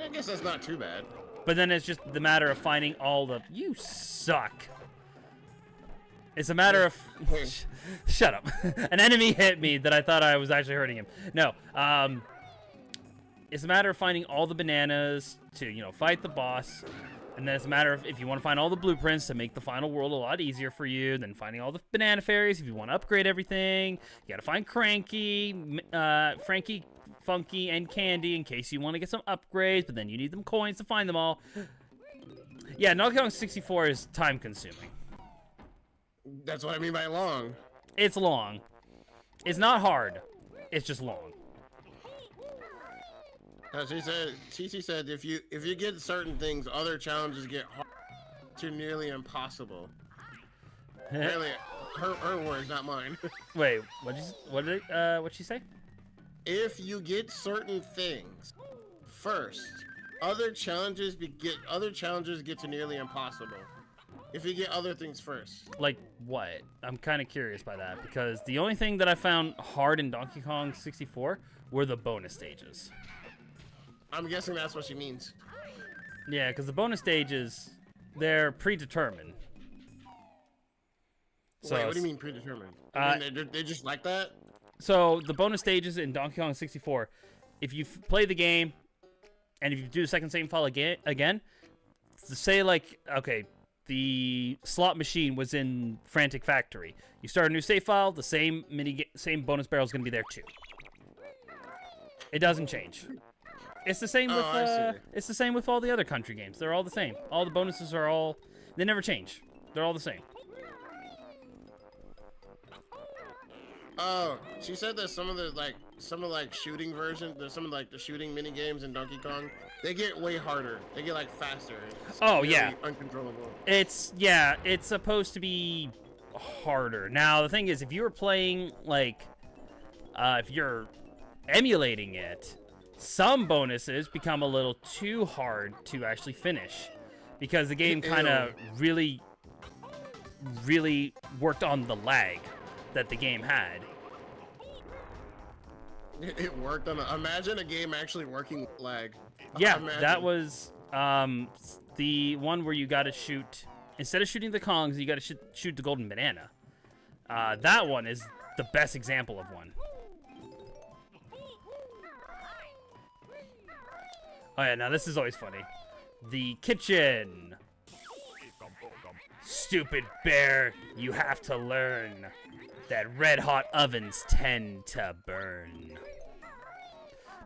I guess that's not too bad. But then it's just the matter of finding all the... You suck. It's a matter of... Shut up. An enemy hit me that I thought I was actually hurting him. No. It's a matter of finding all the bananas to, you know, fight the boss. And then it's a matter of if you want to find all the blueprints to make the final world a lot easier for you, then finding all the banana fairies if you want to upgrade everything. You got to find Frankie, Funky, and Candy in case you want to get some upgrades, but then you need them coins to find them all. Yeah, Donkey Kong 64 is time-consuming. That's what I mean by long. It's long. It's not hard. It's just long. Cece said if you get certain things, other challenges get hard to nearly impossible. Apparently, her words, not mine. Wait, what'd she say? If you get certain things first, other challenges get to nearly impossible. If you get other things first. Like what? I'm kind of curious by that because the only thing that I found hard in Donkey Kong 64 were the bonus stages. I'm guessing that's what she means. Yeah, because the bonus stages, they're predetermined. So Wait, what do you mean predetermined? I mean, they just like that? So the bonus stages in Donkey Kong 64, if you play the game, and if you do the second save file again, say like, okay, the slot machine was in Frantic Factory. You start a new save file, the same bonus barrel is going to be there too. It doesn't change. It's the same with all the other country games. They're all the same. All the bonuses they never change. They're all the same. Oh, she said that some of the some of like shooting versions, there's some of like the shooting mini games in Donkey Kong. They get way harder. They get like faster. It's Oh, really yeah. uncontrollable. It's supposed to be harder. Now the thing is, if you were playing like, if you're emulating it, some bonuses become a little too hard to actually finish, because the game kind of really worked on the lag that the game had. It worked on. Imagine a game actually working with lag. Yeah, Imagine. that was the one where you got to shoot, instead of shooting the Kongs, you got to shoot the golden banana. That one is the best example of one. Oh yeah, now this is always funny. The kitchen. Stupid bear, you have to learn that red hot ovens tend to burn.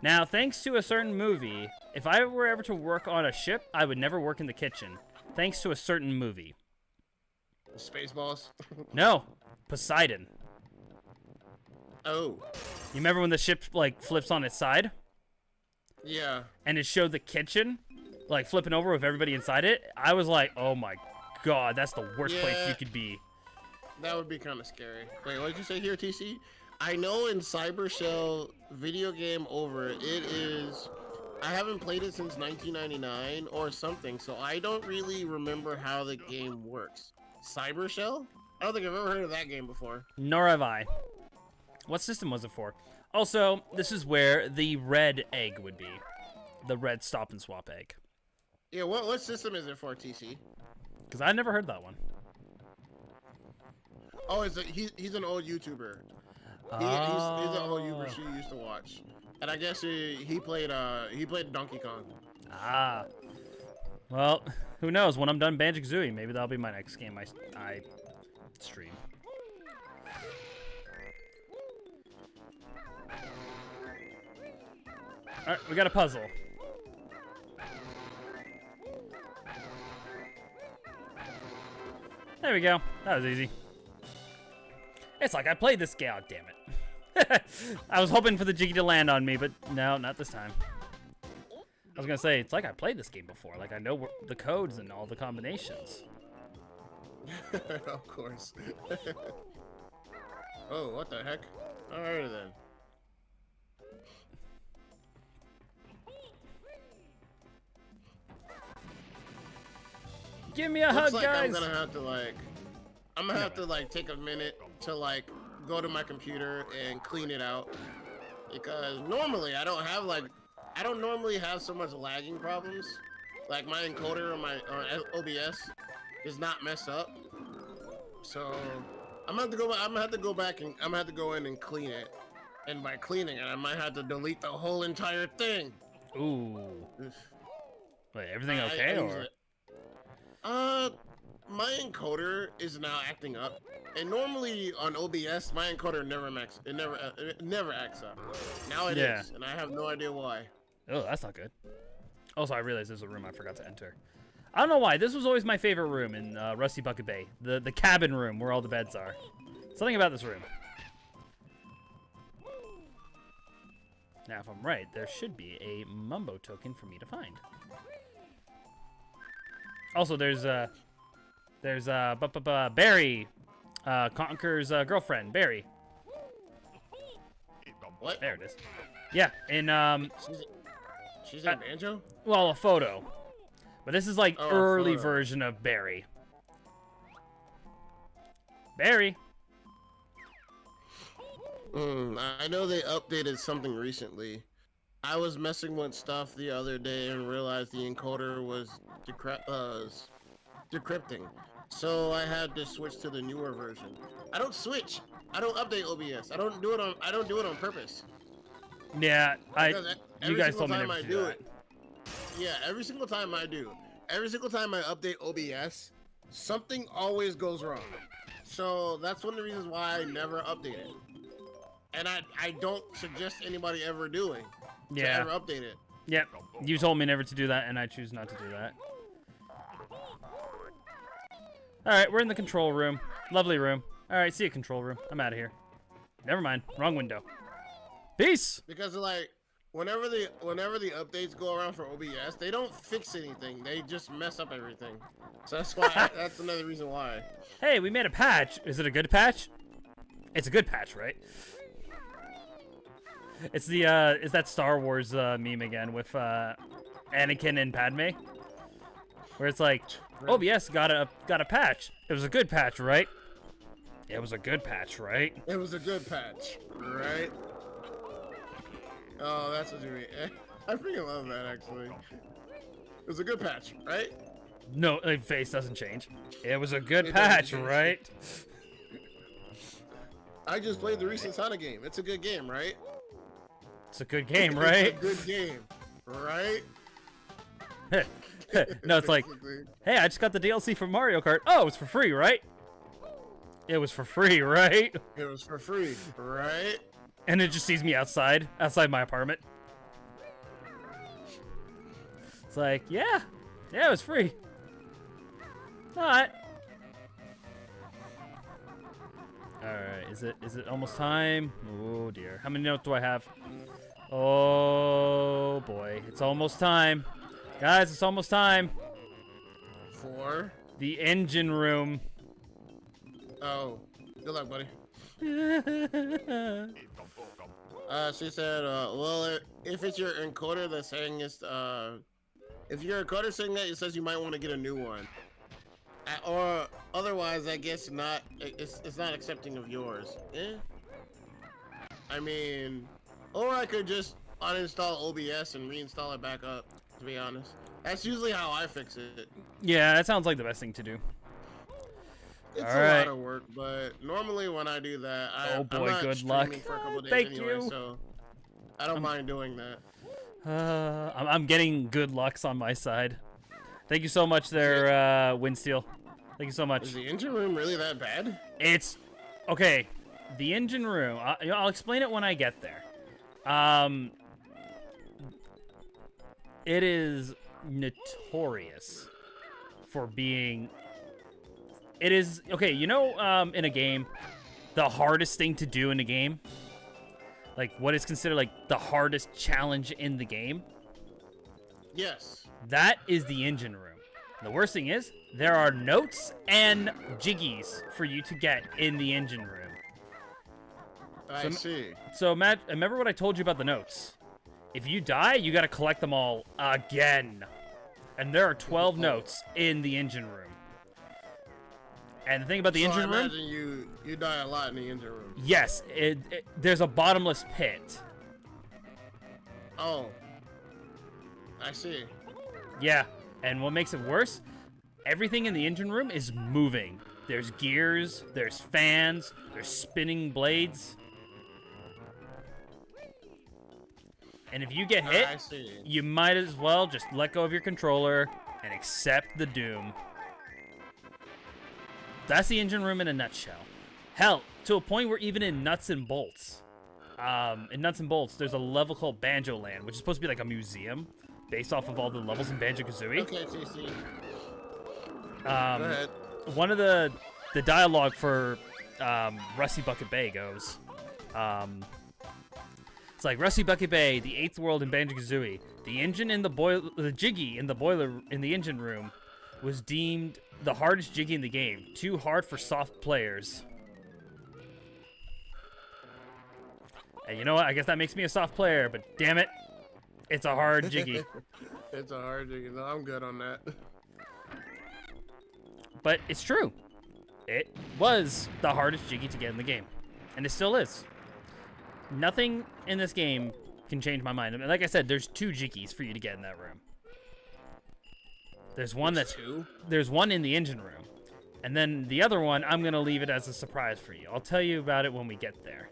Now, thanks to a certain movie, if I were ever to work on a ship, I would never work in the kitchen. Thanks to a certain movie. Spaceballs. No, Poseidon. Oh. You remember when the ship like flips on its side? Yeah. And it showed the kitchen like flipping over with everybody inside it? I was like, oh my god, that's the worst place you could be. That would be kind of scary. Wait, what did you say here, TC? I know in Cyber Shell video game over, it is... I haven't played it since 1999 or something, so I don't really remember how the game works. Cyber Shell? I don't think I've ever heard of that game before. Nor have I. What system was it for? Also, this is where the red egg would be. The red stop and swap egg. Yeah, what system is it for, TC? Because I never heard that one. Oh, he's an old YouTuber. He's an old YouTuber she used to watch, and I guess he played Donkey Kong. Ah. Well, who knows? When I'm done Banjo-Kazooie, maybe that'll be my next game I stream. All right, we got a puzzle. There we go. That was easy. It's like I played this game. Oh, damn it. I was hoping for the Jiggy to land on me, but no, not this time. I was going to say, it's like I played this game before. Like, I know the codes and all the combinations. Of course. Oh, what the heck? Alright then. Give me a hug, like guys! I'm gonna have to take a minute to go to my computer and clean it out, because normally I don't normally have so much lagging problems. Like my encoder on my OBS is not messed up, so I'm gonna have to go back and I'm gonna have to go in and clean it. And by cleaning it, I might have to delete the whole entire thing. Ooh. Wait, everything okay or? My encoder is now acting up, and normally on OBS my encoder never acts up. Now it is, and I have no idea why. Oh, that's not good. Also, I realized there's a room I forgot to enter. I don't know why. This was always my favorite room in Rusty Bucket Bay, the cabin room where all the beds are. Something about this room. Now, if I'm right, there should be a Mumbo token for me to find. Also, there's Barry, Conker's girlfriend, Barry. What? There it is. Yeah, in She's in Banjo? well, a photo. But this is like early photo. version of Barry. Barry. I know they updated something recently. I was messing with stuff the other day and realized the encoder was decrypting. So I had to switch to the newer version. I don't switch. I don't update OBS. I don't do it on purpose. Yeah, you guys single told me time never I to do do it. Yeah, every single time I do. Every single time I update OBS, something always goes wrong. So that's one of the reasons why I never update it. And I don't suggest anybody ever doing to ever update it. Yep, you told me never to do that, and I choose not to do that. Alright, we're in the control room. Lovely room. Alright, see you, control room. I'm out of here. Never mind, wrong window. Peace. Because like whenever the updates go around for OBS, they don't fix anything. They just mess up everything. So that's why. That's another reason why. Hey, we made a patch. Is it a good patch? It's a good patch, right? It's the is that Star Wars meme again with Anakin and Padme, where it's like, OBS got a patch. It was a good patch, right? It was a good patch, right? It was a good patch, right? Oh, that's what you mean. I freaking love that, actually. It was a good patch, right? No, like, face doesn't change. It was a good It patch, doesn't change. right? I just played the recent Sonic game. It's a good game, right? It's a good game, right? It's a good game, right? No, it's like, Basically. hey, I just got the DLC for Mario Kart. Oh, it's for free, right? It was for free, right? It was for free, right? And it just sees me outside my apartment. It's like, yeah, it was free. Not. All right, is it almost time? Oh dear, how many notes do I have? Oh boy, it's almost time, guys. It's almost time. For? The engine room. Oh, good luck, buddy. She said, well, if it's your encoder that's saying it's, if your encoder saying that, it says you might want to get a new one. Or otherwise, I guess not. It's not accepting of yours. Eh? I mean, or I could just uninstall OBS and reinstall it back up. To be honest, that's usually how I fix it. Yeah, that sounds like the best thing to do. It's All a right. lot of work, but normally when I do that, Oh boy, I'm not good streaming luck. for a couple days Thank anyway, you. so I don't mind doing that. I'm getting good lucks on my side. Thank you so much there, Windsteel. Thank you so much. Is the engine room really that bad? It's okay. The engine room. I'll explain it when I get there. It is notorious for being. It is okay. You know, in a game, the hardest thing to do in a game, like what is considered like the hardest challenge in the game. Yes. That is the engine room. The worst thing is, there are notes and jiggies for you to get in the engine room. I see. So, Matt, remember what I told you about the notes? If you die, you gotta collect them all again. And there are 12 notes in the engine room. And the thing about the So engine I room... imagine you die a lot in the engine room. Yes, there's a bottomless pit. Oh. I see. Yeah, and what makes it worse, everything in the engine room is moving. There's gears, there's fans, there's spinning blades. And if you get hit, I see. you might as well just let go of your controller and accept the doom. That's the engine room in a nutshell. Hell, to a point where even in Nuts and Bolts, there's a level called Banjo Land, which is supposed to be like a museum based off of all the levels in Banjo-Kazooie. Okay, TC. Go Um, ahead. one of the dialogue for Rusty Bucket Bay goes, it's like Rusty Bucket Bay, the 8th world in Banjo-Kazooie. The engine in the jiggy in the boiler in the engine room was deemed the hardest jiggy in the game. Too hard for soft players. And you know what? I guess that makes me a soft player, but damn it, it's a hard jiggy. It's a hard jiggy. No, I'm good on that. But it's true. It was the hardest jiggy to get in the game. And it still is. Nothing in this game can change my mind. I mean, like I said, there's 2 jiggies for you to get in that room. There's one there's one in the engine room. And then the other one, I'm going to leave it as a surprise for you. I'll tell you about it when we get there.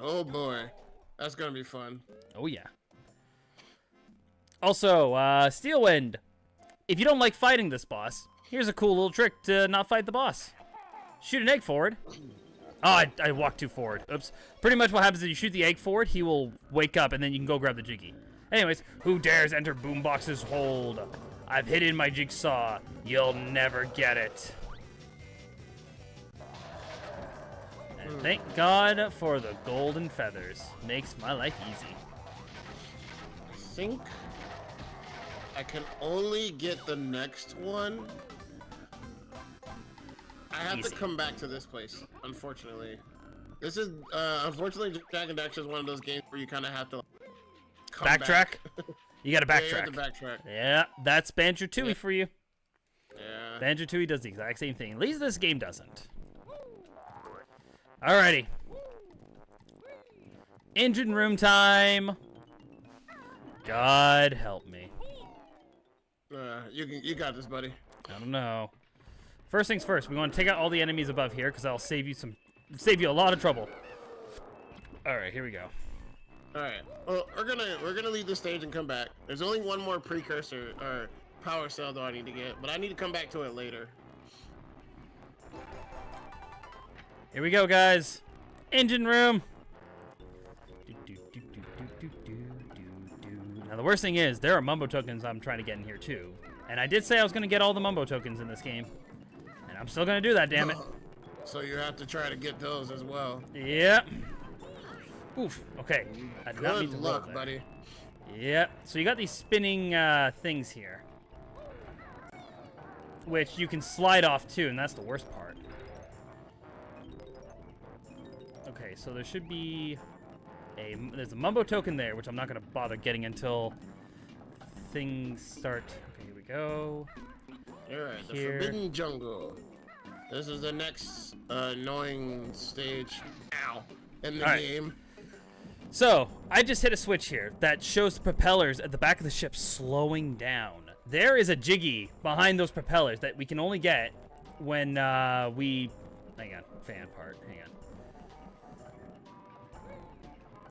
Oh boy. That's gonna be fun. Oh, yeah. Also, Steelwind, if you don't like fighting this boss, here's a cool little trick to not fight the boss. Shoot an egg forward. Oh, I walked too forward. Oops. Pretty much what happens is you shoot the egg forward, he will wake up, and then you can go grab the jiggy. Anyways, who dares enter Boombox's hold? I've hidden my jigsaw. You'll never get it. And Thank God for the golden feathers. Makes my life easy. I think I can only get the next one. I have Easy. to come back to this place, unfortunately. This is, unfortunately, Jak and Daxter is one of those games where you kind of have to come Backtrack? back. You gotta Yeah, backtrack. you have to backtrack. Yeah, that's Banjo-Tooie Yeah. for you. Yeah. Banjo-Tooie does the exact same thing. At least this game doesn't. Alrighty. Engine room time. God help me. You got this, buddy. I don't know. First things first, we want to take out all the enemies above here because that'll save you a lot of trouble. All right, here we go. All right. Well, we're gonna leave the stage and come back. There's only one more precursor or power cell though I need to get, but I need to come back to it later. Here we go, guys. Engine room. Now the worst thing is there are mumbo tokens I'm trying to get in here too, and I did say I was gonna get all the mumbo tokens in this game, and I'm still gonna do that. Damn it. So you have to try to get those as well. Yep. Oof. Okay. I did not mean Good to roll luck, there. buddy. Yep. So you got these spinning things here, which you can slide off too, and that's the worst part. Okay, so there should be there's a mumbo token there, which I'm not gonna bother getting until things start. Okay, here we go. All right, the Here. Forbidden Jungle. This is the next annoying stage in the All right. game. So, I just hit a switch here that shows the propellers at the back of the ship slowing down. There is a jiggy behind those propellers that we can only get when we... Hang on, fan part, hang on.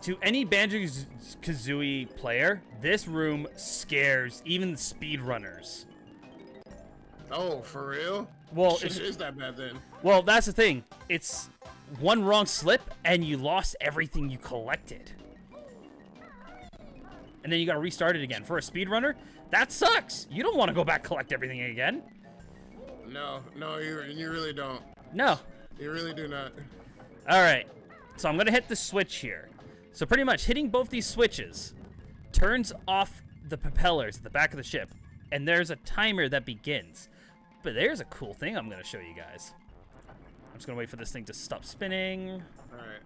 To any Banjo-Kazooie player, this room scares even the speedrunners. Oh, for real? Well, Shit, it's, it is that bad then. well, that's the thing. It's one wrong slip, and you lost everything you collected. And then you gotta restart it again. For a speedrunner, that sucks. You don't want to go back collect everything again. No, you really don't. No. You really do not. All right. So I'm gonna hit the switch here. So pretty much hitting both these switches turns off the propellers at the back of the ship, and there's a timer that begins. But there's a cool thing I'm gonna show you guys. I'm just gonna wait for this thing to stop spinning. All right.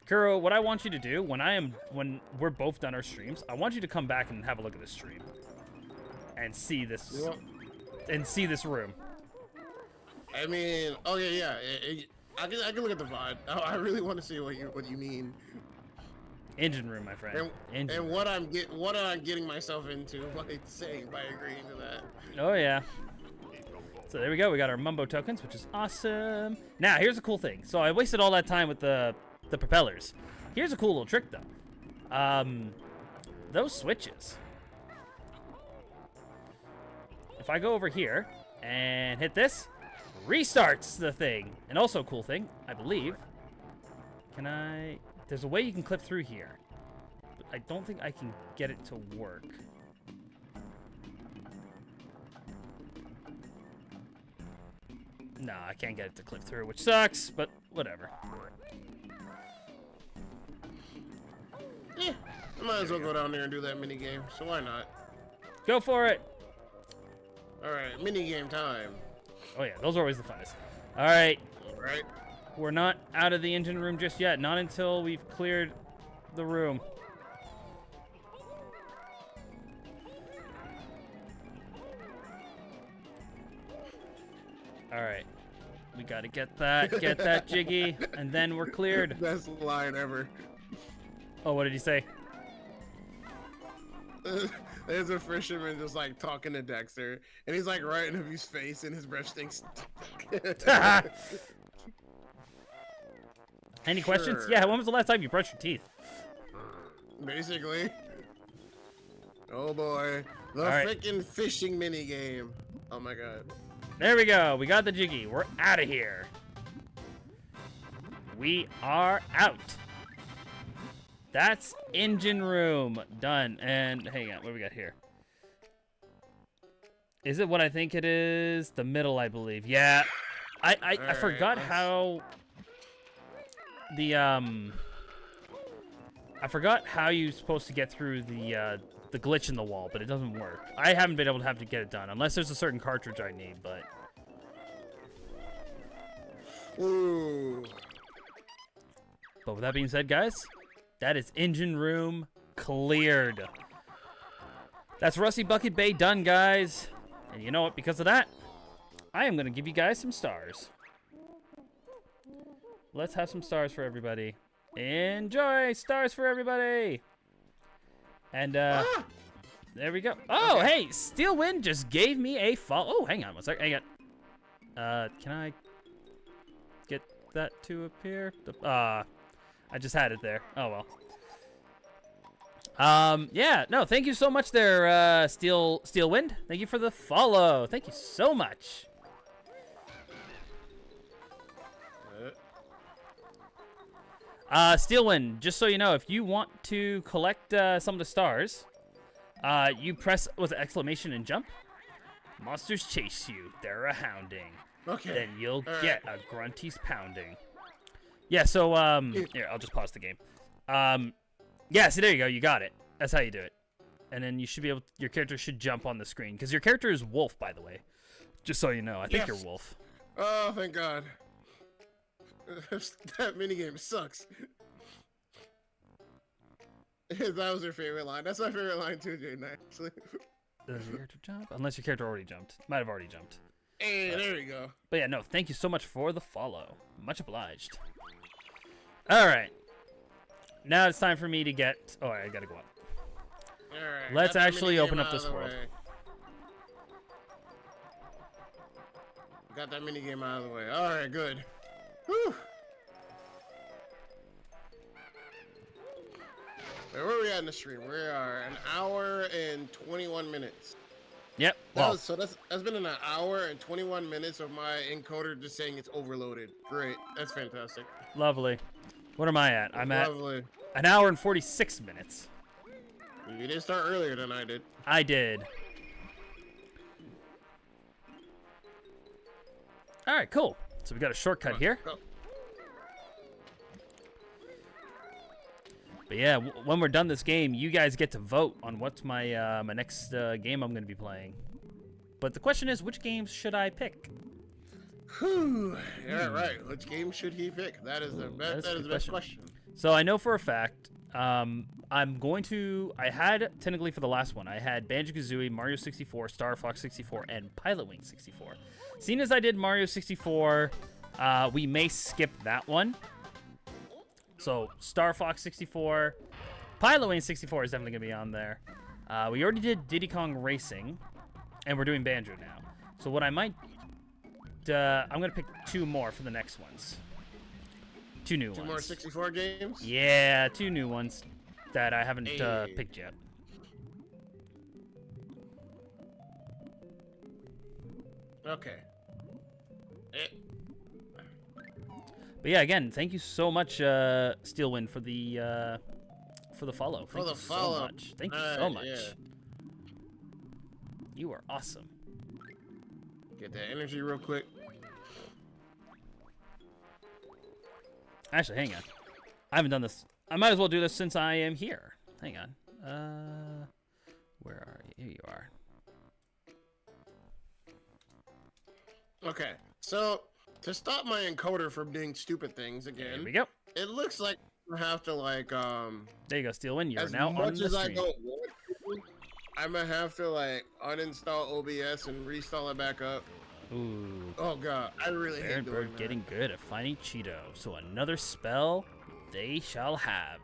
Kuuru, what I want you to do when we're both done our streams, I want you to come back and have a look at this stream and see this room. I mean, okay, yeah. I can look at the VOD. I really want to see what you mean Engine room, my friend. Engine. and what I'm getting myself into by agreeing to that. Oh yeah. So there we go. We got our mumbo tokens, which is awesome. Now here's a cool thing. So I wasted all that time with the propellers. Here's a cool little trick though. Those switches. If I go over here and hit this, restarts the thing. And also a cool thing, I believe. There's a way you can clip through here. But I don't think I can get it to work. No, I can't get it to clip through, which sucks, but whatever. Yeah, I might as well go down there and do that mini game. So why not? Go for it. All right, mini game time. Oh yeah, those are always the funnest. All right, All right. we're not out of the engine room just yet. Not until we've cleared the room. All right, we gotta get that jiggy, and then we're cleared. Best line ever. Oh, what did he say? There's a fisherman just like talking to Dexter, and he's like right in his face, and his breath stinks. Any questions? Sure. Yeah, when was the last time you brushed your teeth? Basically. Oh boy, the All right. freaking fishing mini game. Oh my god. There we go. We got the jiggy. We're out of here. We are out. That's engine room done. And hang on, what do we got here? Is it what I think it is? The middle, I believe. Yeah. I Alright, forgot let's- how I forgot how you're supposed to get through the glitch in the wall, but it doesn't work. I haven't been able to get it done unless there's a certain cartridge I need, but. Ooh. But with that being said, guys, that is engine room cleared. That's Rusty Bucket Bay done, guys. And you know what? Because of that, I am going to give you guys some stars. Let's have some stars for everybody. Enjoy! Stars for everybody! And, there we go. Oh, okay. Hey! Steel Wind just gave me a follow. Oh, hang on one sec. Hang on. Can I get that to appear? I just had it there. Oh, well. Yeah, no, thank you so much there, Steel Wind. Thank you for the follow. Thank you so much. Steelwind, just so you know, if you want to collect some of the stars, you press with exclamation and jump. Monsters chase you, they're a hounding. Okay. Then you'll get a grunty's pounding. Yeah, so here, I'll just pause the game. Yeah, see, there you go, you got it. That's how you do it. And then you should be able your character should jump on the screen because your character is Wolf, by the way. Just so you know, I think you're Wolf. Oh, thank God. That minigame sucks. That was your favorite line. That's my favorite line too, Jaden, actually. Does your character jump? Unless your character already jumped. Might have already jumped. Hey, there you go. But yeah, no, thank you so much for the follow. Much obliged. Alright. Now it's time for me to get... Oh, I gotta go up. Alright. Let's actually open up this world. Got that minigame out of the way. Alright, good. Whew. Where are we at in the stream? We are an hour and 21 minutes. Yep. Well, That's been an hour and 21 minutes of my encoder just saying it's overloaded. Great. That's fantastic. lovely. What am I at? I'm at Lovely. an hour and 46 minutes. You didn't start earlier than I did. I did. All right, cool. So we got a shortcut here. Go. But yeah, when we're done this game, you guys get to vote on what's my my next game I'm going to be playing. But the question is, which games should I pick? Whew. Yeah, right. Which game should he pick? That is the best. That is the best question. So I know for a fact, I'm going to. I had technically for the last one, I had Banjo-Kazooie, Mario 64, Star Fox 64, and Pilot Wing 64. Seeing as I did Mario 64, we may skip that one. So Star Fox 64, Pilot Wing 64 is definitely gonna be on there. We already did Diddy Kong Racing, and we're doing Banjo now. So what I might, I'm gonna pick two more for the next ones. Two new ones. Two more 64 games? Yeah, two new ones that I haven't picked yet. Okay. But yeah, again, thank you so much, Steelwind, for the follow. Thank you so much. Thank you so much. Yeah. You are awesome. Get that energy real quick. Actually, hang on. I haven't done this. I might as well do this since I am here. Hang on. Where are you? Here you are. Okay, so to stop my encoder from doing stupid things again, Here we go. it looks like I have to like There you go, Steelwind. You're as now much on the as I stream. don't want to, I'm gonna have to like uninstall OBS and reinstall it back up. Ooh. Oh god, I really hate Baron doing Bird that. getting good at finding Cheeto. So another spell they shall have.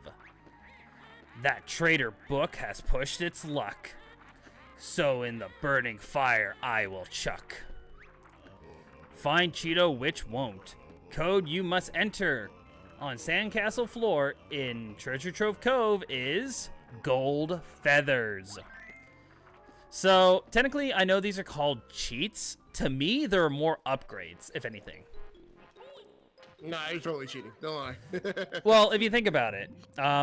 That traitor book has pushed its luck. So in the burning fire I will chuck. Find Cheeto which won't. Code you must enter on Sandcastle floor in Treasure Trove Cove is gold feathers. So technically I know these are called cheats. To me, there are more upgrades, if anything. Nah, you're totally cheating. Don't lie. Well, if you think about it,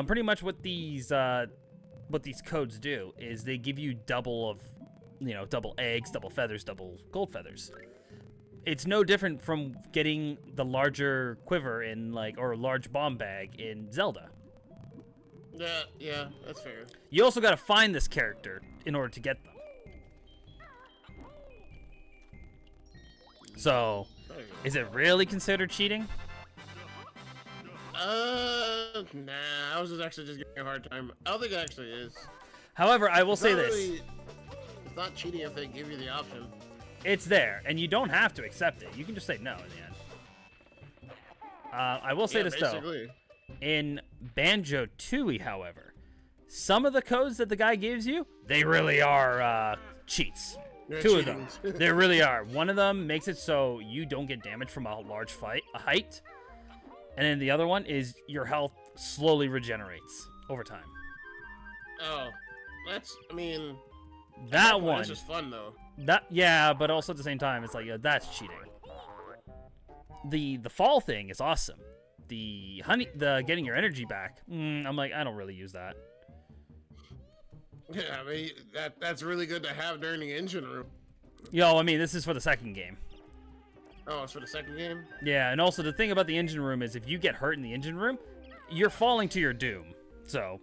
pretty much what these codes do is they give you double of, double eggs, double feathers, double gold feathers. it's no different from getting the larger quiver in or large bomb bag in Zelda. Yeah, that's fair. You also got to find this character in order to get them. So, is it really considered cheating? Nah. I was actually just giving a hard time. I don't think it actually is. However, I will It's say not this. really- it's not cheating if they give you the option. It's there, and you don't have to accept it. You can just say no in the end. I will say this, basically. though. In Banjo-Tooie, however, some of the codes that the guy gives you, they really are cheats. They're Two of cheatings. them. They really are. One of them makes it so you don't get damage from a large height. And then the other one is your health slowly regenerates over time. Oh, I mean... That one. That's just fun, though. Yeah, but also at the same time, it's that's cheating. The fall thing is awesome. The getting your energy back. I'm like, I don't really use that. Yeah, I mean that's really good to have during the engine room. Yo, I mean, this is for the second game. Oh, it's for the second game? Yeah, and also the thing about the engine room is if you get hurt in the engine room, you're falling to your doom. So.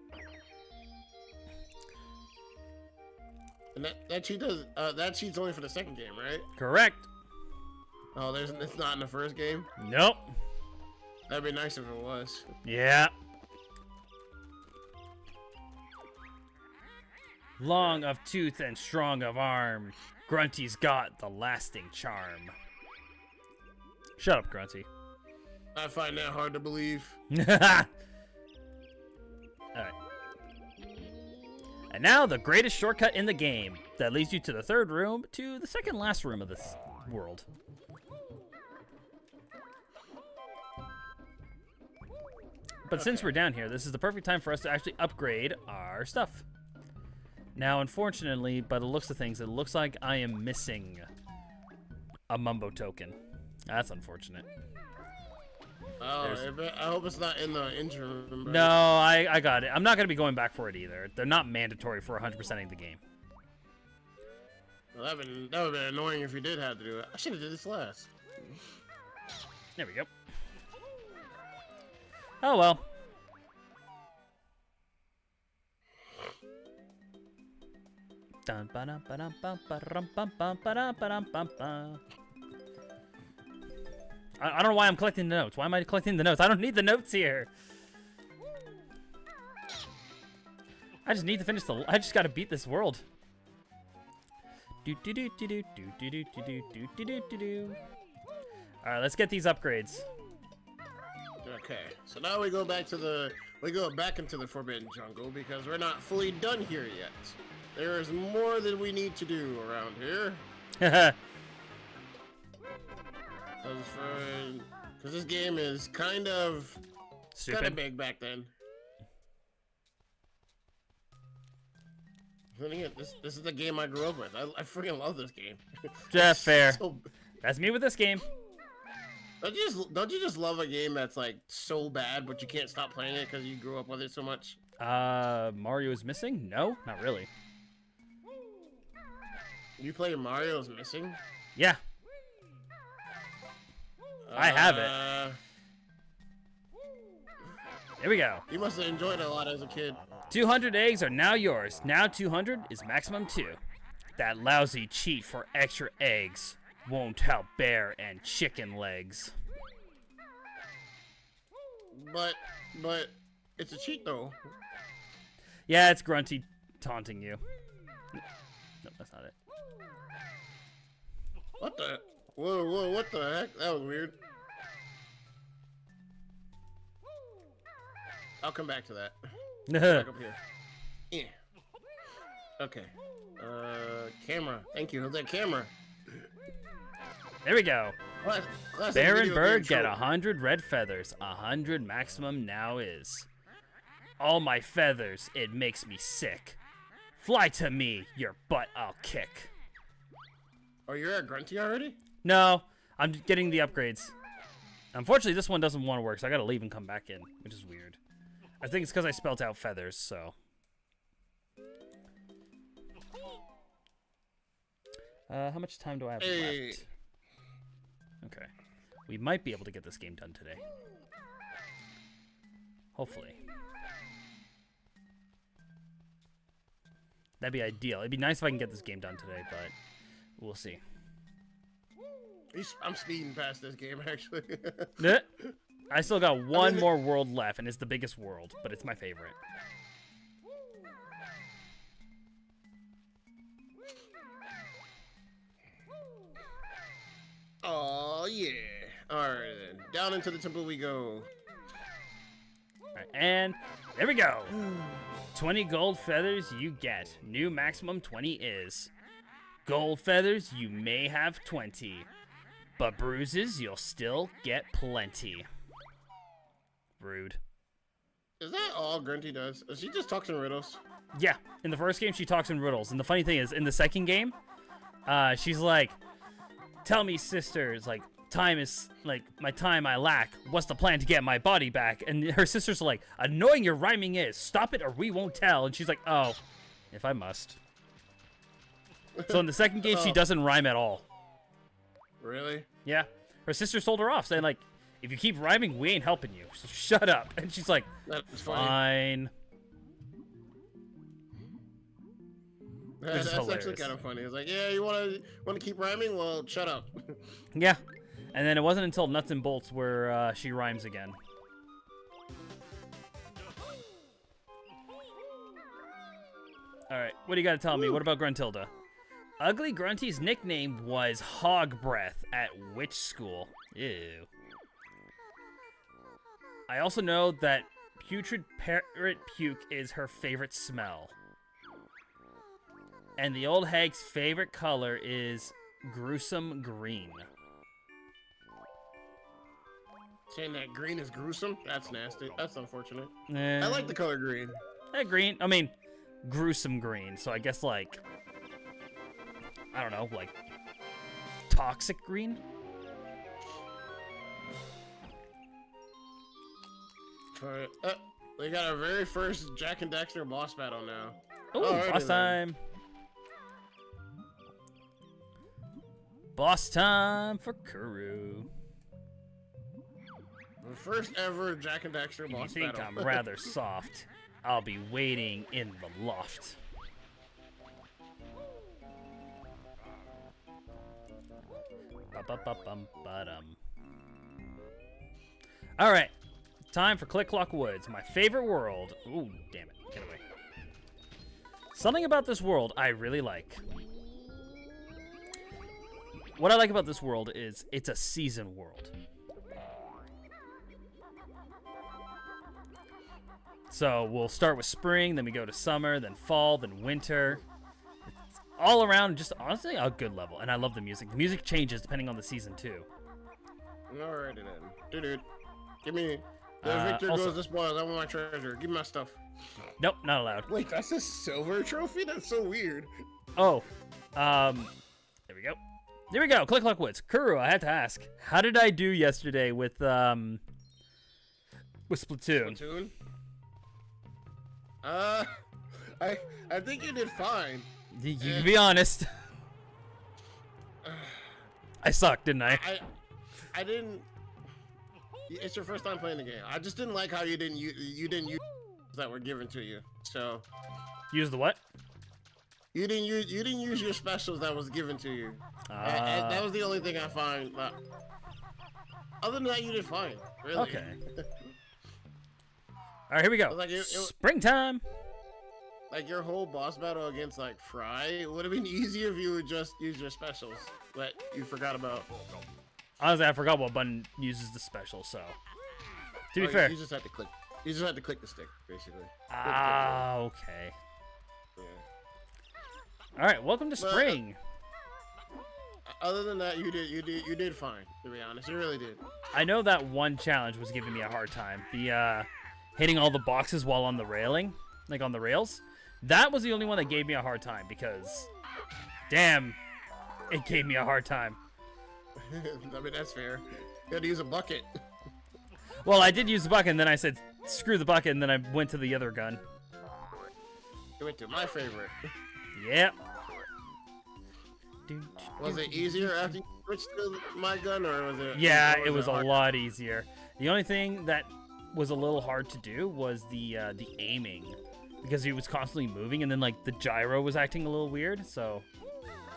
And that cheat does that cheat's only for the second game, right? Correct. Oh, it's not in the first game. Nope. That'd be nice if it was. Yeah. Long of tooth and strong of arm, Grunty's got the lasting charm. Shut up, Grunty. I find that hard to believe. Alright. And now the greatest shortcut in the game that leads you to the third room to the second last room of this world. But since we're down here, this is the perfect time for us to actually upgrade our stuff. Now, unfortunately, by the looks of things, it looks like I am missing a Mumbo token. That's unfortunate. Oh, I hope it's not in the engine room. Right? No, I got it. I'm not going to be going back for it either. They're not mandatory for 100%ing the game. Well, that would have been annoying if you did have to do it. I should have did this last. There we go. Oh, well. I don't know why I'm collecting the notes. Why am I collecting the notes? I don't need the notes here. I just need to finish I just gotta beat this world. Alright, let's get these upgrades. Okay, so now we go back into the Forbidden Jungle because we're not fully done here yet. There is more that we need to do around here. Because this game is kind of big back then. This is the game I grew up with. I freaking love this game. Just fair. So, That's me with this game. don't you just love a game that's like so bad, but you can't stop playing it because you grew up with it so much? Mario is missing? No, not really. You play Mario's Missing? Yeah. I have it. Here we go. You must have enjoyed it a lot as a kid. 200 eggs are now yours. Now 200 is maximum 2. That lousy cheat for extra eggs won't help bear and chicken legs. But it's a cheat though. Yeah, it's Grunty taunting you. No, that's not it. What the? Whoa, what the heck? That was weird. I'll come back to that. Back up here. Yeah. Okay. Camera. Thank you. How's that camera? There we go. Classic Baron video Bird game get trope. 100 red feathers. 100 maximum now is. All my feathers, it makes me sick. Fly to me, your butt I'll kick. Oh, you're at Grunty already? No, I'm getting the upgrades. Unfortunately, this one doesn't want to work, so I gotta leave and come back in, which is weird. I think it's because I spelt out feathers, so. How much time do I have left? Okay. We might be able to get this game done today. Hopefully. That'd be ideal. It'd be nice if I can get this game done today, but we'll see. I'm speeding past this game, actually. I still got one more world left, and it's the biggest world, but it's my favorite. Oh, yeah. All right, then. Down into the temple we go. All right, and there we go. 20 gold feathers you get. New maximum 20 is. Gold feathers, you may have 20. But bruises, you'll still get plenty. Rude. Is that all Grunty does? She just talks in riddles? Yeah, in the first game, she talks in riddles. And the funny thing is, in the second game, she's like, tell me, sisters, like, time is, like, my time I lack. What's the plan to get my body back? And her sisters are like, annoying your rhyming is. Stop it or we won't tell. And she's like, oh, if I must. So in the second game, she doesn't rhyme at all. Really? Yeah. Her sisters told her off, saying, like, if you keep rhyming, we ain't helping you. So shut up. And she's like, That's fine. That's actually hilarious. kind of funny. It's like, yeah, you want to keep rhyming? Well, shut up. Yeah. And then it wasn't until Nuts and Bolts where she rhymes again. Alright, what do you got to tell me? What about Gruntilda? Ugly Grunty's nickname was Hog Breath at which school? Ew. I also know that putrid parrot puke is her favorite smell. And the old hag's favorite color is gruesome green. Saying that green is gruesome? That's nasty. That's unfortunate. Eh, I like the color green. green. I mean, gruesome green. So I guess, like, I don't know, like, toxic green? Alright, we got our very first Jack and Daxter boss battle now. Oh, Alrighty boss then. time. Boss time for Kuuru. The first ever Jack and Daxter If you boss think battle. I'm rather soft, I'll be waiting in the loft. Ba-ba-ba-bum-ba-dum. All right, time for Click Clock Woods, my favorite world. Ooh, damn it, get away. Something about this world I really like. What I like about this world is it's a season world. So we'll start with spring, then we go to summer, then fall, then winter. It's all around just honestly a good level, and I love the music. The music changes depending on the season too. Alrighty then. Dude. Give me... The victor also- goes this boy. I want my treasure. Give me my stuff. Nope, not allowed. Wait, that's a silver trophy? That's so weird. Oh, there we go. There we go. Click Clock Woods. Kuuru, I had to ask, how did I do yesterday with Splatoon? Splatoon? I think you did fine. You can be honest. I sucked, didn't I? I didn't. It's your first time playing the game. I just didn't like how you didn't use that were given to you. So Use the what? you didn't use your specials that was given to you. And that was the only thing I find. Other than that, you did fine. Really. Okay. All right, here we go. Like Springtime. like your whole boss battle against like Fry, it would have been easier if you would just use your specials that you forgot about. Honestly, I forgot what button uses the special, so. To be Oh, fair. you just had to click. You just had to click the stick, basically. Okay. Yeah. All right, welcome to Well, spring. Other than that, you did fine. To be honest, you really did. I know that one challenge was giving me a hard time. The hitting all the boxes while on the railing, like on the rails. That was the only one that gave me a hard time because, damn, it gave me a hard time. I mean, that's fair. You had to use a bucket. Well, I did use the bucket, and then I said, screw the bucket, and then I went to the other gun. You went to my favorite. Yep. Was it easier after you switched to my gun, or was it? Yeah, or it was a hard? lot easier. The only thing that was a little hard to do was the aiming, because he was constantly moving, and then like the gyro was acting a little weird. So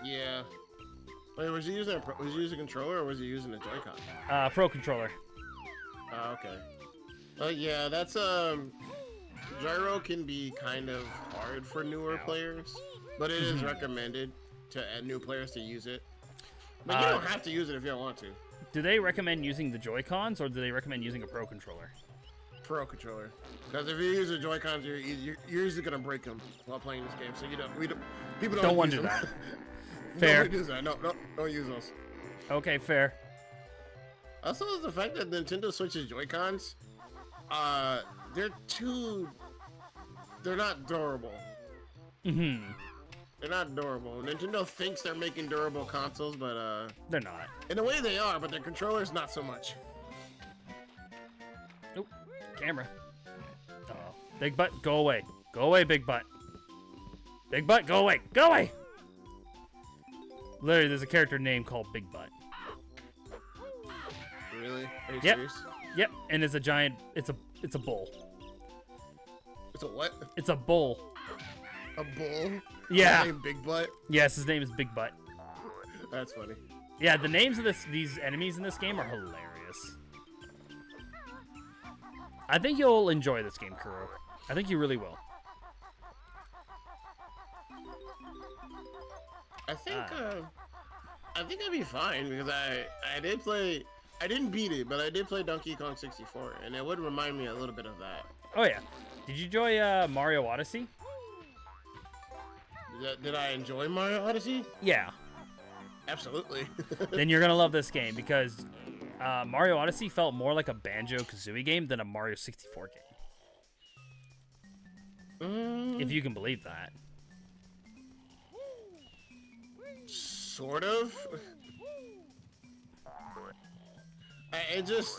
Yeah. Wait, was he using a controller or was he using a Joy-Con? Pro controller. Oh, okay. Yeah, that's gyro can be kind of hard for newer players, but it is recommended to new players to use it. But you don't have to use it if you don't want to. Do they recommend using the Joy-Cons, or do they recommend using a Pro controller? Pro controller, because if you use the Joy-Cons, you're usually gonna break them while playing this game. So people Don't want to use do them. that. Fair. Nobody does that. No, don't use those. Okay, fair. Also, the fact that Nintendo switches Joy-Cons, they're not durable. Mm-hmm. They're not durable. Nintendo thinks they're making durable consoles, but They're not. in a way they are, but their controllers not so much. Nope. Camera. Oh, Big Butt, go away. Go away, Big Butt. Big Butt, go away. Go away. Literally, there's a character name called Big Butt. Really? Are you Yep. serious? Yep, and it's a giant. It's a bull. It's a what? It's a bull. A bull? Yeah. Named Big Butt? Yes, his name is Big Butt. That's funny. Yeah, the names of these enemies in this game are hilarious. I think you'll enjoy this game, Kuuru. I think you really will. I think I'd be fine because I did play. I didn't beat it, but I did play Donkey Kong 64, and it would remind me a little bit of that. Oh yeah. Did you enjoy Mario Odyssey? Did I enjoy Mario Odyssey? Yeah. Absolutely. Then you're gonna love this game because Mario Odyssey felt more like a Banjo-Kazooie game than a Mario 64 game. If you can believe that. Sort of. It just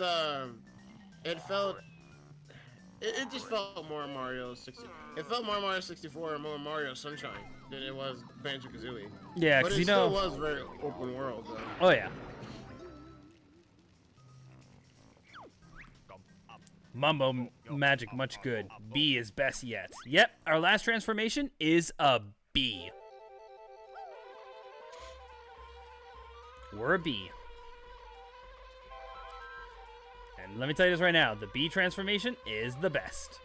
it just felt more Mario 60. It felt more Mario 64 and more Mario Sunshine than it was Banjo-Kazooie. Yeah, But because it you still know. was very open world though. Oh yeah. Mumbo magic much good. B is best yet. Yep, our last transformation is a B. We're a B. And let me tell you this right now, the B transformation is the best.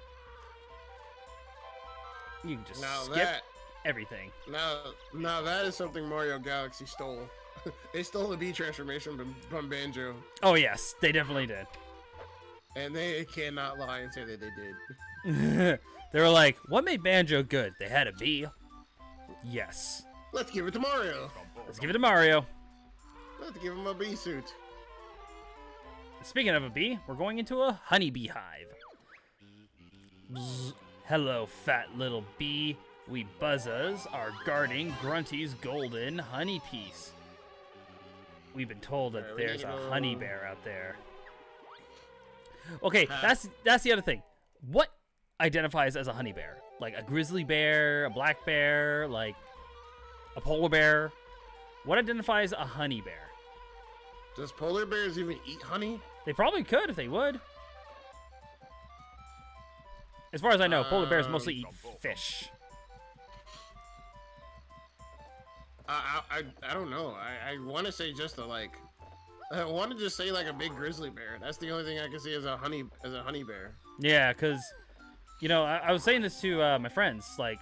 You can just Now skip that everything. now that is something Mario Galaxy stole. They stole the B transformation from Banjo, Oh yes, they definitely did. and they cannot lie and say that they did. They were like, what made Banjo good? They had a B. Yes. Let's give it to Mario. Let's give it to Mario. Let's give him a B suit. Speaking of a bee, we're going into a honeybee hive. Bzz. Hello, fat little bee. We buzzers are guarding Grunty's golden honey piece. We've been told that Alright, we there's need a to go- honey bear out there. Okay, that's the other thing. What identifies as a honey bear? Like a grizzly bear, a black bear, like a polar bear? What identifies a honey bear? Does polar bears even eat honey? They probably could if they would. As far as I know, polar bears mostly eat fish. I don't know. I want to say just I want to just say like a big grizzly bear. That's the only thing I can see as a honey bear. Yeah, because, you know, I was saying this to my friends. Like,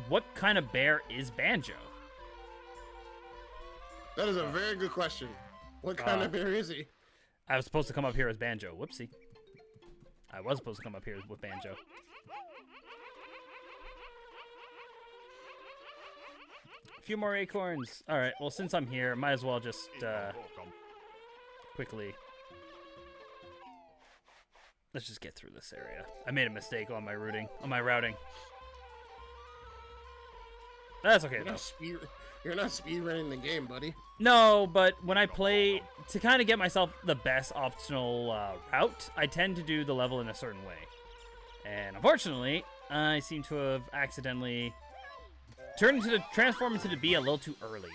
what kind of bear is Banjo? That is a very good question. What kind of bear is he? I was supposed to come up here as Banjo. Whoopsie. I was supposed to come up here with Banjo. A few more acorns. All right, well, since I'm here, might as well just quickly... Let's just get through this area. I made a mistake on my routing. That's okay, though. You're not speed running the game, buddy. No, but when I play, to kind of get myself the best optional route, I tend to do the level in a certain way. And unfortunately, I seem to have accidentally transformed into the bee a little too early.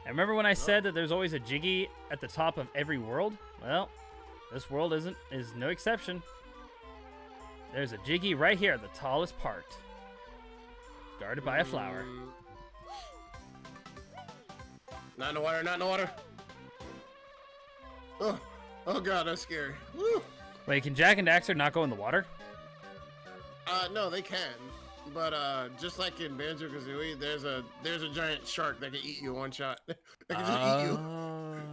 And remember when I said that there's always a Jiggy at the top of every world? Well, this world is no exception. There's a Jiggy right here at the tallest part, guarded by a flower. Not in the water, not in the water. Oh god, that's scary. Woo. Wait, can Jack and Daxter not go in the water? No, they can. But just like in Banjo-Kazooie, there's a giant shark that can eat you in one shot. That can just eat you.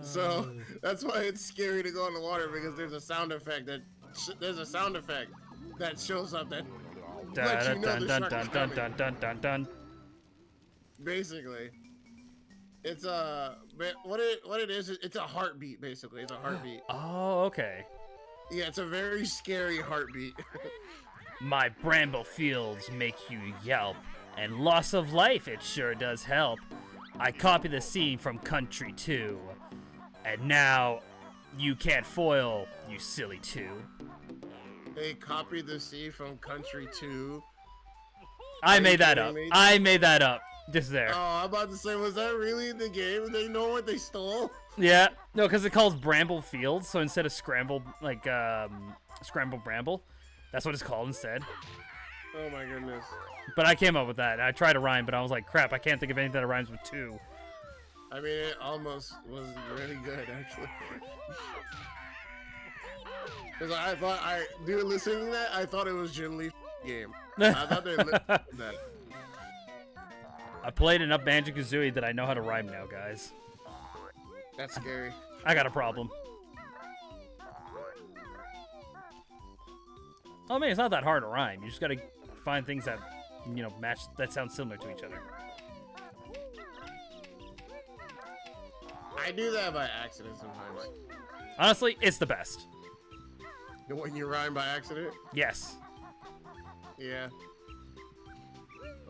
So that's why it's scary to go in the water, because there's a sound effect that shows up that lets you know the shark is coming. Basically, it's what it is. It's a heartbeat. Basically, it's a heartbeat. Oh, okay. Yeah, it's a very scary heartbeat. My bramble fields make you yelp, and loss of life it sure does help. I copy the scene from Country 2, and now you can't foil, you silly two. They copied the scene from Country 2. I made that up. I made that up. Just there. Oh, I'm about to say, was that really in the game? They know what they stole? Yeah. No, because it calls Bramble Fields, so instead of Scrambled Bramble, that's what it's called instead. Oh my goodness. But I came up with that. I tried to rhyme, but I was like, crap, I can't think of anything that rhymes with 2. I mean, it almost was really good, actually. Because I thought, listening to that, I thought it was genuinely game. I thought they listened to that. I played enough Banjo-Kazooie that I know how to rhyme now, guys. That's scary. I got a problem. Oh man, it's not that hard to rhyme. You just gotta find things that, match, that sound similar to each other. I do that by accident sometimes. Honestly, it's the best. When you rhyme by accident? Yes. Yeah.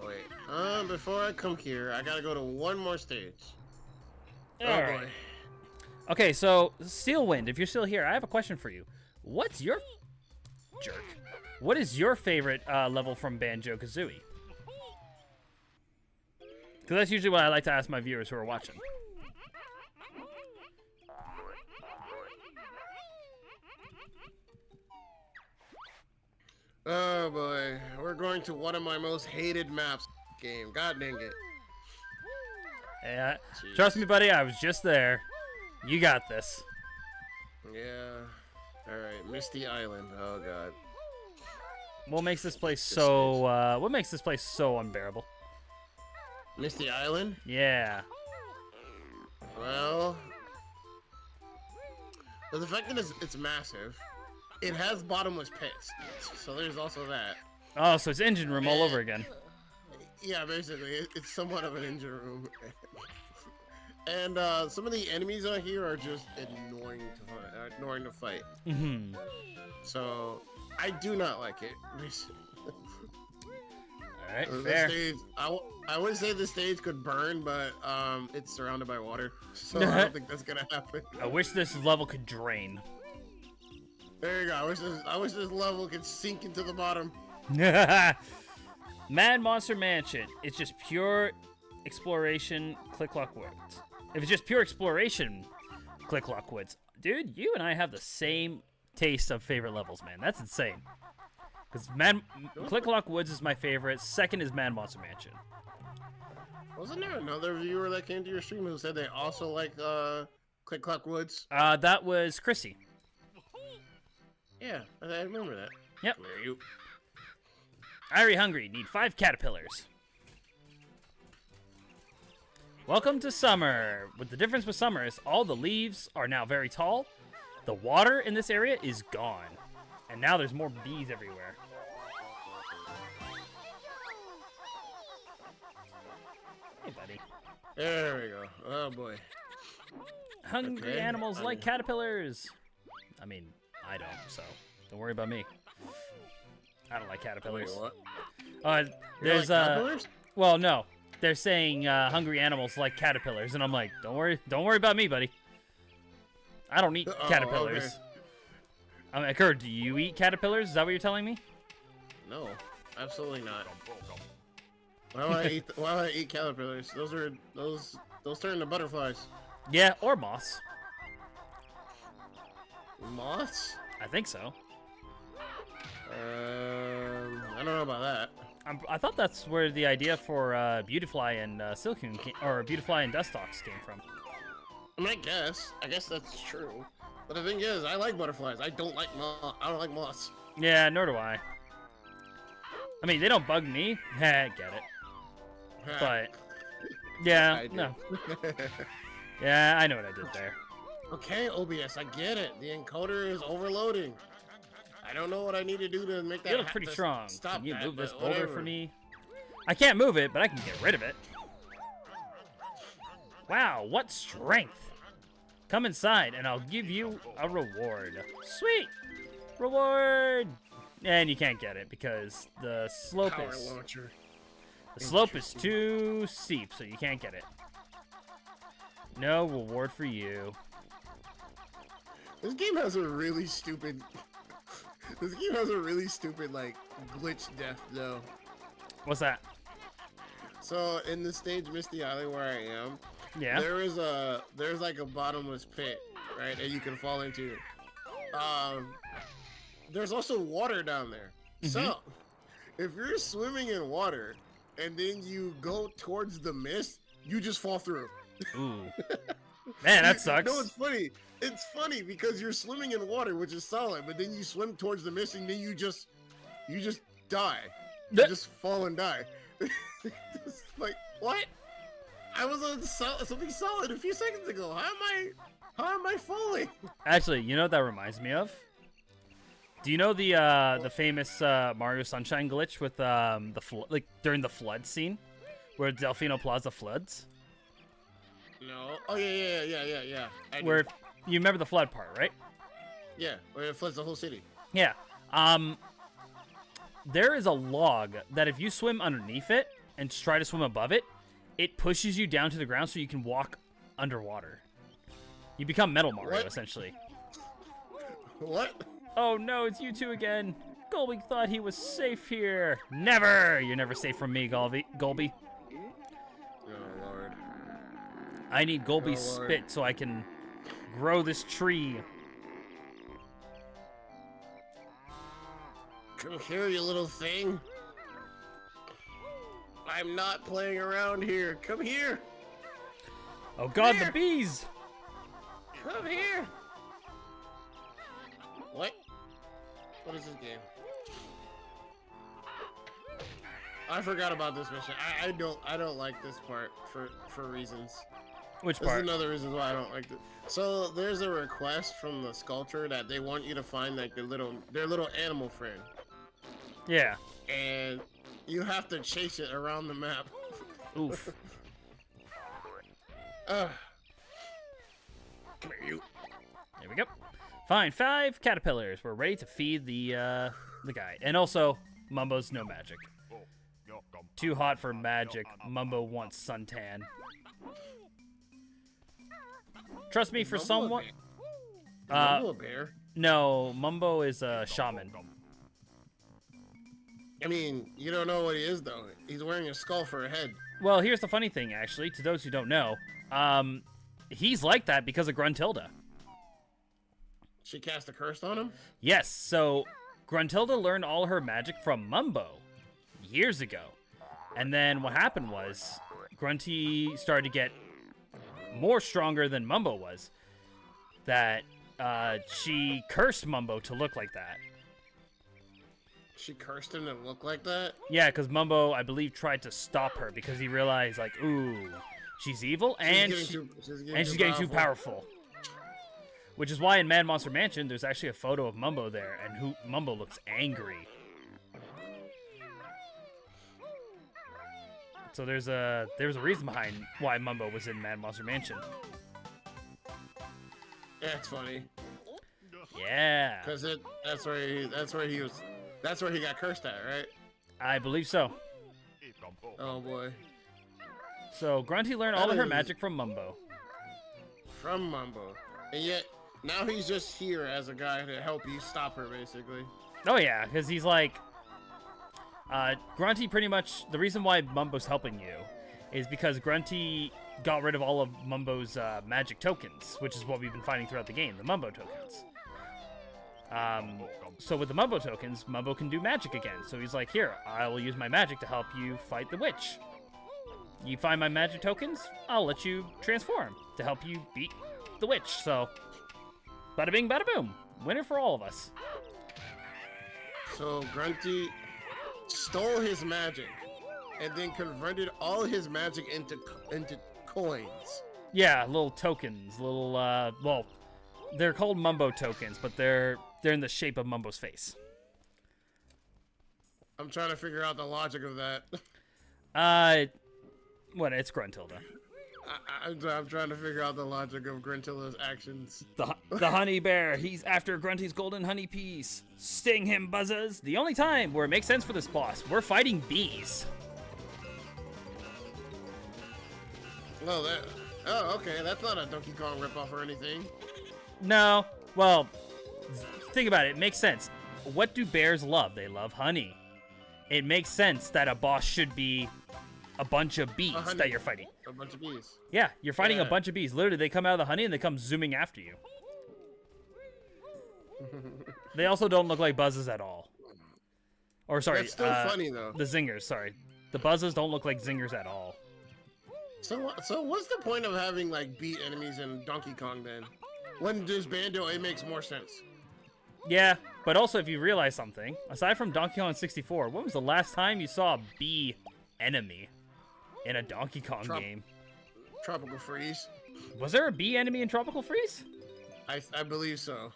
Oh, wait. Before I come here, I gotta go to one more stage. All right. Boy. Okay, so Steelwind, if you're still here, I have a question for you. What's your jerk? What is your favorite level from Banjo-Kazooie? Because that's usually what I like to ask my viewers who are watching. Oh boy, we're going to one of my most hated maps game. God dang it. Yeah, Jeez. trust me, buddy, I was just there. You got this. Yeah. Alright, Misty Island. Oh god. What makes this place so unbearable? Misty Island? Yeah. Well, the fact that it's massive, it has bottomless pits, so there's also that. Oh, so it's engine room all over again. Yeah, basically, it's somewhat of an engine room. And some of the enemies on here are just annoying to fight. Mm-hmm. So I do not like it. All right, The fair. stage, I would say the stage could burn, but it's surrounded by water, so I don't think that's gonna happen. I wish this level could drain. There you go. I wish this level could sink into the bottom. Mad Monster Mansion. It's just pure exploration, Click-Clock Woods. If it's just pure exploration, Click-Clock Woods. Dude, you and I have the same taste of favorite levels, man. That's insane. Because Click-Clock Woods is my favorite. Second is Mad Monster Mansion. Wasn't there another viewer that came to your stream who said they also like Click-Clock Woods? That was Chrissy. Yeah, I remember that. Yep. Come here, you. Irie hungry. Need 5 caterpillars. Welcome to summer. With the difference with summer is all the leaves are now very tall. The water in this area is gone. And now there's more bees everywhere. Hey, buddy. There we go. Oh boy. Hungry Okay, animals like caterpillars. I mean, I don't, so don't worry about me. I don't like caterpillars. Wait, what? There's like caterpillars? well, no. They're saying hungry animals like caterpillars, and I'm like, don't worry about me, buddy. I don't eat caterpillars. Okay. I mean, Kurt, do you eat caterpillars? Is that what you're telling me? No, absolutely not. Why would I eat caterpillars? Those turn into butterflies. Yeah, or moths. Moths? I think so. I don't know about that. I thought that's where the idea for Beautifly and Silcoon or Beautifly and Dustox came from. I mean, I guess that's true. But the thing is, I like butterflies. I don't like moths. Yeah, nor do I. I mean, they don't bug me. Get it. But yeah, no. Yeah, I know what I did there. Okay, OBS, I get it. The encoder is overloading. I don't know what I need to do to make that. You look pretty strong. Stop Can you that, move this but boulder whatever. for me? I can't move it, but I can get rid of it. Wow, what strength! Come inside, and I'll give you a reward. Sweet! Reward! And you can't get it because the slope Power is launcher. too steep, so you can't get it. No reward for you. This game has a really stupid. This game has a really stupid like glitch death though. What's that? So in the stage Misty Alley where I am, Yeah. there's like a bottomless pit, right, that you can fall into. There's also water down there. So if you're swimming in water and then you go towards the mist, you just fall through. Ooh. Man, that sucks. No, it's funny. It's funny because you're swimming in water, which is solid, but then you swim towards the mist and then you just die. You just fall and die. It's like, what? I was on something solid a few seconds ago. How am I falling? Actually, you know what that reminds me of? Do you know the famous Mario Sunshine glitch with like during the flood scene, where Delfino Plaza floods? No. Oh yeah. I do. Where you remember the flood part, right? Yeah, where it floods the whole city. Yeah. There is a log that if you swim underneath it and try to swim above it, it pushes you down to the ground so you can walk underwater. You become Metal Mario, What? essentially. What? Oh no, it's you two again. Golby thought he was safe here. Never! You're never safe from me, Golby. Oh lord. I need Golby's Oh, Lord. spit so I can grow this tree. Come here, you little thing. I'm not playing around here. Come here. Oh god, Here. the bees! Come here. What? What is this game? I forgot about this mission. I don't like this part for reasons. Which This is part? another reason why I don't like it. So there's a request from the sculptor that they want you to find like their little animal friend, Yeah. and you have to chase it around the map. Oof. Come here, you. There we go. Fine, 5 caterpillars. We're ready to feed the guy. And also, Mumbo's no magic. Too hot for magic. Mumbo wants suntan. Trust me, for Mumbo a someone. bear? Mumbo a bear? No, Mumbo is a shaman. I mean, you don't know what he is though. He's wearing a skull for a head. Well, here's the funny thing, actually. To those who don't know, he's like that because of Gruntilda. She cast a curse on him? Yes, so Gruntilda learned all her magic from Mumbo years ago. And then what happened was Grunty started to get more stronger than Mumbo was. That she cursed Mumbo to look like that. She cursed him to look like that? Yeah, because Mumbo, I believe, tried to stop her because he realized, like, ooh, she's evil and she's getting too powerful. Which is why in Mad Monster Mansion, there's actually a photo of Mumbo there, and Mumbo looks angry. So there's a reason behind why Mumbo was in Mad Monster Mansion. Yeah, it's funny. Yeah, Cause that's where he got cursed at, right? I believe so. Oh boy. So Grunty learned all of her magic from Mumbo. From Mumbo. And yet now he's just here as a guy to help you stop her basically. Oh yeah, because he's like, Grunty pretty much, the reason why Mumbo's helping you is because Grunty got rid of all of Mumbo's magic tokens, which is what we've been fighting throughout the game, the Mumbo tokens. So with the Mumbo tokens, Mumbo can do magic again. So he's like, here, I will use my magic to help you fight the witch. You find my magic tokens, I'll let you transform to help you beat the witch. So, bada bing, bada boom. Winner for all of us. So Grunty stole his magic and then converted all his magic into coins. Yeah, little tokens, little, well, they're called Mumbo tokens, but they're in the shape of Mumbo's face. I'm trying to figure out the logic of that. What? It's Gruntilda. I'm trying to figure out the logic of Gruntilda's actions. The honey bear. He's after Grunty's golden honey piece. Sting him, buzzes. The only time where it makes sense for this boss, we're fighting bees. Well, okay. That's not a Donkey Kong ripoff or anything. No. Well, think about it. It makes sense. What do bears love? They love honey. It makes sense that a boss should be a bunch of bees that you're fighting. A bunch of bees. Yeah, you're fighting a bunch of bees. Literally, they come out of the honey and they come zooming after you. They also don't look like buzzes at all. Or sorry, That's still funny though. The zingers, sorry. The buzzes don't look like zingers at all. So what's the point of having like bee enemies in Donkey Kong then? When there's Banjo, it makes more sense. Yeah, but also if you realize something, aside from Donkey Kong 64, when was the last time you saw a bee enemy in a Donkey Kong game? Tropical Freeze. Was there a bee enemy in Tropical Freeze? I believe so.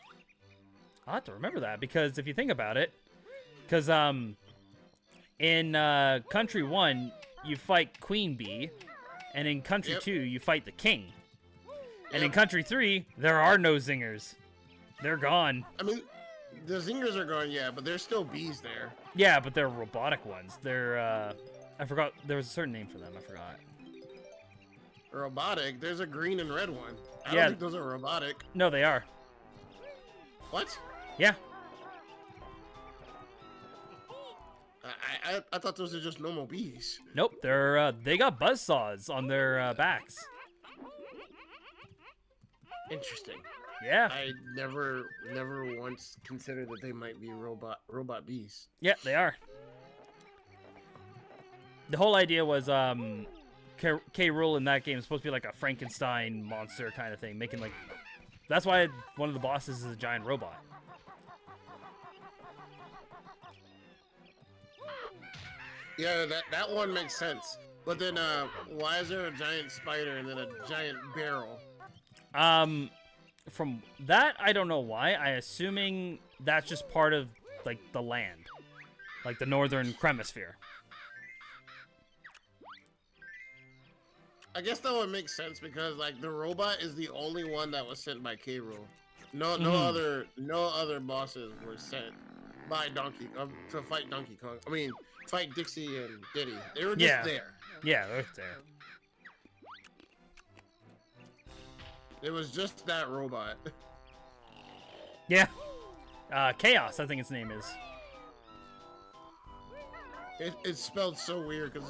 I'll have to remember that, because if you think about it, because in Country 1, you fight Queen Bee, and in Country 2, you fight the King. And in Country 3, there are no zingers. They're gone. I mean, the zingers are gone, yeah, but there's still bees there. Yeah, but they're robotic ones. They're, I forgot, there was a certain name for them, I forgot. Robotic? There's a green and red one. I Yeah. don't think those are robotic. No, they are. What? Yeah. I thought those are just normal bees. Nope, they're, they got buzzsaws on their, backs. Interesting. Yeah. I never once considered that they might be robot bees. Yeah, they are. The whole idea was, K. Rool in that game is supposed to be like a Frankenstein monster kind of thing, making like... That's why one of the bosses is a giant robot. Yeah, that one makes sense. But then, why is there a giant spider and then a giant barrel? From that, I don't know why. I assuming that's just part of, like, the land. Like the northern hemisphere. I guess that would make sense because, like, the robot is the only one that was sent by K. Rool. No other bosses were sent by Donkey to fight Donkey Kong. I mean, fight Dixie and Diddy. They were just there. Yeah, they're there. It was just that robot. Yeah. Chaos, I think its name is. It's spelled so weird because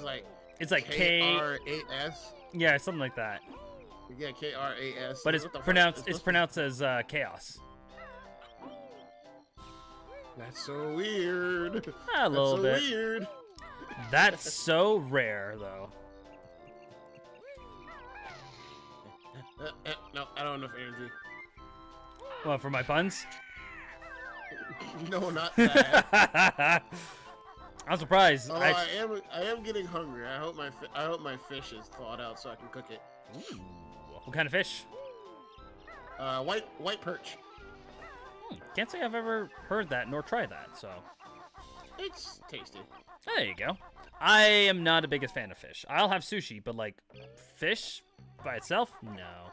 It's like K-R-A-S. Yeah, something like that. Yeah, K-R-A-S. But it's pronounced as chaos. That's so weird. A little bit. That's so weird. That's so rare, though. No, I don't have enough energy. What, for my puns? No, not that. I'm surprised. Although I am getting hungry. I hope my fish is thawed out so I can cook it. Ooh, what kind of fish? White perch. Can't say I've ever heard that nor tried that, so. It's tasty. There you go. I am not the biggest fan of fish. I'll have sushi, but like fish by itself, no.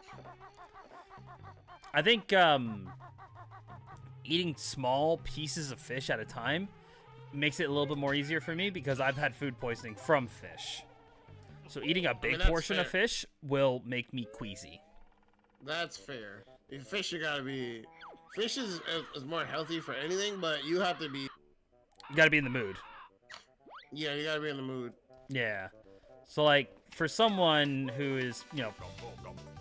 I think eating small pieces of fish at a time makes it a little bit more easier for me because I've had food poisoning from fish. So eating a big portion of fish will make me queasy. That's fair. Fish, fish is more healthy for anything, but you have to be. You gotta be in the mood. Yeah, you gotta be in the mood. Yeah. So like for someone who is, you know,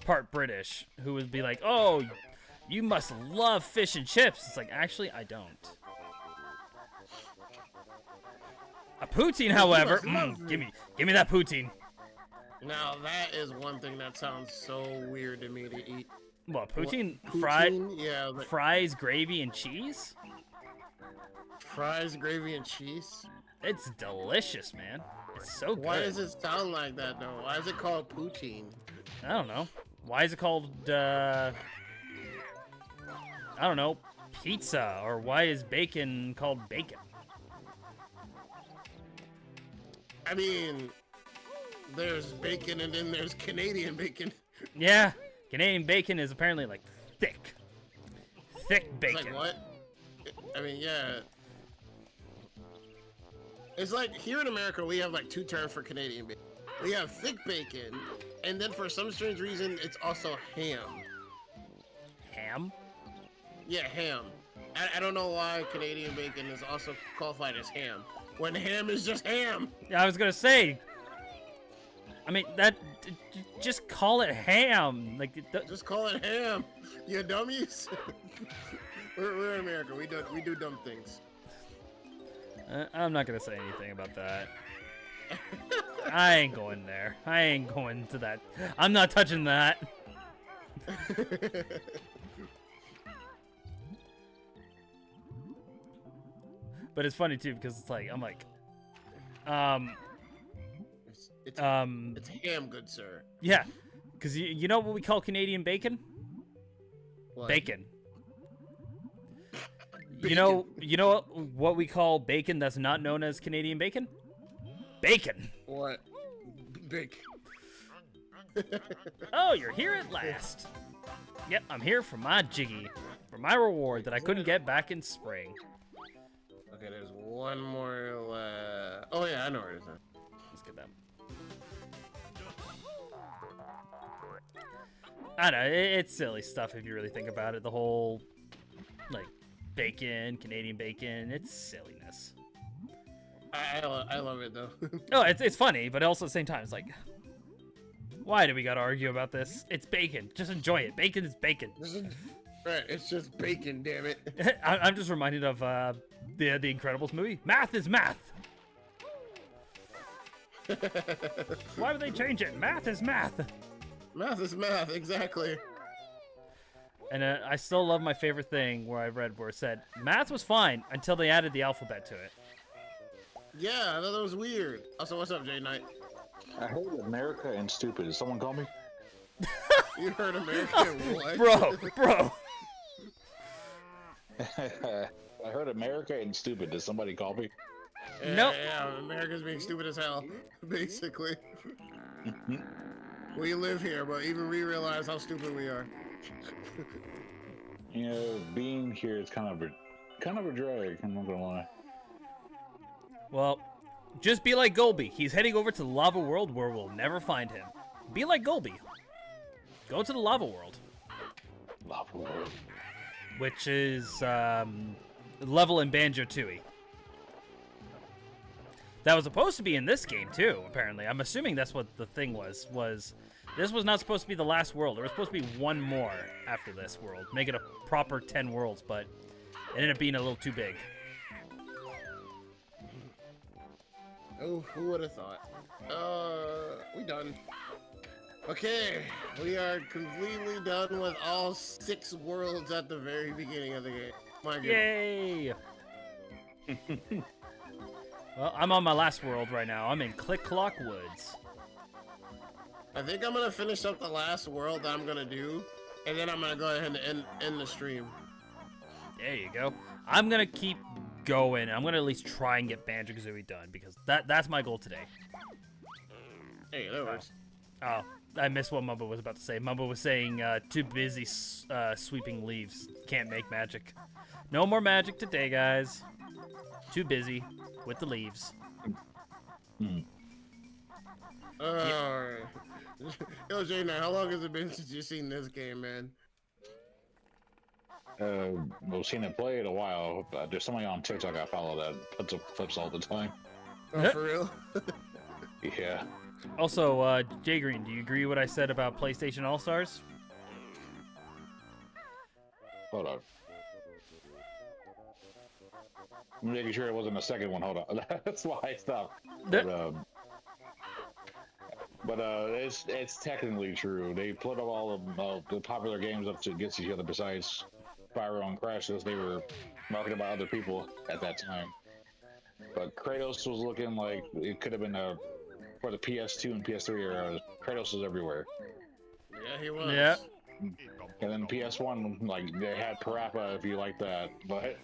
part British, who would be like, "Oh, you must love fish and chips." It's like, actually, I don't. A poutine, however, give me that poutine. Now that is one thing that sounds so weird to me to eat. What, poutine? Poutine? Yeah, like Fries, gravy, and cheese? fries, gravy, and cheese. It's delicious, man. It's so good. Why does it sound like that though? Why is it called poutine? I don't know. Why is it called, I don't know, pizza? Or why is bacon called bacon? I mean, there's bacon and then there's Canadian bacon. Yeah, Canadian bacon is apparently like thick. Thick It's bacon. like what? I mean, yeah. It's like here in America we have like two terms for Canadian bacon. We have thick bacon, and then for some strange reason it's also ham. Ham? Yeah, ham. I don't know why Canadian bacon is also qualified as ham, when ham is just ham. Yeah, I was gonna say. I mean, just call it ham. Like, Just call it ham, you dummies. we're in America. We do dumb things. I'm not gonna say anything about that. I ain't going there. I ain't going to that. I'm not touching that. But it's funny too because it's like I'm like, It's ham, good sir. yeah, because you know what we call Canadian bacon? What? Bacon. You know what we call bacon that's not known as Canadian bacon? Bacon. What? Big. Oh, you're here at last. Yep, I'm here for my jiggy, for my reward that I couldn't get back in spring. Okay, there's one more. Oh yeah, I know where it is. Let's get that. I don't know, it's silly stuff if you really think about it. The whole, like, bacon, Canadian bacon, it's silliness. I love it though. Oh, it's funny, but also at the same time, it's like, why do we gotta argue about this? It's bacon. Just enjoy it. Bacon is bacon. Right, it's just bacon, damn it. I'm just reminded of the Incredibles movie. Math is math. Why would they change it? Math is math. Math is math, exactly. And I still love my favorite thing where I read where it said math was fine until they added the alphabet to it. Yeah, I thought that was weird. Also, what's up, Jay Knight? I heard America and stupid. Did someone call me? You heard American what? Bro. I heard America and stupid. Did somebody call me? Yeah, Nope. Yeah, America's being stupid as hell, basically. We live here, but even we realize how stupid we are. You know, being here is kind of a drag. I'm not gonna lie. Well, just be like Golby. He's heading over to the lava world where we'll never find him. Be like Golby. Go to the lava world, Lava world. which is level in Banjo-Tooie. That was supposed to be in this game too, apparently. I'm assuming that's what the thing was this was not supposed to be the last world. There was supposed to be one more after this world. Make it a proper 10 worlds, but it ended up being a little too big. Oh, who would have thought? We done. Okay, we are completely done with all 6 worlds at the very beginning of the game. My goodness. Yay! Well, I'm on my last world right now. I'm in Click Clock Woods. I think I'm gonna finish up the last world that I'm gonna do, and then I'm gonna go ahead and end the stream. There you go. I'm gonna keep going. I'm gonna at least try and get Banjo-Kazooie done because that's my goal today. Hey, that works. Oh, I missed what Mumbo was about to say. Mumbo was saying, too busy sweeping leaves. Can't make magic. No more magic today, guys. Too busy with the leaves. Alright. Yo, Jay, now, how long has it been since you've seen this game, man? We've seen it play it a while, but there's somebody on TikTok I follow that puts up clips all the time. Oh, for real? Yeah. Also, Jay Green, do you agree what I said about PlayStation All Stars? Hold on. I'm making sure it wasn't the second one. Hold on. That's why I stopped. But it's technically true. They put up all of the popular games up against each other besides Spyro and Crash, as they were marketed by other people at that time. But Kratos was looking like it could have been for the PS2 and PS3 era. Kratos was everywhere. Yeah, he was. Yeah. And then PS1, like, they had Parappa, if you like that. But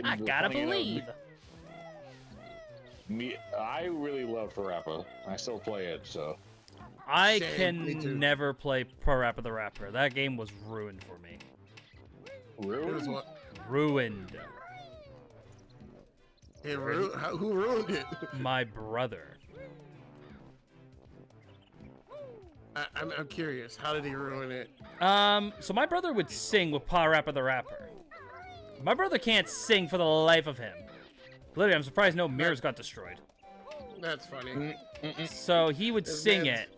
I gotta funny enough, believe. I really love Parappa. I still play it, so. I Same, me too. can never play Parappa the Rapper. That game was ruined for me. It was Really? what? Ruined. Who ruined it? My brother. I'm curious. How did he ruin it? So my brother would sing with Parappa the Rapper. My brother can't sing for the life of him. Literally, I'm surprised no mirrors got destroyed. That's funny. So he would This sing man's- it,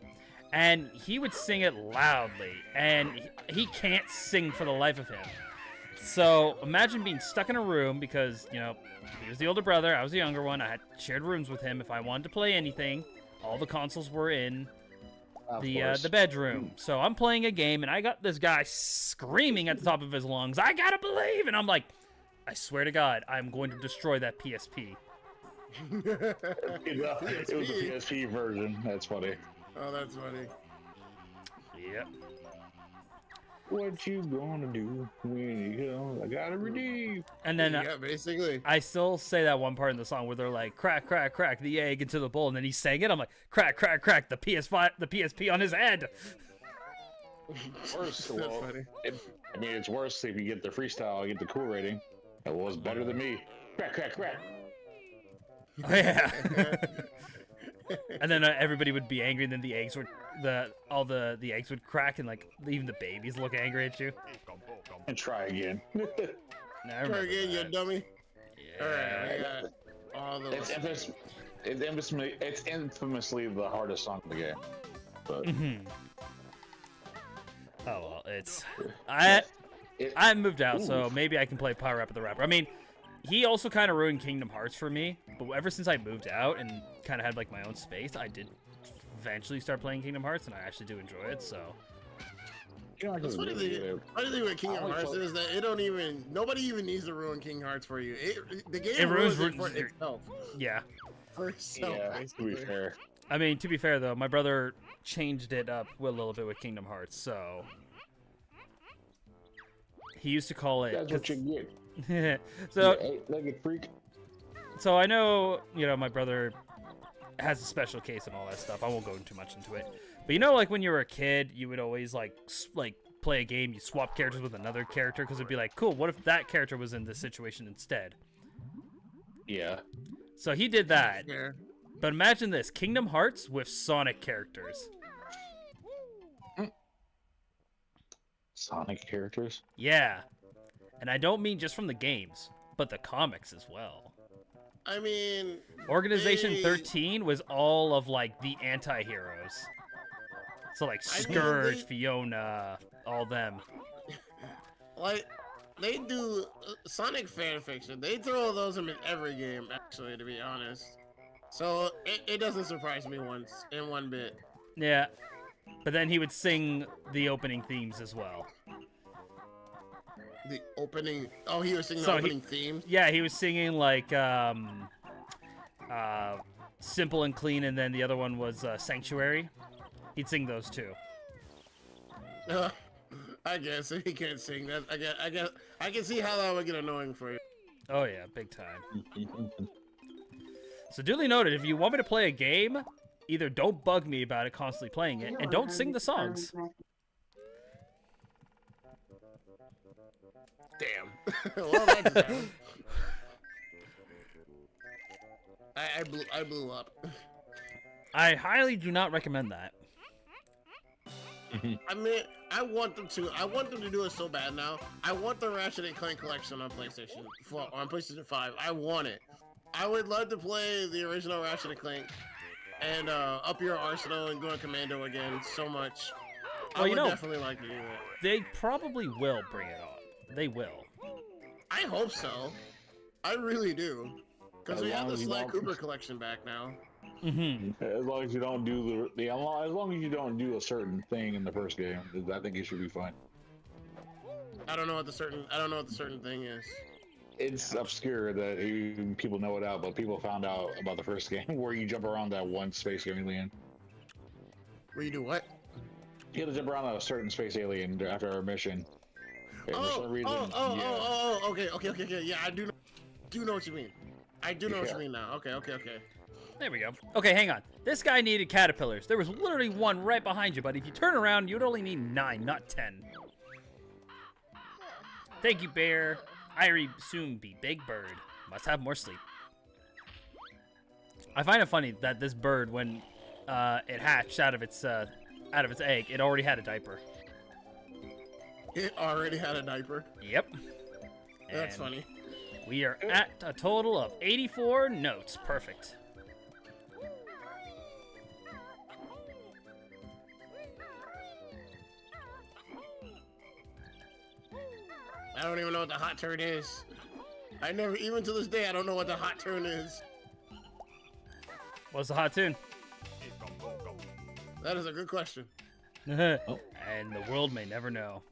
and he would sing it loudly, and he can't sing for the life of him. So imagine being stuck in a room because, you know, he was the older brother, I was the younger one. I had shared rooms with him. If I wanted to play anything, all the consoles were in Of the course. bedroom. So I'm playing a game, and I got this guy screaming at the top of his lungs, "I gotta believe!" And I'm like, I swear to God, I'm going to destroy that PSP. It was the PSP version. That's funny. Oh, that's funny. Yep. What you gonna do when you go? I gotta redeem. And then Yeah, basically. I still say that one part in the song where they're like, crack, crack, crack the egg into the bowl, and then he sang it. I'm like, crack, crack, crack the PSP on his head. Worse, That's well, funny. I mean, it's worse if you get the freestyle, you get the cool rating. It was better than me. Crack, crack, crack. Oh, yeah. And then everybody would be angry, and then the eggs would all the eggs would crack, and like even the babies look angry at you. And try again. No, I Try remember again, you that. dummy. Yeah. Alright, I got all those. It's infamously the hardest song in the game. But Mhm. Oh well, I moved out, so maybe I can play Parappa the Rapper. I mean, he also kind of ruined Kingdom Hearts for me, but ever since I moved out and kind of had like my own space, I did eventually start playing Kingdom Hearts, and I actually do enjoy it. So you know, I That's can funny really- thing with Kingdom I like Hearts both. is that nobody even needs to ruin Kingdom Hearts for you. The game It ruins ruins it for your- itself. yeah, For itself, Yeah, to basically. be fair. I mean, to be fair though, my brother changed it up a little bit with Kingdom Hearts, so he used to call it. That's what you get. So You eight-legged freak. So I know, you know, my brother has a special case and all that stuff. I won't go too much into it. But you know, like when you were a kid, you would always like play a game, you swap characters with another character because it'd be like, cool, what if that character was in this situation instead? Yeah. So he did that. Yeah. But imagine this, Kingdom Hearts with Sonic characters. Sonic characters. Yeah. And I don't mean just from the games, but the comics as well. I mean, Organization They- 13 was all of like the anti-heroes. So like I mean, Scourge, they- Fiona, all them. like, they do Sonic fan fiction. They throw those in every game, actually, to be honest. So it doesn't surprise me in one bit. Yeah. But then he would sing the opening themes as well. The opening. Oh, he was singing So the he- opening theme. Yeah, he was singing like Simple and Clean, and then the other one was Sanctuary. He'd sing those two. I guess if he can't sing that. I can see how that would get annoying for you. Oh yeah, big time. So duly noted, if you want me to play a game, either don't bug me about it constantly playing it, and don't sing the songs. Damn. Well, that's bad. I blew up. I highly do not recommend that. I mean, I want them to do it so bad now. I want the Ratchet and Clank collection on PlayStation 5. I want it. I would love to play the original Ratchet and Clank and up your arsenal and go on commando again so much. Well, I you would know, definitely like to do that. they probably will bring it on. They will. I hope so. I really do. Because As we have long the as you Sly don't- Cooper collection back now. Mm-hmm. As long as you don't do as long as you don't do a certain thing in the first game, I think it should be fine. I don't know what the certain thing is. It's obscure that people know it out, but people found out about the first game where you jump around that one space alien. Where you do what? You had to jump around a certain space alien after our mission. And for some reason, yeah. Okay. Yeah, I do know what you mean. I do know what you Yeah. mean now. Okay. There we go. Okay, hang on. This guy needed caterpillars. There was literally one right behind you, but if you turn around, you'd only need 9, not 10. Thank you, Bear. I soon be Big Bird. Must have more sleep. I find it funny that this bird, when it hatched out of its egg, it already had a diaper. It already had a diaper. Yep. That's And funny. We are at a total of 84 notes. Perfect. I don't even know what the hot turn is. Even to this day, I don't know what the hot turn is. What's the hot tune? That is a good question. And the world may never know.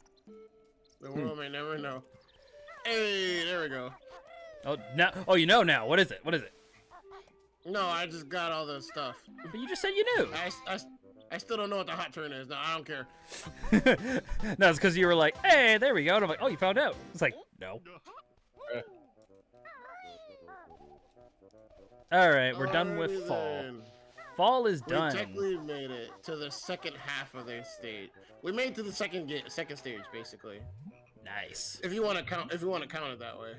The world may never know. Hey, there we go. Oh, now. Oh, you know now. What is it? What is it? No, I just got all the stuff. But you just said you knew. I still don't know what the hot turn is. No, I don't care. No, it's because you were like, hey, there we go. And I'm like, oh, you found out. It's like, no. All right, we're done with Alrighty fall. then. Fall is We done. technically made it to the second half of the stage. We made it to the second stage, basically. Nice. If you want to count it that way.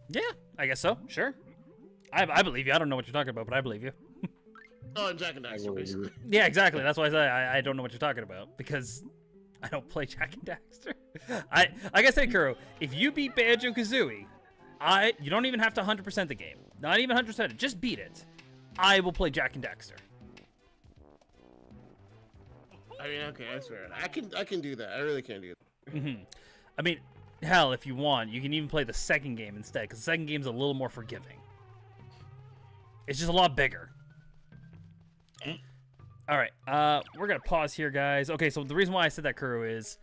Yeah, I guess so. Sure. I believe you. I don't know what you're talking about, but I believe you. Oh, and Jack and Daxter, basically. Yeah, exactly. That's why I say I don't know what you're talking about, because I don't play Jack and Daxter. Like I said, Kuuru, if you beat Banjo-Kazooie, you don't even have to 100% the game. Not even 100% it. Just beat it. I will play Jack and Daxter. I mean, okay, that's fair. I can do that. I really can do that. I mean, hell, if you want, you can even play the second game instead, because the second game's a little more forgiving. It's just a lot bigger. All right, we're gonna pause here, guys. Okay, so the reason why I said that, Kuuru, is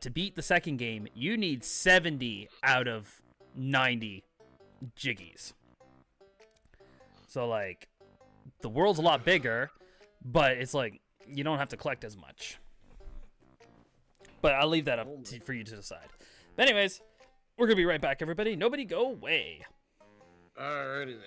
to beat the second game, you need 70 out of 90 jiggies. So like, the world's a lot bigger, but it's like you don't have to collect as much. But I'll leave that up for you to decide. But anyways, we're gonna be right back, everybody. Nobody go away. Alrighty then.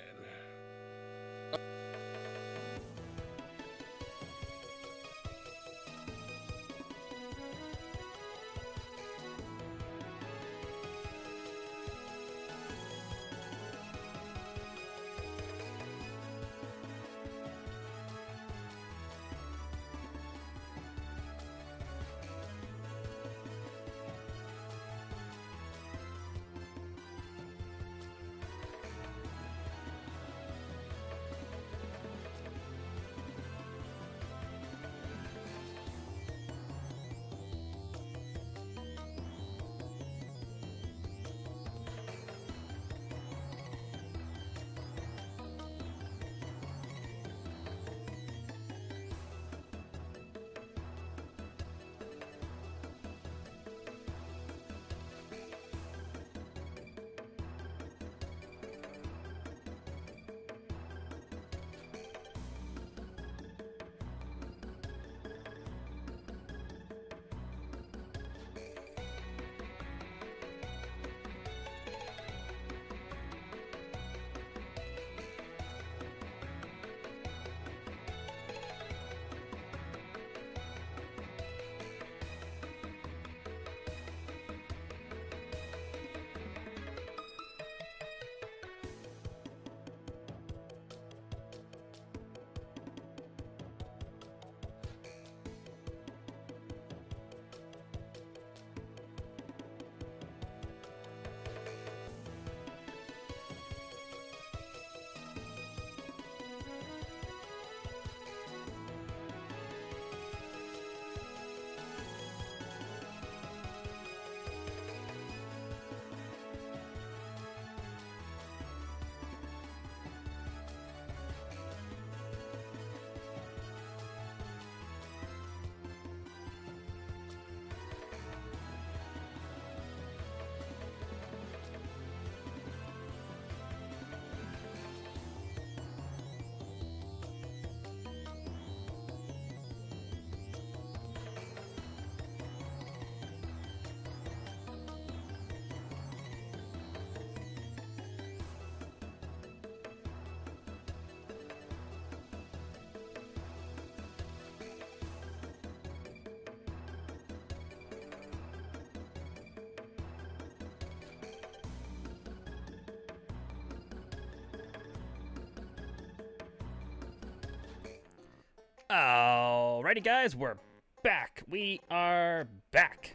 Alrighty, guys, we're back. We are back.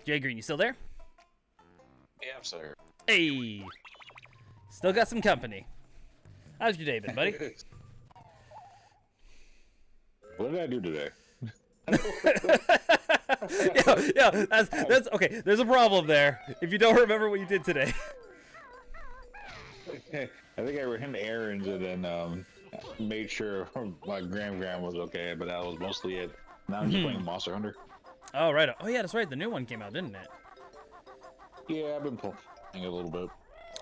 Jay Green, you still there? Yeah, sir. Hey, still got some company. How's your day been, buddy? What did I do today? yeah, that's okay. There's a problem there. If you don't remember what you did today. I think I ran errands and then made sure my gram was okay, but that was mostly it. Now I'm just playing Monster Hunter. Oh right. Oh yeah, that's right. The new one came out, didn't it? Yeah, I've been playing a little bit.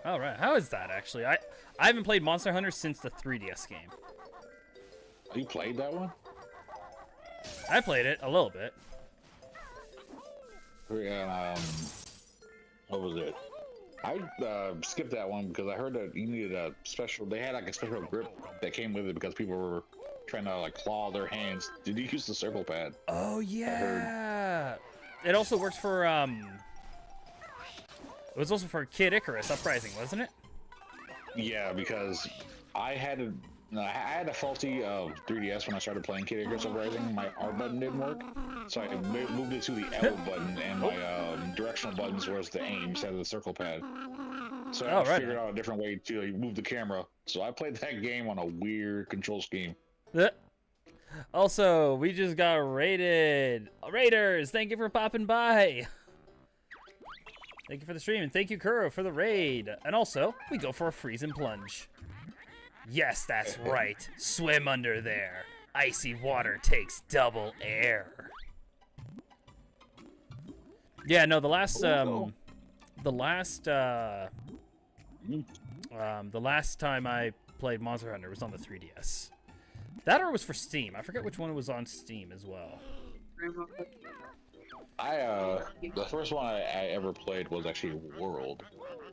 All right. How is that actually? I haven't played Monster Hunter since the 3DS game. You played that one? I played it a little bit. What was it? I skipped that one because I heard that you needed a special. They had like a special grip that came with it because people were trying to like claw their hands. Did you use the circle pad? Oh yeah. It also works for It was also for Kid Icarus Uprising, wasn't it? Yeah, because I had a faulty 3DS when I started playing Kid Icarus Uprising. My R button didn't work, so I moved it to the L button, and my directional buttons was the aim instead of the circle pad. So I figured out a different way to move the camera. So I played that game on a weird control scheme. Also, we just got raided. Raiders, thank you for popping by. Thank you for the stream, and thank you, Kuuru, for the raid. And also, we go for a freeze and plunge. Yes, that's right. Swim under there. Icy water takes double air. Yeah, no, the last time I played Monster Hunter was on the 3DS. That or it was for Steam. I forget which one was on Steam as well. The first one I ever played was actually World,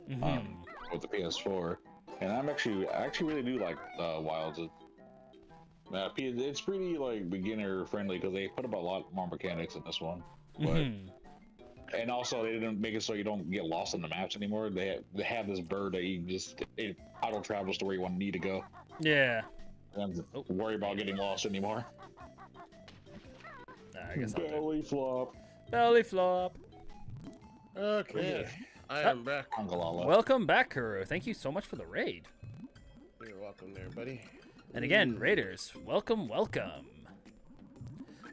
with the PS4, and I actually really do like Wilds. It's pretty like beginner friendly because they put up a lot more mechanics in this one, but and also they didn't make it so you don't get lost in the maps anymore. They have this bird that it auto travels to where you need to go. Yeah. You don't have to worry about getting lost anymore. I guess Belly flop. Belly flop. Okay, I am back. Welcome back, Kuuru. Thank you so much for the raid. You're welcome there, buddy. And again, raiders, welcome.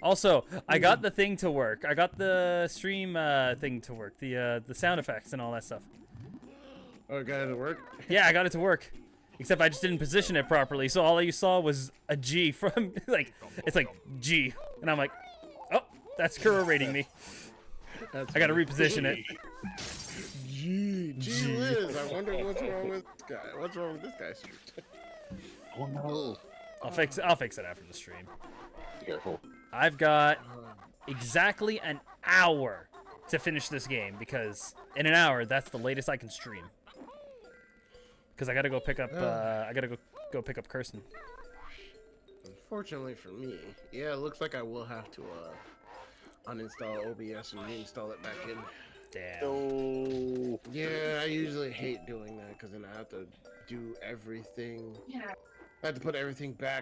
Also, I got the thing to work. I got the stream thing to work. The sound effects and all that stuff. Oh, got it to work? Yeah, I got it to work. Except I just didn't position it properly, so all you saw was a G from it's like G, and I'm like, oh, that's Kuuru raiding me. I gotta reposition it. Gee whiz, I wonder what's wrong with this guy. What's wrong with this guy's stream? Oh no. I'll fix it after the stream. Careful. I've got exactly an hour to finish this game because in an hour that's the latest I can stream. Because I gotta go pick up go pick up Kirsten. Unfortunately for me, yeah, it looks like I will have to uninstall OBS and reinstall it back in. Damn. Oh. Yeah, I usually hate doing that because then I have to do everything. I have to put everything back.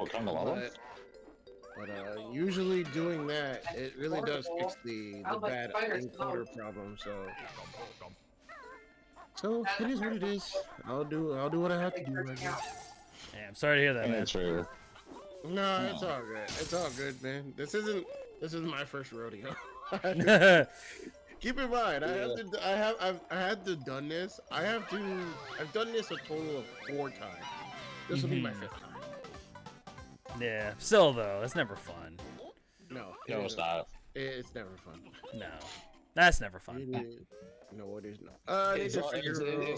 But usually doing that, it really does fix the bad encoder problem. So it is what it is. I'll do what I have to do. I guess. Yeah, I'm sorry to hear that, man. No, it's all good. It's all good, man. This isn't my first rodeo. Keep in mind, I've done this. I've done this a total of 4 times. This will be my 5th time. Yeah, still though, it's never fun. No, it's not. It's never fun. No, that's never fun. No, it is not. It's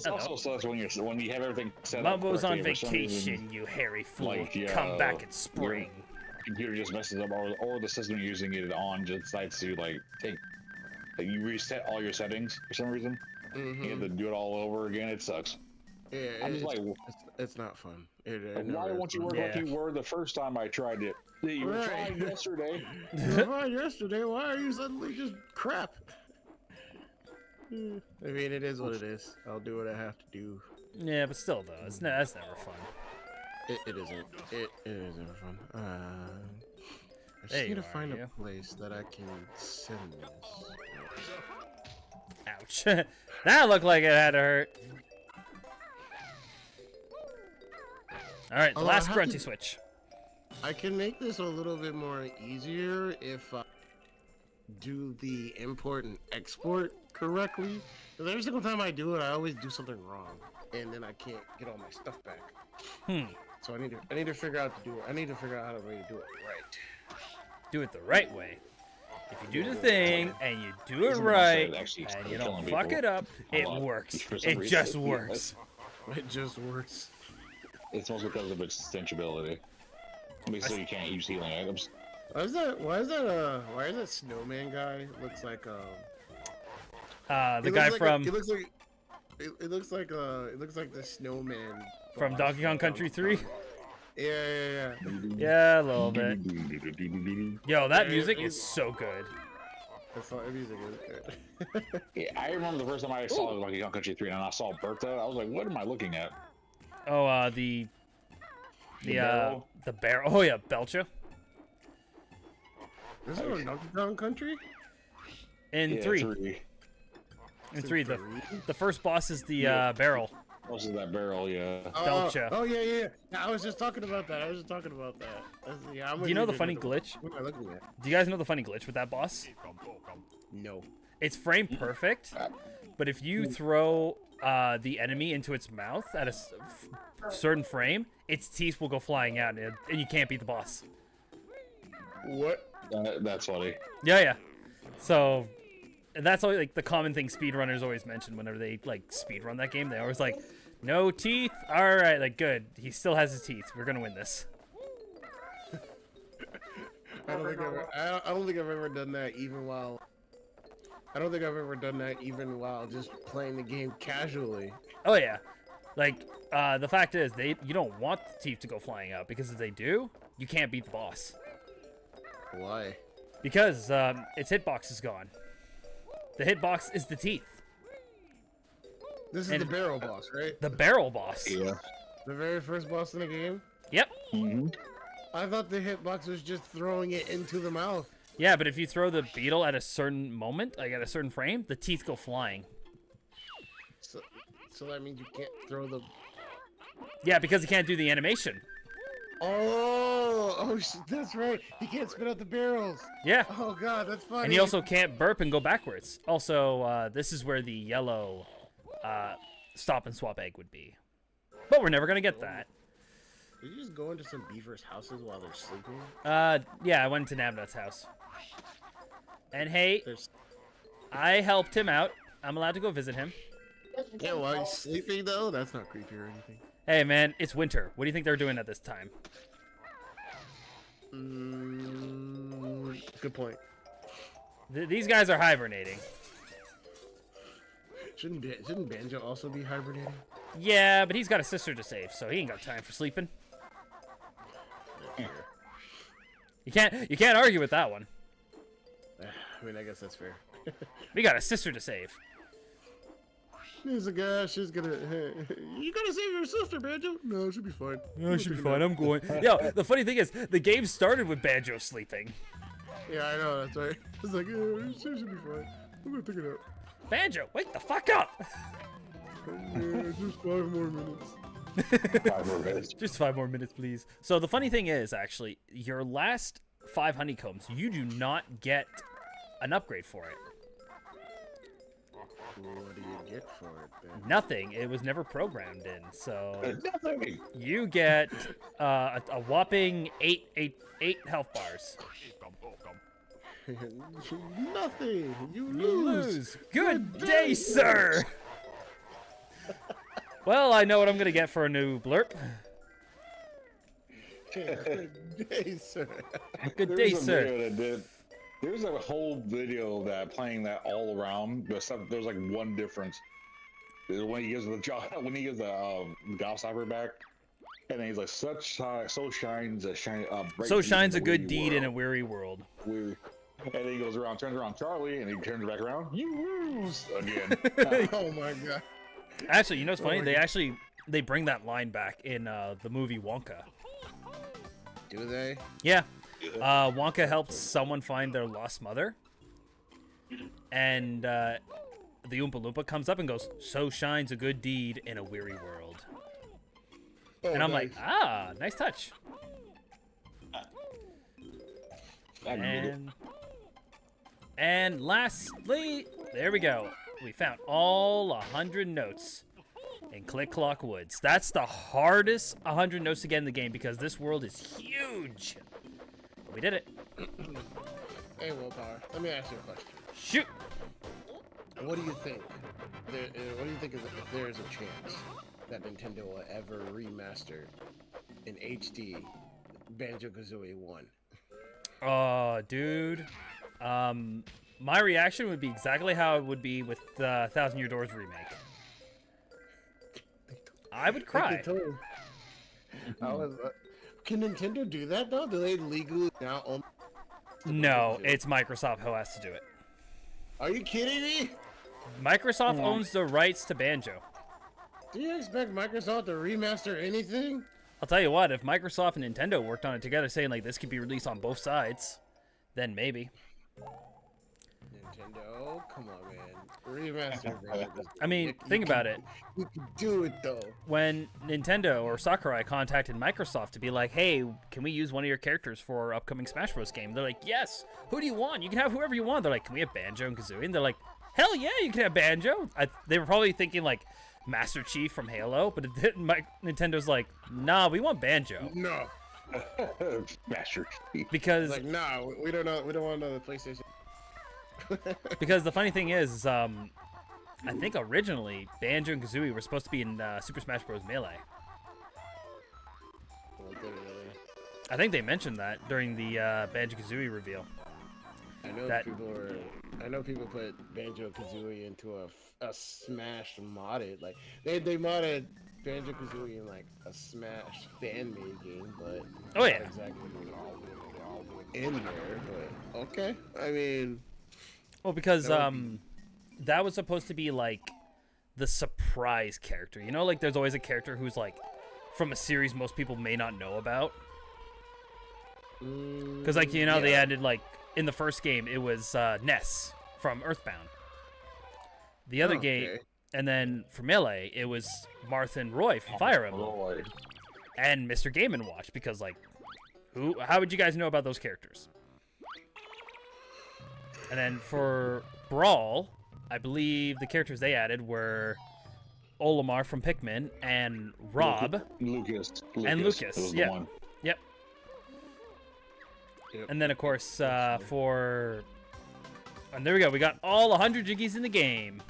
also sucks when you have everything set up. Mumbo's on correctly, vacation, you hairy fool. Like, Come back in spring. Computer just messes up, or the system you're using it on just decides to you reset all your settings for some reason. You have to do it all over again. It sucks. Yeah, I'm just like, it's not fun. why won't you work like you were the first time I tried it? You were trying yesterday. You were fine yesterday. Why are you suddenly just crap? I mean, it is what it is. I'll do what I have to do. Yeah, but still though, that's never fun. It isn't. It is never fun. I just There need you to are, find you. a place that I can send this. Ouch. That looked like it had to hurt. All right, the Although I last have grunty to- switch. I can make this a little bit more easier if I do the import and export correctly. Because every single time I do it, I always do something wrong, and then I can't get all my stuff back. So I need to figure out to do it. I need to figure out how to really do it right. Do it the right way. If you do the thing and you do it Isn't it right actually and still you don't killing fuck people it up, it a lot works. for some It reason? just Yeah, works. It just works. It's mostly because of its stenchability. Obviously, you can't use healing items. Why is that snowman guy looks like The he guy looks like from it looks like the snowman from boss Donkey Kong Country 3. Yeah. Yeah, a little bit. Yo, that Yeah, music it- is so good. That's all music is good. Yeah, I remember the first time I saw Donkey Kong Country 3 and I saw Bertha, I was like, what am I looking at? Oh, The the barrel? barrel. Oh yeah, Belcha. This is on Donkey Kong Country? In Yeah, 3. 3. In 3, the three? first boss is the Yeah. barrel. Most of that barrel, yeah. Belcha. Oh yeah. I was just talking about that. Yeah, Do you know the funny glitch? What am I looking at? Do you guys know the funny glitch with that boss? No. It's frame perfect, but if you throw the enemy into its mouth at a certain frame, its teeth will go flying out, and you can't beat the boss. What? That's funny. Yeah. So that's always like the common thing speedrunners always mention whenever they like speedrun that game. They always like, no teeth. All right, like good. He still has his teeth. We're gonna win this. I don't think I've ever done that even while. I don't think I've ever done that even while just playing the game casually. Oh yeah, like the fact is you don't want the teeth to go flying out because if they do, you can't beat the boss Why? because its hitbox is gone. The hitbox is the teeth. This is And- the barrel boss, right? The barrel boss. Yeah. The very first boss in the game. Yep. I thought the hitbox was just throwing it into the mouth. Yeah, but if you throw the beetle at a certain moment, like at a certain frame, the teeth go flying. So that means you can't throw the. Yeah, because you can't do the animation. That's right. He can't spit out the barrels. Yeah. Oh god, that's funny. And you also can't burp and go backwards. Also, this is where the yellow stop and swap egg would be. But we're never going to get that. Did you just go into some beavers' houses while they're sleeping? Yeah, I went to Nabnut's house. And hey, There's... I helped him out. I'm allowed to go visit him. Yeah, while he's sleeping though? That's not creepy or anything. Hey, man, it's winter. What do you think they're doing at this time? Good point. These guys are hibernating. Shouldn't Banjo also be hibernating? Yeah, but he's got a sister to save, so he ain't got time for sleeping. You can't argue with that one. I mean, I guess that's fair. We got a sister to save. There's a guy. She's gonna. You gotta save your sister, Banjo. No, she'll be fine. No, it should be fine. I'm going. Yo, the funny thing is, the game started with Banjo sleeping. Yeah, I know. That's right. It's like, yeah, she should be fine. I'm gonna pick it up. Banjo, wake the fuck up! Just 5 more minutes. 5 more minutes. Just 5 more minutes, please. So the funny thing is, actually, your last 5 honeycombs, you do not get an upgrade for it. What do you get for it, then? Nothing. It was never programmed in. So Nothing. you get a whopping 8 health bars. Nothing. You You lose. lose. Good day, sir. Well, I know what I'm gonna get for a new blurp. Good day, sir. Good There's day, a sir. video that did. There's a whole video of that playing that all around. There's like one difference. Is when he gives the Gobstopper back, and then he's like, so shines a bright So deed shines a in good weary deed in a world." weary world. And then he goes around, turns around Charlie, and he turns back around. You lose again. Oh my god. Actually, you know what's funny? They bring that line back in the movie Wonka. Do they? Yeah, Wonka helps someone find their lost mother, and the Oompa Loompa comes up and goes, "So shines a good deed in a weary world." Oh, And I'm nice. like, nice touch. I can get it. And lastly, there we go. We found all 100 notes in Click Clock Woods. That's the hardest 100 notes to get in the game because this world is huge. We did it. Hey, Willpower, let me ask you a question. Shoot. What do you think? What do you think if there is a chance that Nintendo will ever remaster in HD Banjo-Kazooie 1? Oh, dude. My reaction would be exactly how it would be with the Thousand Year Doors remake. I would cry. Can Nintendo do that though? Do they legally now own? No, it's Microsoft who has to do it. Are you kidding me? Microsoft owns the rights to Banjo. Do you expect Microsoft to remaster anything? I'll tell you what, if Microsoft and Nintendo worked on it together saying like this could be released on both sides, then maybe. Nintendo, come on, man. Remaster. I mean, think about it. You can do it though. When Nintendo or Sakurai contacted Microsoft to be like, hey, can we use one of your characters for our upcoming Smash Bros. Game? They're like, yes. Who do you want? You can have whoever you want. They're like, can we have Banjo and Kazooie? And they're like, hell yeah, you can have Banjo. They were probably thinking like Master Chief from Halo, but it didn't. Nintendo's like, nah, we want Banjo. No. Master Chief. Because Like, nah, we don't know. We don't want another PlayStation. because the funny thing is, I think originally Banjo and Kazooie were supposed to be in Super Smash Bros. Melee. Well, they really- I think they mentioned that during the Banjo-Kazooie reveal. I know That- people put Banjo-Kazooie into a Smash modded. Like they modded Banjo-Kazooie in like a Smash fan-made game, but Oh, not yeah. exactly in there. But okay, I mean, Well, because That would that was supposed to be like the surprise character. You know, like there's always a character who's like from a series most people may not know about. Because like you know they yeah. added like in the first game it was Ness from Earthbound. The other game, Okay. and then for Melee it was Martha and Roy from Fire Emblem Lord. and Mr. Game and Watch. Because like, how would you guys know about those characters? And then for Brawl, I believe the characters they added were Olimar from Pikmin and Rob. Lucas. And Lucas, was the yeah. one. Yep. Yep. And then of course and there we go. We got all 100 jiggies in the game.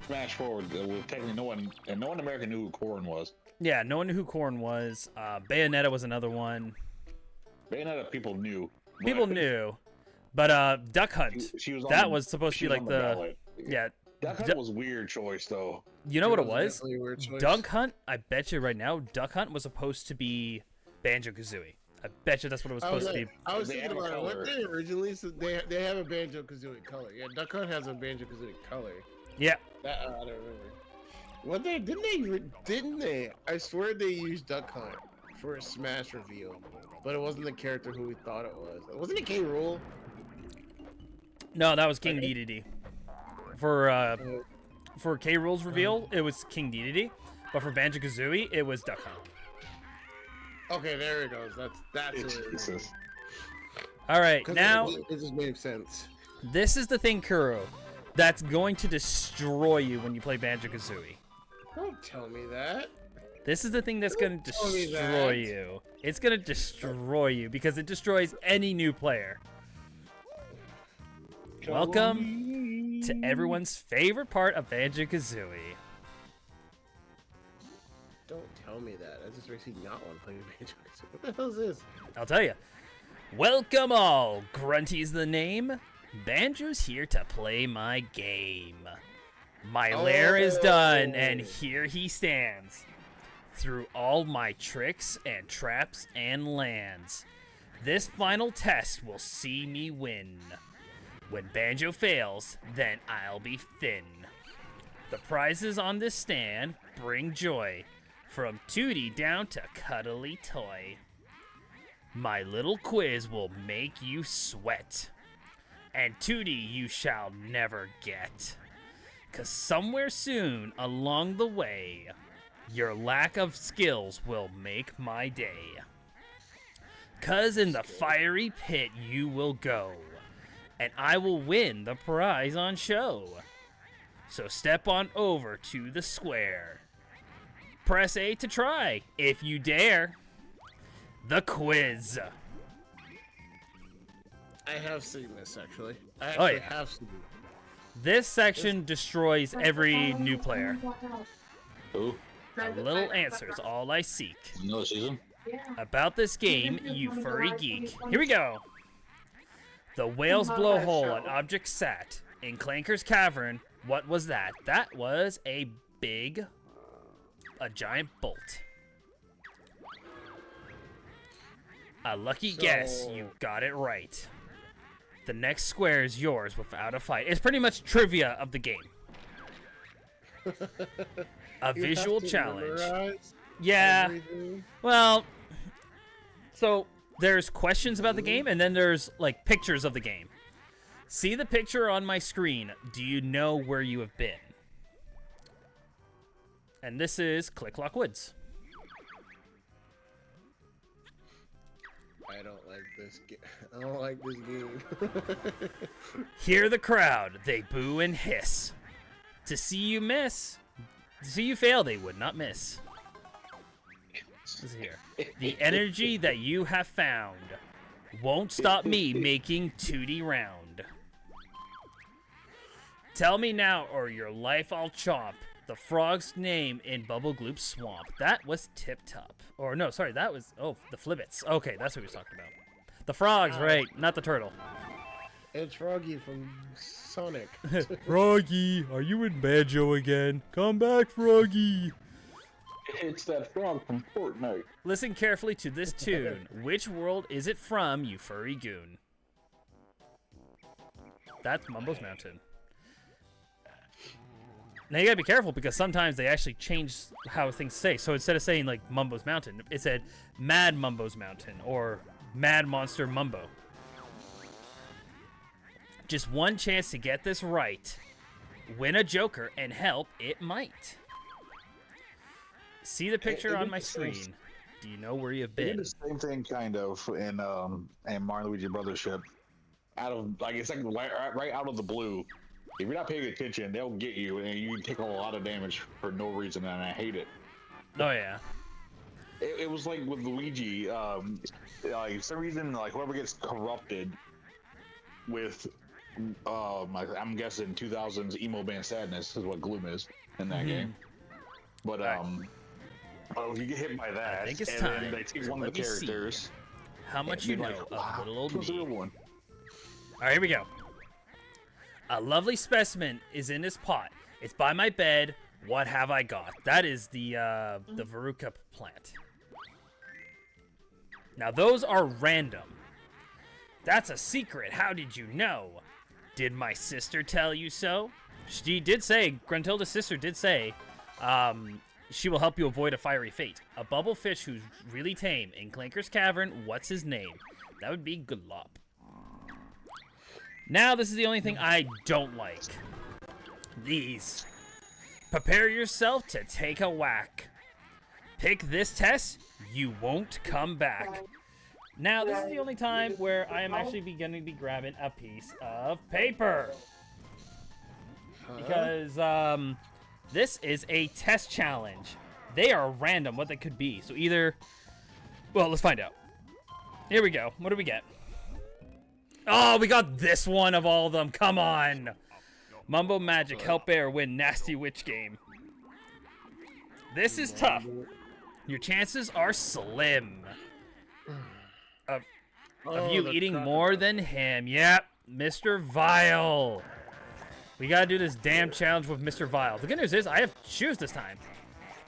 Smash forward. Well, technically, no one in America knew who Corrin was. Yeah, no one knew who Corrin was. Bayonetta was another one. Bayonetta people knew. People but knew. But Duck Hunt, She was on that the- was supposed to she be was like on the ballot. yeah. Duck Hunt was a weird choice though. You know what it was? Definitely a weird choice. Duck Hunt, I bet you right now, Duck Hunt was supposed to be Banjo-Kazooie. I bet you that's what it was supposed to be. I was They thinking have a about it. What color. they originally so they have a Banjo-Kazooie color. Yeah, Duck Hunt has a Banjo-Kazooie color. Yeah. That I don't remember. What they didn't they? I swear they used Duck Hunt for a Smash reveal, but it wasn't the character who we thought it was. Wasn't it K. Rool? No, that was King Dedede. For K. Rool's reveal, it was King Dedede, but for Banjo-Kazooie, it was Duck Hunt. Okay, there it goes. That's It's it. Jesus. All right, 'Cause now it just made sense. this is the thing, Kuuru, that's going to destroy you when you play Banjo-Kazooie. Don't tell me that. This is the thing that's going to tell me destroy that. you. It's going to destroy you because it destroys any new player. Welcome to everyone's favorite part of Banjo-Kazooie. Don't tell me that. That just makes me not want to play Banjo-Kazooie. What the hell is this? I'll tell you. Welcome all. Grunty's the name. Banjo's here to play my game. My lair is done, and here he stands. Through all my tricks and traps and lands, this final test will see me win. When Banjo fails, then I'll be thin. The prizes on this stand bring joy, from Tootie down to Cuddly Toy. My little quiz will make you sweat. And Tootie you shall never get. 'Cause somewhere soon along the way, your lack of skills will make my day. 'Cause in the fiery pit you will go, and I will win the prize on show. So step on over to the square. Press A to try, if you dare. The quiz. I have seen this actually. Have seen it. This section destroys every new player. Ooh, A little answer's all I seek. another season. About this game, you furry geek. Here we go. The whale's blowhole, an object sat in Clanker's cavern. What was that? That was a giant bolt. A lucky guess, you got it right. The next square is yours without a fight. It's pretty much trivia of the game. A You visual have to challenge. memorize Yeah. everything. Well, so there's questions about the game, and then there's like pictures of the game. See the picture on my screen. Do you know where you have been? And this is Click Lock Woods. I don't like this game. I don't like this game. Hear the crowd. They boo and hiss. To see you miss. To see you fail, they would not miss. This is here. The energy that you have found won't stop me making Tootie round. Tell me now, or your life I'll chomp. The frog's name in Bubble Gloop Swamp. That was Tip Top. Or no, sorry, that was the Flibbits. Okay, that's what we was talking about. The frogs, right? Not the turtle. It's Froggy from Sonic. Froggy, are you in Banjo again? Come back, Froggy. It's that frog from Fortnite. Listen carefully to this tune. Which world is it from, you furry goon? That's Mumbo's Mountain. Now you gotta be careful because sometimes they actually change how things say. So instead of saying like Mumbo's Mountain, it said Mad Mumbo's Mountain or Mad Monster Mumbo. Just one chance to get this right. Win a Joker and help it might. See the picture on my screen. Do you know where you've They did been? the same thing kind of in Mario Luigi Brothers ship. Out of like it's like right out of the blue. If you're not paying attention, they'll get you, and you take a lot of damage for no reason, and I hate it. Oh yeah. It was like with Luigi, like for some reason, like whoever gets corrupted with, I'm guessing 2000s emo band sadness is what Gloom is in that game. But if you get hit by that, I think it's and time then they take one to of the let me see characters, How much and you they're know like, of wow, little old who's the me. real one? All right, here we go. A lovely specimen is in this pot. It's by my bed. What have I got? That is the Veruca plant. Now those are random. That's a secret. How did you know? Did my sister tell you so? She did say, Gruntilda's sister did say, she will help you avoid a fiery fate. A bubble fish who's really tame. In Clanker's cavern, what's his name? That would be Goodlop. Now, this is the only thing I don't like. These. Prepare yourself to take a whack. Pick this test, you won't come back. Now, this is the only time where I am actually going to be grabbing a piece of paper. Because, this is a test challenge. They are random, what they could be. So either... Well, let's find out. Here we go. What do we get? Oh, we got this one of all of them. Come on. Mumbo Magic, help Bear win Nasty Witch game. This is tough. Your chances are slim. Of you the eating crocodile. more than him. Yep, Mr. Vile. We gotta do this damn challenge with Mr. Vile. The good news is I have shoes this time.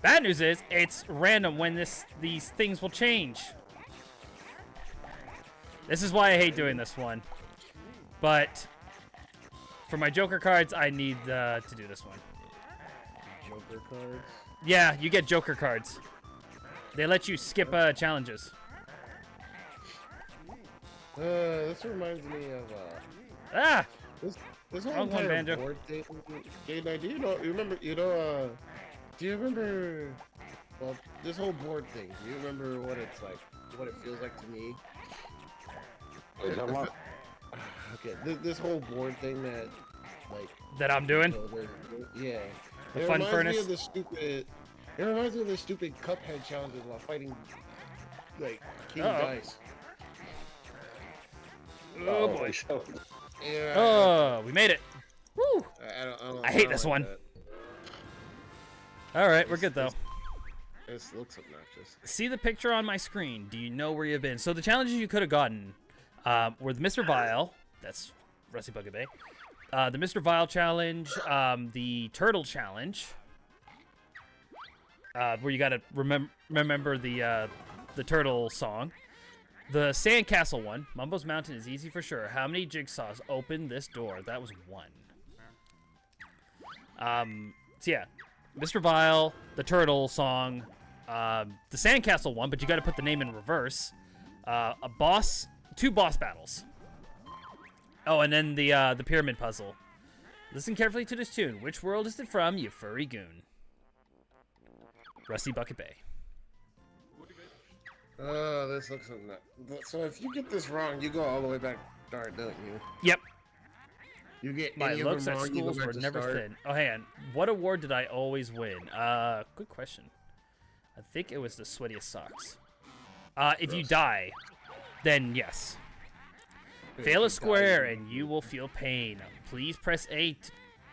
Bad news is it's random when these things will change. This is why I hate doing this one. But for my Joker cards, I need to do this one. Joker cards. Yeah, you get Joker cards. They let you skip challenges. This reminds me of Ah! this whole Wrong one, entire Banjo. board thing. Gabe, do you remember? Well, this whole board thing. Do you remember what it's like? What it feels like to me? Wait, how long? Okay, this whole board thing That I'm doing? yeah. The It fun reminds furnace? me of the stupid. It reminds me of the stupid Cuphead challenges while fighting, like King Uh-oh. Dice. Oh boy. Yeah. Oh, we made it. Woo! don't I hate sound this like one. that. All right, we're good though. This looks obnoxious. See the picture on my screen. Do you know where you've been? So the challenges you could have gotten were the Mr. Vile. That's Rusty Bucket Bay. The Mr. Vile challenge, the Turtle challenge, where you gotta remember the turtle song. The Sandcastle one, Mumbo's Mountain, is easy for sure. How many jigsaws open this door? That was 1. So yeah, Mr. Vile, the turtle song, the Sandcastle one, but you gotta put the name in reverse. 2 boss battles. Oh, and then the pyramid puzzle. Listen carefully to this tune. Which world is it from, you furry goon? Rusty Bucket Bay. Oh, this looks obnoxious. So if you get this wrong, you go all the way back to start, don't you? Yep. You get My any looks of them at wrong, you go schools back were to never start. thin. Oh, hang on. What award did I always win? Good question. I think it was the sweatiest socks. If you die, then yes. Fail a square and you will feel pain. Please press A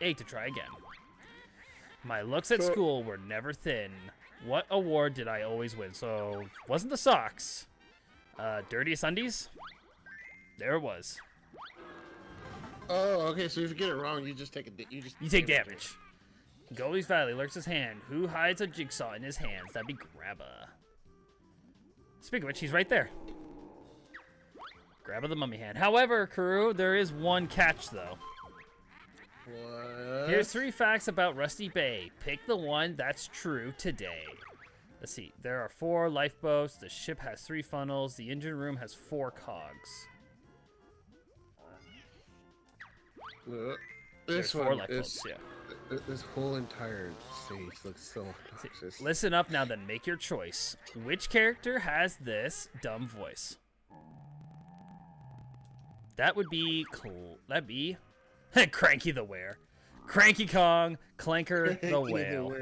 to try again. My looks at school were never thin. What award did I always win? So, wasn't the socks. Dirtiest undies? There it was. Oh, okay. So if you get it wrong, you just take You take damage. Goldie's Valley lurks his hand. Who hides a jigsaw in his hands? That'd be Grabba. Speaking of which, he's right there. Grabba the mummy hand. However, Kuuru, there is one catch, though. What? Here's 3 facts about Rusty Bay. Pick the one that's true today. Let's see. There are 4 lifeboats. The ship has 3 funnels. The engine room has 4 cogs. This There's 4 one lifeboats, is. yeah. This whole entire stage looks so obnoxious. Listen up now, then. Make your choice. Which character has this dumb voice? That would be that'd be Cranky the Were. Cranky Kong, Clanker the Whale.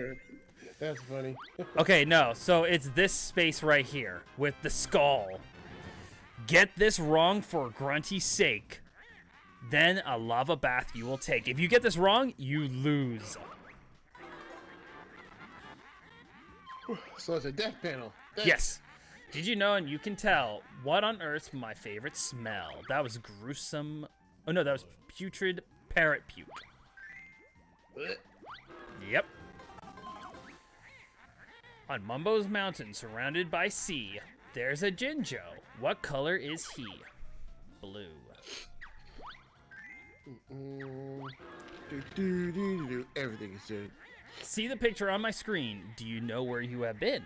That's funny. Okay, no. So it's this space right here with the skull. Get this wrong for Grunty's sake. Then a lava bath you will take. If you get this wrong, you lose. So it's a death panel. Death. Yes. Did you know, and you can tell, what on earth's my favorite smell? That was gruesome. Oh, no, that was putrid parrot puke. Yep. On Mumbo's Mountain, surrounded by sea, there's a Jinjo. What color is he? Blue. Everything is good. See the picture on my screen. Do you know where you have been?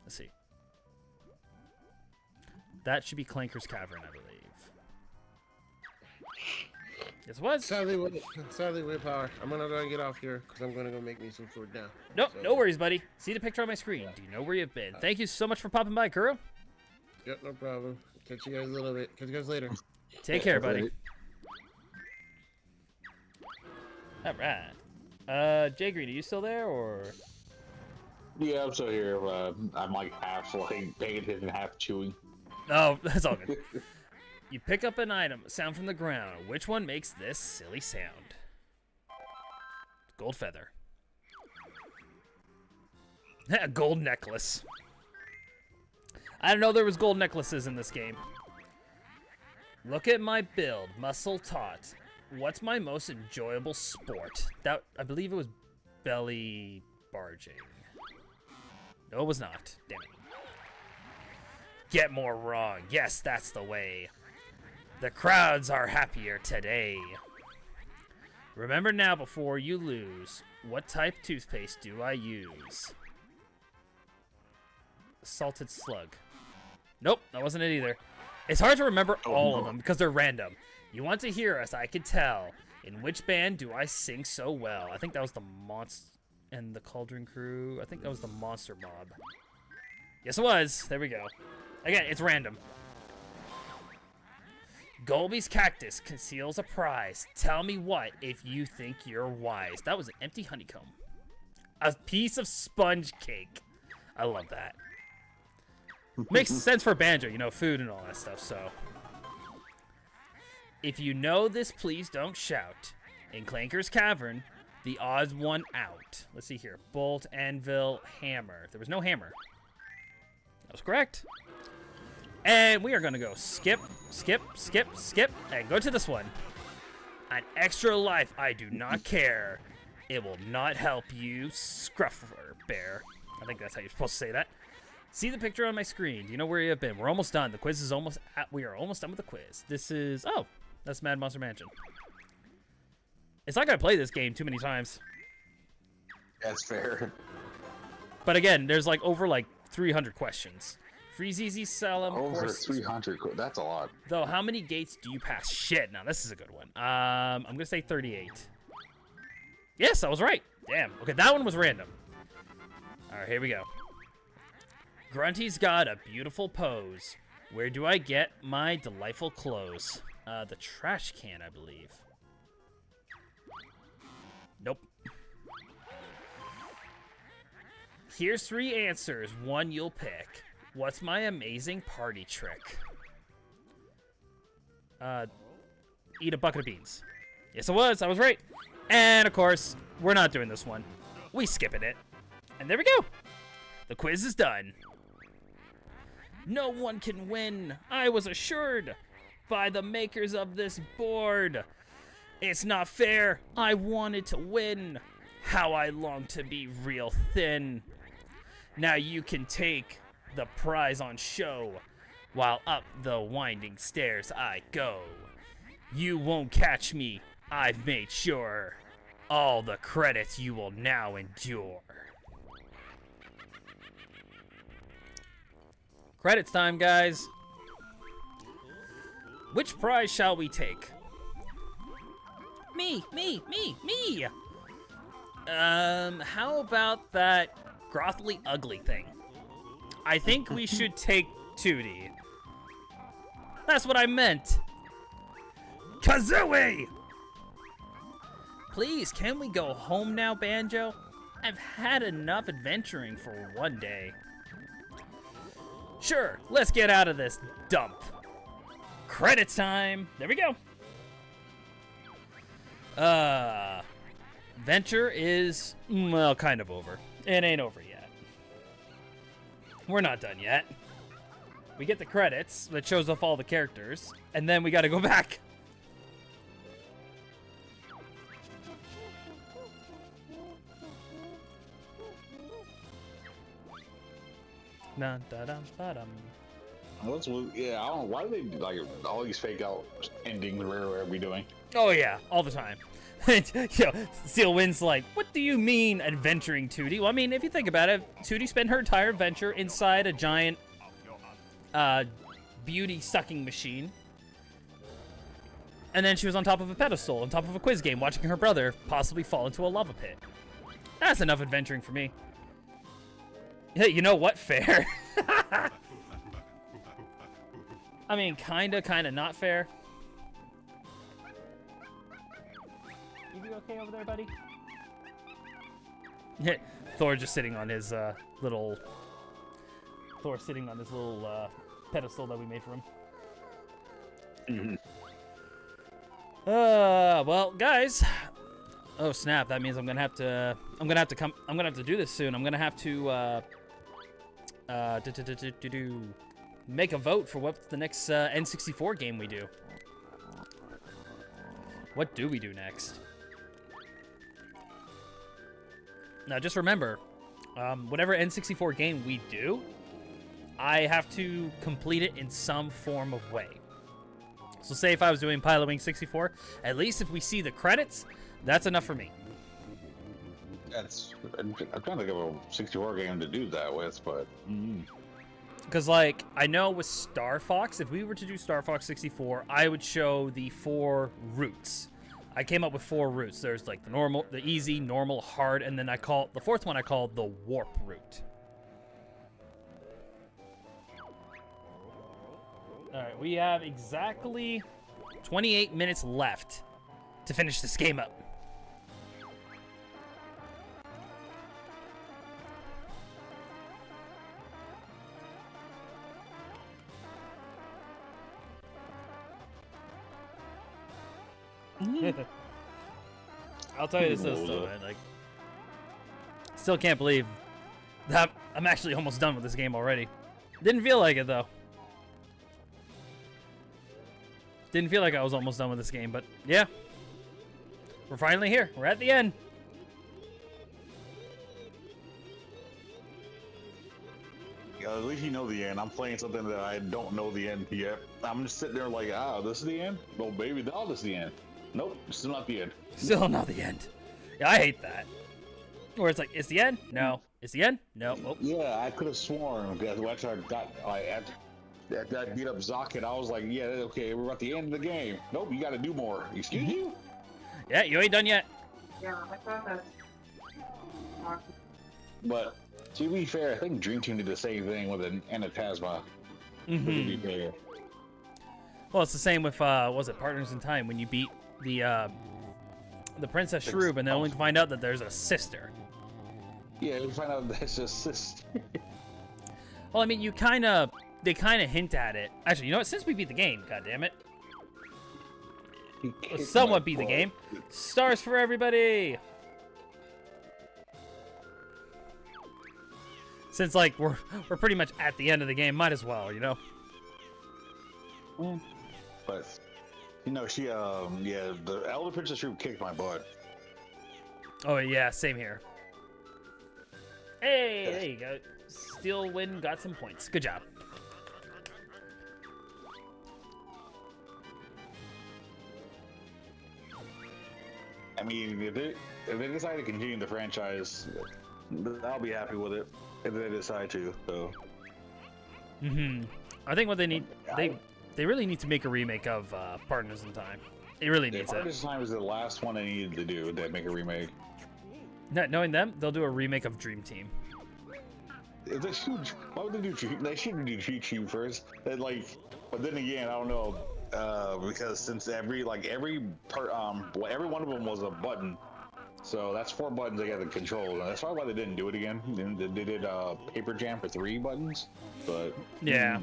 Let's see. That should be Clanker's Cavern, I believe. Yes, it was. Sadly, Willpower. I'm gonna go and get off here because I'm gonna go make me some food now. Nope, So- no worries, buddy. See the picture on my screen. Do you know where you've been? Thank you so much for popping by, Kuuru. Yep, no problem. Catch you guys a little bit. Catch you guys later. Take care, buddy. All right. Jay Green, are you still there, or? Yeah, I'm still here. I'm like half like paying attention, half chewing. Oh, that's all good. You pick up an item, sound from the ground. Which one makes this silly sound? Gold feather. A gold necklace. I don't know there was gold necklaces in this game. Look at my build, muscle taut. What's my most enjoyable sport? That I believe it was belly barging. No, it was not. Damn it. Get more wrong. Yes, that's the way. The crowds are happier today. Remember now before you lose. What type toothpaste do I use? Salted slug. Nope, that wasn't it either. It's hard to remember all of them because they're random. You want to hear us, I could tell. In which band do I sing so well? I think that was the Monster and the Cauldron Crew. I think that was the Monster Mob. Yes, it was. There we go. Again, it's random. Golby's cactus conceals a prize. Tell me what if you think you're wise. That was an empty honeycomb. A piece of sponge cake. I love that. Makes sense for Banjo, you know, food and all that stuff, so. If you know this, please don't shout. In Clanker's Cavern, the odd one out. Let's see here. Bolt, anvil, hammer. There was no hammer. That was correct. And we are going to go skip, skip, skip, skip, and go to this one. An extra life, I do not care. It will not help you, Scruffer Bear. I think that's how you're supposed to say that. See the picture on my screen. Do you know where you have been? We're almost done. The quiz is almost we are almost done with the quiz. This is, oh, that's Mad Monster Mansion. It's not going to play this game too many times. That's fair. But again, there's like over like 300 questions. Freeze easy, sell them. Over 300. That's a lot. Though, how many gates do you pass? Shit, now this is a good one. I'm going to say 38. Yes, I was right. Damn. Okay, that one was random. All right, here we go. Grunty's got a beautiful pose. Where do I get my delightful clothes? The trash can, I believe. Nope. Here's 3 answers. One you'll pick. What's my amazing party trick? Eat a bucket of beans. Yes, it was. I was right. And, of course, we're not doing this one. We skipping it. And there we go. The quiz is done. No one can win. I was assured by the makers of this board. It's not fair. I wanted to win. How I long to be real thin. Now you can take the prize on show while up the winding stairs I go. You won't catch me. I've made sure. All the credits you will now endure. Credits time, guys. Which prize shall we take? Me. How about that grothily ugly thing? I think we should take Tootie. That's what I meant. Kazooie! Please, can we go home now, Banjo? I've had enough adventuring for one day. Sure, let's get out of this dump. Credits time. There we go. Venture is, well, kind of over. It ain't over yet. We're not done yet. We get the credits that shows off all the characters, and then we gotta go back. Na da dum ba dum. Yeah, I don't know. Why do they like all these fake out endings? Where are we doing? Oh yeah, all the time. Yo, Steel Wind's like, what do you mean adventuring, Tootie? Well, I mean, if you think about it, Tootie spent her entire adventure inside a giant beauty-sucking machine. And then she was on top of a pedestal, on top of a quiz game, watching her brother possibly fall into a lava pit. That's enough adventuring for me. Hey, you know what? Fair. I mean, kinda not fair. You be okay over there, buddy? Thor just sitting on his little... Thor sitting on this little pedestal that we made for him. Mm-hmm. Well, guys. Oh snap! That means I'm gonna have to do this soon. I'm gonna have to make a vote for what's the next N64 game we do. What do we do next? Now, just remember, whatever N64 game we do, I have to complete it in some form of way. So say if I was doing Pilot Wing 64, at least if we see the credits, that's enough for me. I'm trying to think of a 64 game to do that with, but... Because, like, I know with Star Fox, if we were to do Star Fox 64, I would show the 4 routes. I came up with 4 routes. There's, like, the normal, the easy, normal, hard, and then the 4th one I called the warp route. Alright, we have exactly 28 minutes left to finish this game up. I'll tell you this though, man. Like, still can't believe that I'm actually almost done with this game already. Didn't feel like it though. Didn't feel like I was almost done with this game, but yeah, we're finally here. We're at the end. At least you know the end. I'm playing something that I don't know the end yet. I'm just sitting there like, this is the end? Oh, baby, this is the end. Nope, still not the end. Still not the end. Yeah, I hate that. Where it's like, it's the end? No. It's the end? No. Oh. Yeah, I could have sworn that after I got after I beat up Zoc, and I was like, yeah, okay, we're at the end of the game. Nope, you got to do more. Excuse you? Yeah, you ain't done yet. Yeah, I thought that. But to be fair, I think Dream Team did the same thing with an Anatasma. Mm-hmm. Well, it's the same with was it Partners in Time when you beat the Princess Shroob and then only to find out that there's a sister. Yeah, you find out that's a sister. Well, I mean, they kind of hint at it. Actually, you know what? Since we beat the game, goddammit. Somewhat beat the game. Stars for everybody. Since like we're pretty much at the end of the game, might as well, you know. But you know, she yeah, the Elder Princess Shroob kicked my butt. Oh yeah, same here. Hey, there you go. Still win, got some points. Good job. I mean, if they decide to continue the franchise, I'll be happy with it. If they decide to, so. I think what they need, they really need to make a remake of Partners in Time. It really needs it. Partners in Time is the last one they needed to do. They make a remake. Not knowing them, they'll do a remake of Dream Team. They should. Why would they do? They shouldn't do Dream Team first. And like, but then again, I don't know. Because since every one of them was a button, so that's 4 buttons they got to control. And that's probably why they didn't do it again. They did Paper Jam for 3 buttons, but yeah.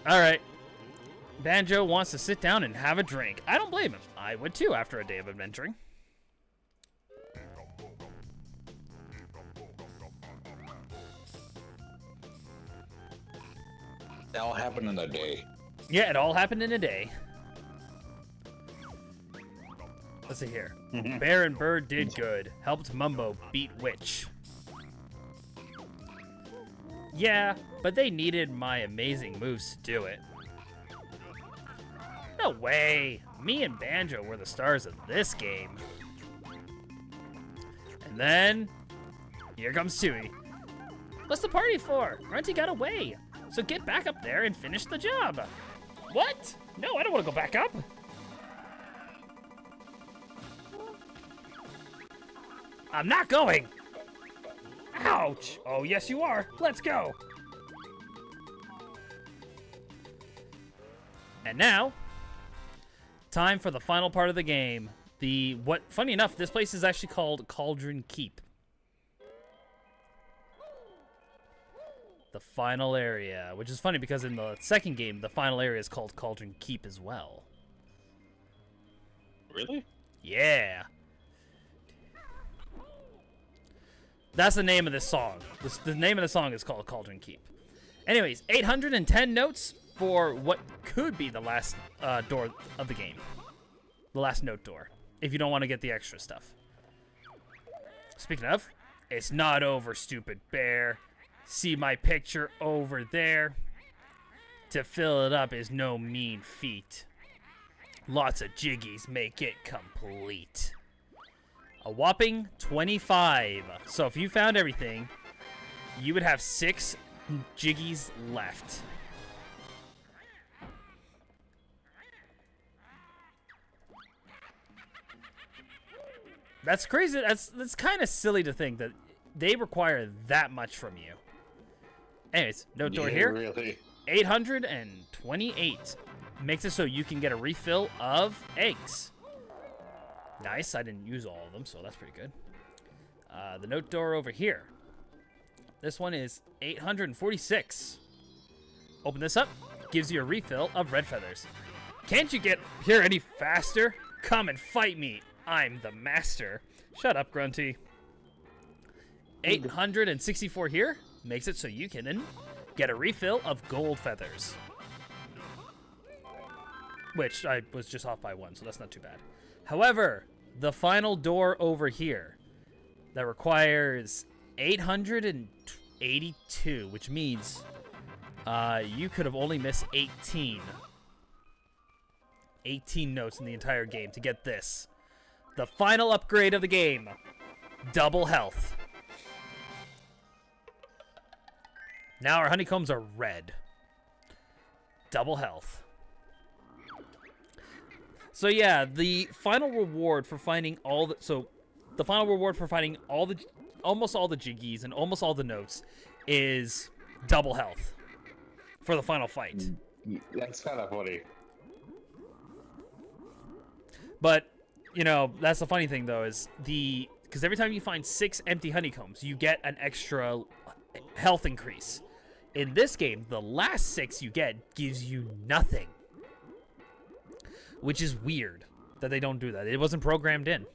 All right. Banjo wants to sit down and have a drink. I don't blame him. I would too after a day of adventuring. That all happened in a day. Yeah, it all happened in a day. Let's see here. Bear and Bird did good. Helped Mumbo beat Witch. Yeah, but they needed my amazing moves to do it. No way! Me and Banjo were the stars of this game. And then, here comes Tui. What's the party for? Grunty got away. So get back up there and finish the job. What? No, I don't want to go back up. I'm not going. Ouch. Oh, yes, you are. Let's go. And now, time for the final part of the game. Funny enough, this place is actually called Cauldron Keep. The final area, which is funny because in the second game, the final area is called Cauldron Keep as well. Really? Yeah. That's the name of this song. The name of the song is called Cauldron Keep. Anyways, 810 notes for what could be the last door of the game. The last note door, if you don't want to get the extra stuff. Speaking of, it's not over, stupid bear. See my picture over there? To fill it up is no mean feat. Lots of jiggies make it complete. A whopping 25. So if you found everything, you would have 6 Jiggies left. That's crazy. That's kind of silly to think that they require that much from you. Anyways, note door here. Really. 828 makes it so you can get a refill of eggs. Nice. I didn't use all of them, so that's pretty good. The note door over here. This one is 846. Open this up. Gives you a refill of red feathers. Can't you get here any faster? Come and fight me. I'm the master. Shut up, Grunty. 864 here makes it so you can get a refill of gold feathers. Which I was just off by 1, so that's not too bad. However, the final door over here that requires 882, which means you could have only missed 18 notes in the entire game to get this. The final upgrade of the game. Double health. Now our honeycombs are red. Double health. So yeah, the final reward for finding all the almost all the Jiggies and almost all the notes is double health for the final fight. That's kind of funny. But you know, that's the funny thing though, is because every time you find 6 empty honeycombs, you get an extra health increase. In this game, the last 6 you get gives you nothing. Which is weird that they don't do that. It wasn't programmed in.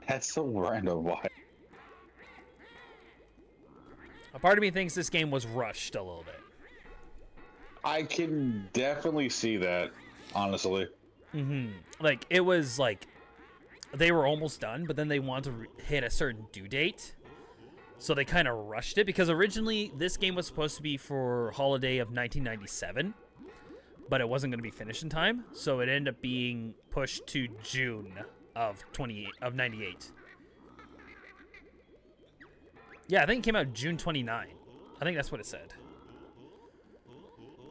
That's so random. Why? A part of me thinks this game was rushed a little bit. I can definitely see that, honestly. Like, it was like they were almost done, but then they wanted to hit a certain due date. So they kind of rushed it, because originally this game was supposed to be for holiday of 1997, but it wasn't going to be finished in time. So it ended up being pushed to June of 98. Yeah, I think it came out June 29. I think that's what it said.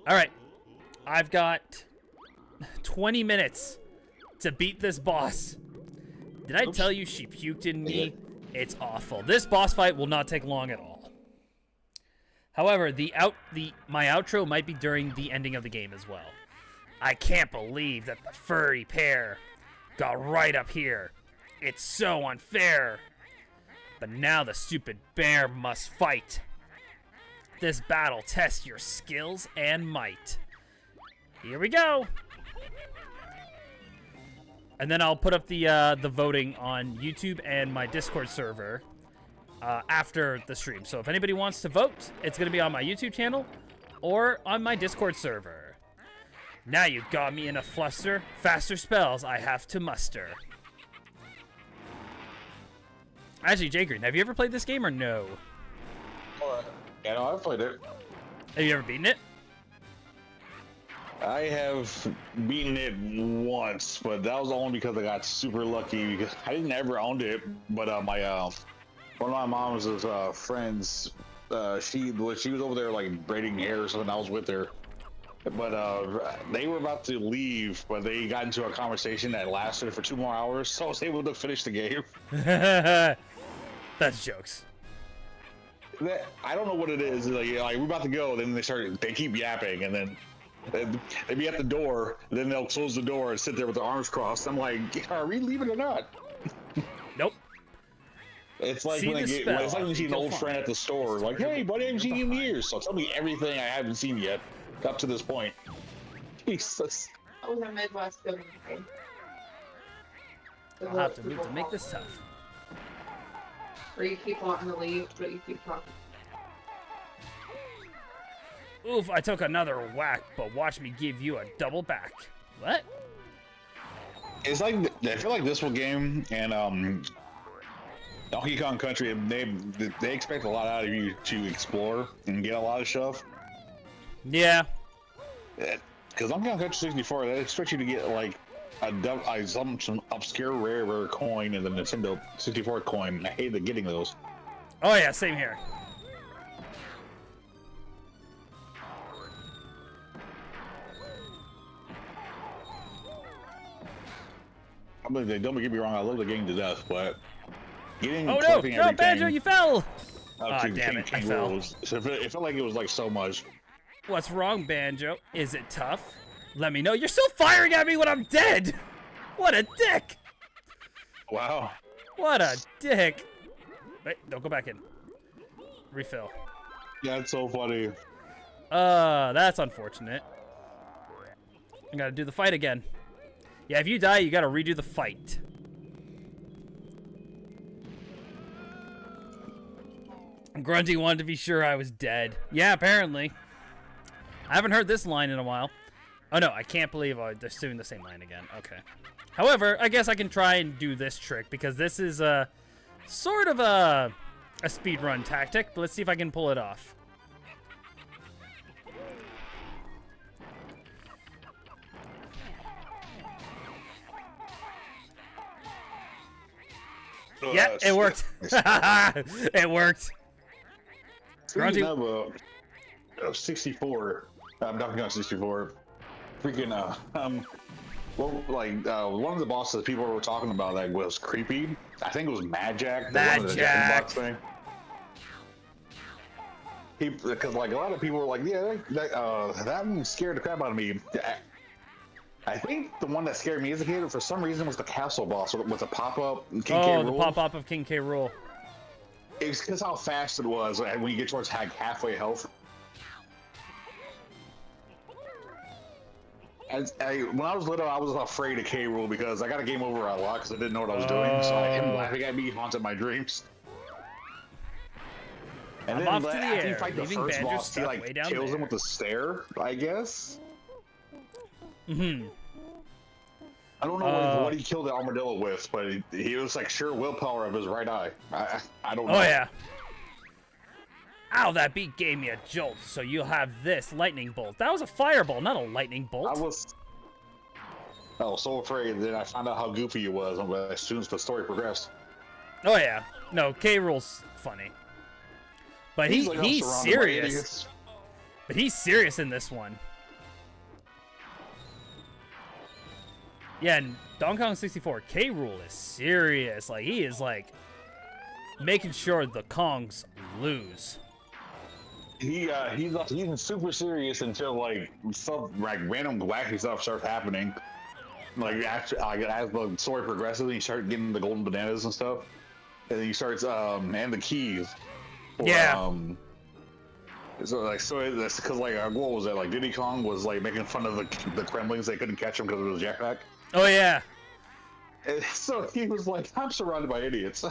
All right. I've got 20 minutes to beat this boss. Did I tell you she puked in me? It's awful. This boss fight will not take long at all. However, my outro might be during the ending of the game as well. I can't believe that the furry pair got right up here. It's so unfair. But now the stupid bear must fight. This battle tests your skills and might. Here we go. And then I'll put up the voting on YouTube and my Discord server after the stream. So if anybody wants to vote, it's going to be on my YouTube channel or on my Discord server. Now you got me in a fluster. Faster spells I have to muster. Actually, Jay Green, have you ever played this game or no? Yeah, no, I've played it. Have you ever beaten it? I have beaten it once, but that was only because I got super lucky. Because I didn't ever own it, but one of my mom's friends, she was over there like braiding hair or something. I was with her, but they were about to leave, but they got into a conversation that lasted for 2 more hours, so I was able to finish the game. That's jokes. I don't know what it is. Like we're about to go, then they keep yapping, and then they'd be at the door, then they'll close the door and sit there with their arms crossed. I'm like, are we leaving or not? Nope. It's like when you see an old friend at the store, like, hey, buddy, I haven't seen you in years, so tell me everything I haven't seen yet up to this point. Jesus. I was in Midwest building. I'll have to move to make this tough. Where you keep wanting to leave, but you keep talking. Oof, I took another whack, but watch me give you a double back. What? It's like, I feel like this whole game and Donkey Kong Country, they expect a lot out of you to explore and get a lot of stuff. Yeah. Because Donkey Kong Country 64, they expect you to get like some obscure rare coin in the Nintendo 64 coin. And I hated getting those. Oh yeah, same here. Don't get me wrong, I love the game to death, but getting Oh no, collecting no, Banjo, everything you fell! up Ah, to damn King it, I King fell. Rool it felt like it was like so much. What's wrong, Banjo? Is it tough? Let me know. You're still firing at me when I'm dead! What a dick! Wow. What a dick! Wait, don't go back in. Refill. Yeah, it's so funny. That's unfortunate. I gotta do the fight again. Yeah, if you die, you gotta redo the fight. Grunty wanted to be sure I was dead. Yeah, apparently. I haven't heard this line in a while. Oh no, I can't believe they're doing the same line again. Okay. However, I guess I can try and do this trick because this is sort of a speedrun tactic. But let's see if I can pull it off. Yeah, it worked. It worked. Speaking of 64, I'm talking about 64. Freaking well, like one of the bosses people were talking about that was creepy. I think it was Mad Jack. The one with the Jack in the Box thing. Because like a lot of people were like, yeah, that one scared the crap out of me. I think the one that scared me as a kid, for some reason, was the castle boss with the pop-up King K. Rool. Oh, the pop-up of King K. Rool. It was because how fast it was when you get towards halfway health. When I was little, I was afraid of K. Rool because I got a game over a lot because I didn't know what I was doing. So him laughing at me haunted my dreams. And I'm then off to the after you air, fight the leaving first Banjo boss, he stuck like way down kills him there. with a stare, I guess. Mm-hmm. I don't know what he killed the armadillo with, but he was like sheer willpower of his right eye. I don't know. Oh yeah. Ow, that beat gave me a jolt, so you'll have this lightning bolt. That was a fireball, not a lightning bolt. I was so afraid. Then I found out how goofy he was as soon as the story progressed. Oh yeah. No, K. Rool's funny. But he's surrounded by serious. idiots. But he's serious in this one. Yeah, in Donkey Kong 64, K. Rool is serious. Like, he is, like, making sure the Kongs lose. He's super serious until, like, stuff, like, random wacky stuff starts happening. Like, as the story progresses, and you start getting the golden bananas and stuff. And then he starts, and the keys. Yeah. So that's because, like, what was that? Like, Diddy Kong was, like, making fun of the Kremlings. They couldn't catch him because it was Jackpack. Oh, yeah. And so he was like, I'm surrounded by idiots.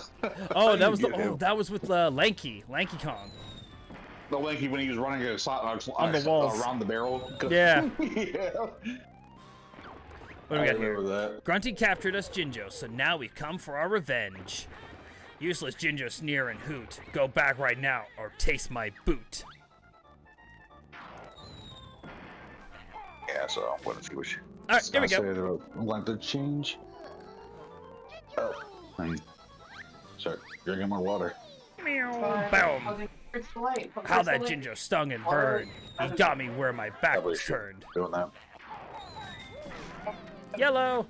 Oh, that was with Lanky Kong. The Lanky when he was running on the walls around the barrel. Yeah. Yeah. What do we got here? That. Grunty captured us Jinjo, so now we've come for our revenge. Useless Jinjo sneer and hoot. Go back right now or taste my boot. Yeah, so I'm gonna see what you. All right, here we go. Want to change? Oh, sorry, drinking my water. Meow. How Boom. the light? How that Jinjo stung and burned. He got me where my back Probably was should turned. Doing that. Yellow.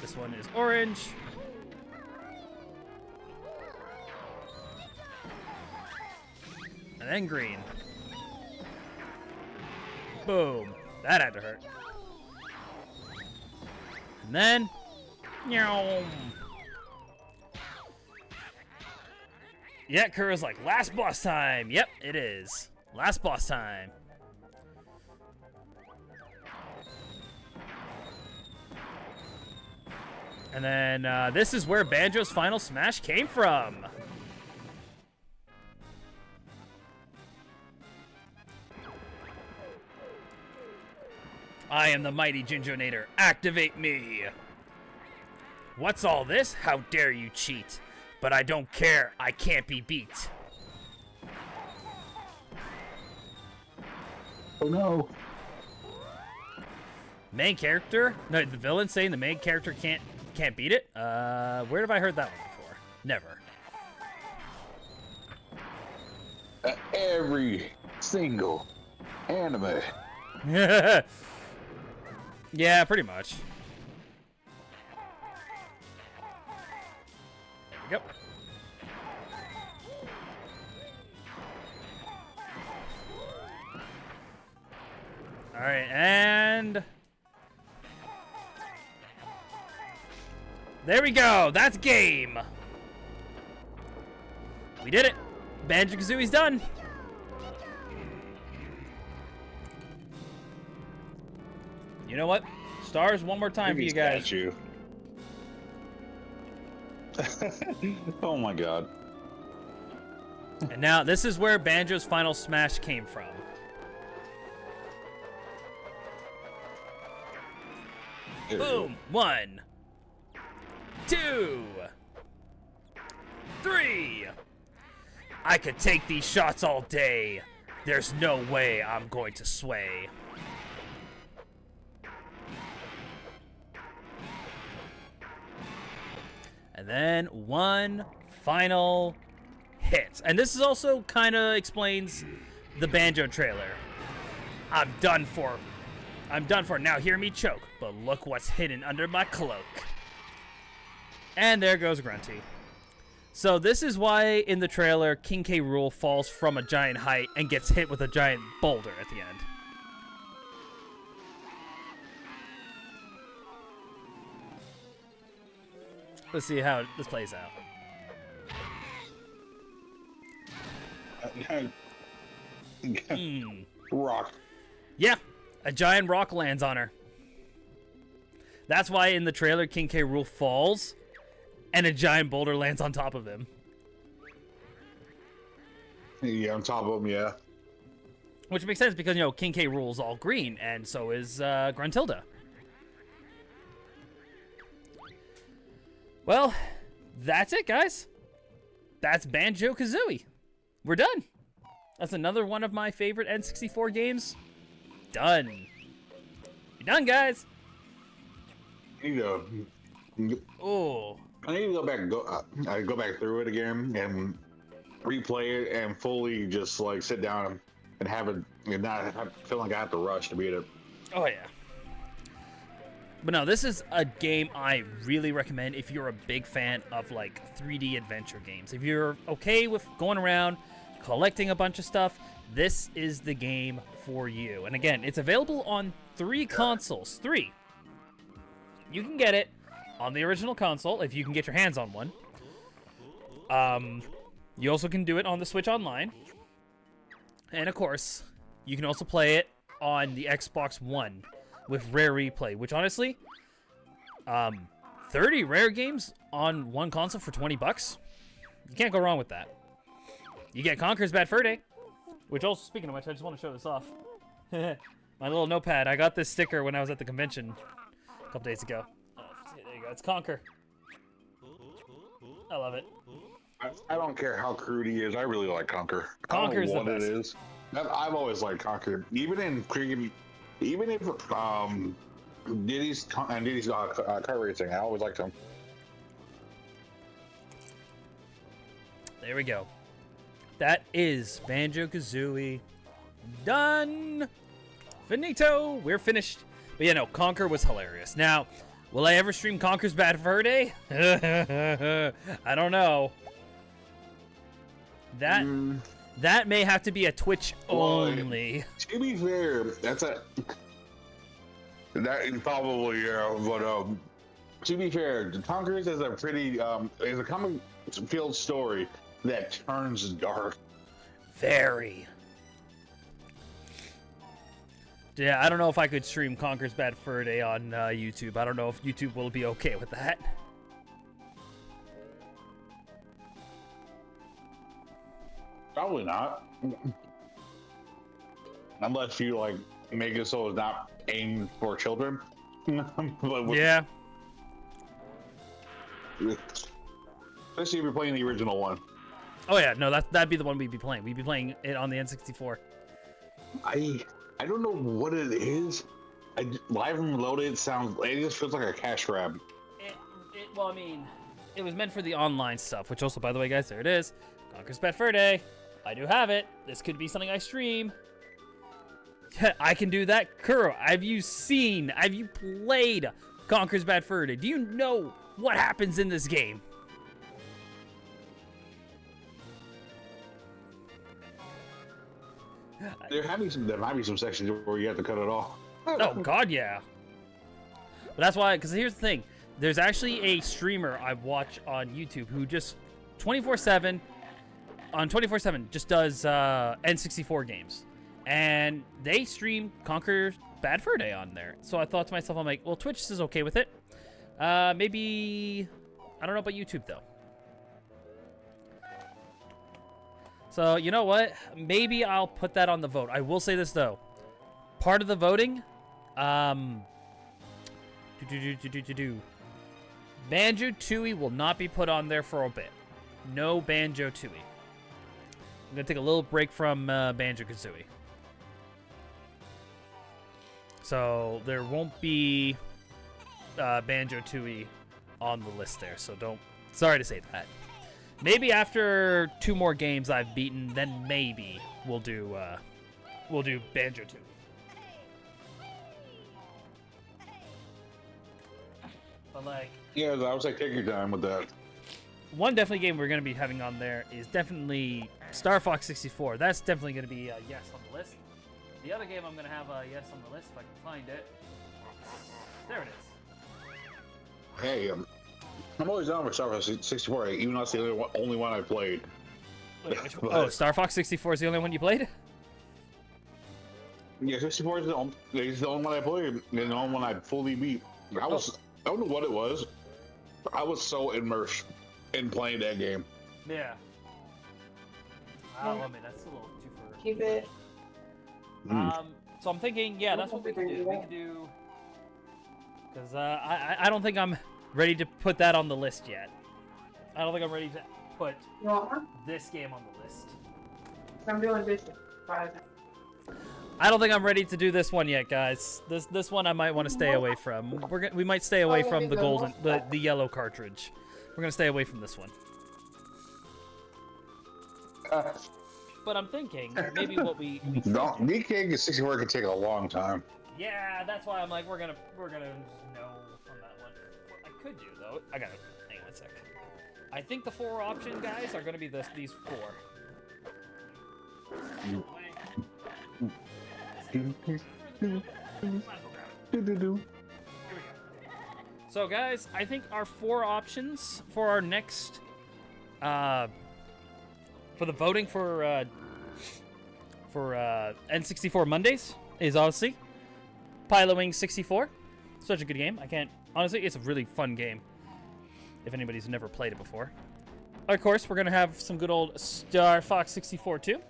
This one is orange. And then green. Boom. That had to hurt. And then... Meow. Yeah, Kuru's like, last boss time. Yep, it is. Last boss time. And then this is where Banjo's final smash came from. I am the mighty Jinjonator. Activate me. What's all this? How dare you cheat? But I don't care. I can't be beat. Oh no. Main character? No, the villain saying the main character can't beat it? Where have I heard that one before? Never. Every single anime. Yeah, pretty much. There we go. All right, and there we go. That's game. We did it. Banjo-Kazooie's done. You know what? Stars one more time for you guys. Statue. Oh my god. And now this is where Banjo's final smash came from. Boom! 1, 2, 3. I could take these shots all day. There's no way I'm going to sway. And then one final hit. And this is also kind of explains the Banjo trailer. I'm done for. Now hear me choke, but look what's hidden under my cloak. And there goes Grunty. So this is why in the trailer King K. Rool falls from a giant height and gets hit with a giant boulder at the end. Let's see how this plays out. Rock. Yeah, a giant rock lands on her. That's why in the trailer King K. Rool falls and a giant boulder lands on top of him. Yeah, on top of him, yeah. Which makes sense because, you know, King K. Rool's all green and so is Gruntilda. Well, that's it, guys. That's Banjo-Kazooie. We're done. That's another one of my favorite N64 games. Done. You're done, guys. I need to Oh. go back and go back through it again and replay it and fully just like sit down and have it and not feel like I have to rush to beat it. Oh, yeah. But no, this is a game I really recommend if you're a big fan of like 3D adventure games. If you're okay with going around collecting a bunch of stuff, this is the game for you. And again, it's available on 3 consoles. 3. You can get it on the original console if you can get your hands on one. You also can do it on the Switch Online. And of course, you can also play it on the Xbox One with Rare Replay, which honestly, 30 Rare games on one console for $20. You can't go wrong with that. You get Conker's Bad Fur Day, which also, speaking of which, I just want to show this off. My little notepad. I got this sticker when I was at the convention a couple days ago. There you go. It's Conker. I love it. I don't care how crude he is. I really like Conker. Conker's I don't know the what best. it is. I've always liked Conker. Even if Diddy's kart racing, I always liked him. There we go. That is Banjo-Kazooie. Done. Finito. We're finished. But yeah, no, Conker was hilarious. Now, will I ever stream Conker's Bad Fur Day? I don't know. That may have to be a Twitch only. To be fair, that probably but to be fair, Conker's is a pretty is a common field story that turns dark. Very. Yeah, I don't know if I could stream Conker's Bad Fur Day on YouTube. I don't know if YouTube will be okay with that. Probably not. Unless you like make it so it's not aimed for children. Yeah. Especially if you're playing the original one. Oh yeah, no, that'd be the one we'd be playing. We'd be playing it on the N64. I don't know what it is. Live and Reloaded sounds. It just feels like a cash grab. Well, I mean, it was meant for the online stuff, which also, by the way, guys, there it is. Conker's Bad Fur Day. I do have it. This could be something I stream. I can do that. Kuuru, have you played Conker's Bad Fur Day? Do you know what happens in this game? There might be some sections where you have to cut it off. Oh, God, yeah. But that's why, because here's the thing. There's actually a streamer I watch on YouTube who just 24/7, on 24/7, just does N64 games. And they stream Conker's Bad Fur Day on there. So I thought to myself, I'm like, well, Twitch is okay with it. Maybe, I don't know about YouTube, though. So, you know what? Maybe I'll put that on the vote. I will say this, though. Part of the voting, Banjo-Tooie will not be put on there for a bit. No Banjo-Tooie. I'm going to take a little break from Banjo-Kazooie. So, there won't be Banjo-Tooie on the list there. So, sorry to say that. Maybe after 2 more games I've beaten, then maybe we'll do Banjo-Tooie. But like, Yeah, I was like, take your time with that. one definitely game we're gonna be having on there is definitely Star Fox 64. That's definitely gonna be a yes on the list. The other game I'm gonna have a yes on the list if I can find it. There it is. Hey, I'm always down for Star Fox 64, even though it's the only one I played. Wait, which one? Oh, Star Fox 64 is the only one you played? Yeah, 64 is the only one I played, and the only one I fully beat. I don't know what it was. I was so immersed in playing that game. Yeah. Oh, I mean, that's a little too far. Keep it. So I'm thinking, yeah, that's what we can do. We can do, because I don't think I'm ready to put that on the list yet. I don't think I'm ready to put You want one? this game on the list. I'm doing dishes. I don't think I'm ready to do this one yet, guys. This one I might want to stay away from. We might stay away from the yellow cartridge. We're gonna stay away from this one. But I'm thinking maybe what we No, DK 64 could take a long time. yeah, that's why I'm like we're gonna just no on that one. What I could do though, I gotta hang on a sec. I think the 4 option guys are gonna be these 4. So guys, I think our 4 options for our next for the voting for N64 Mondays is obviously Pilowing 64. Such a good game. Honestly, it's a really fun game if anybody's never played it before. Of course, we're gonna have some good old Star Fox 64 too.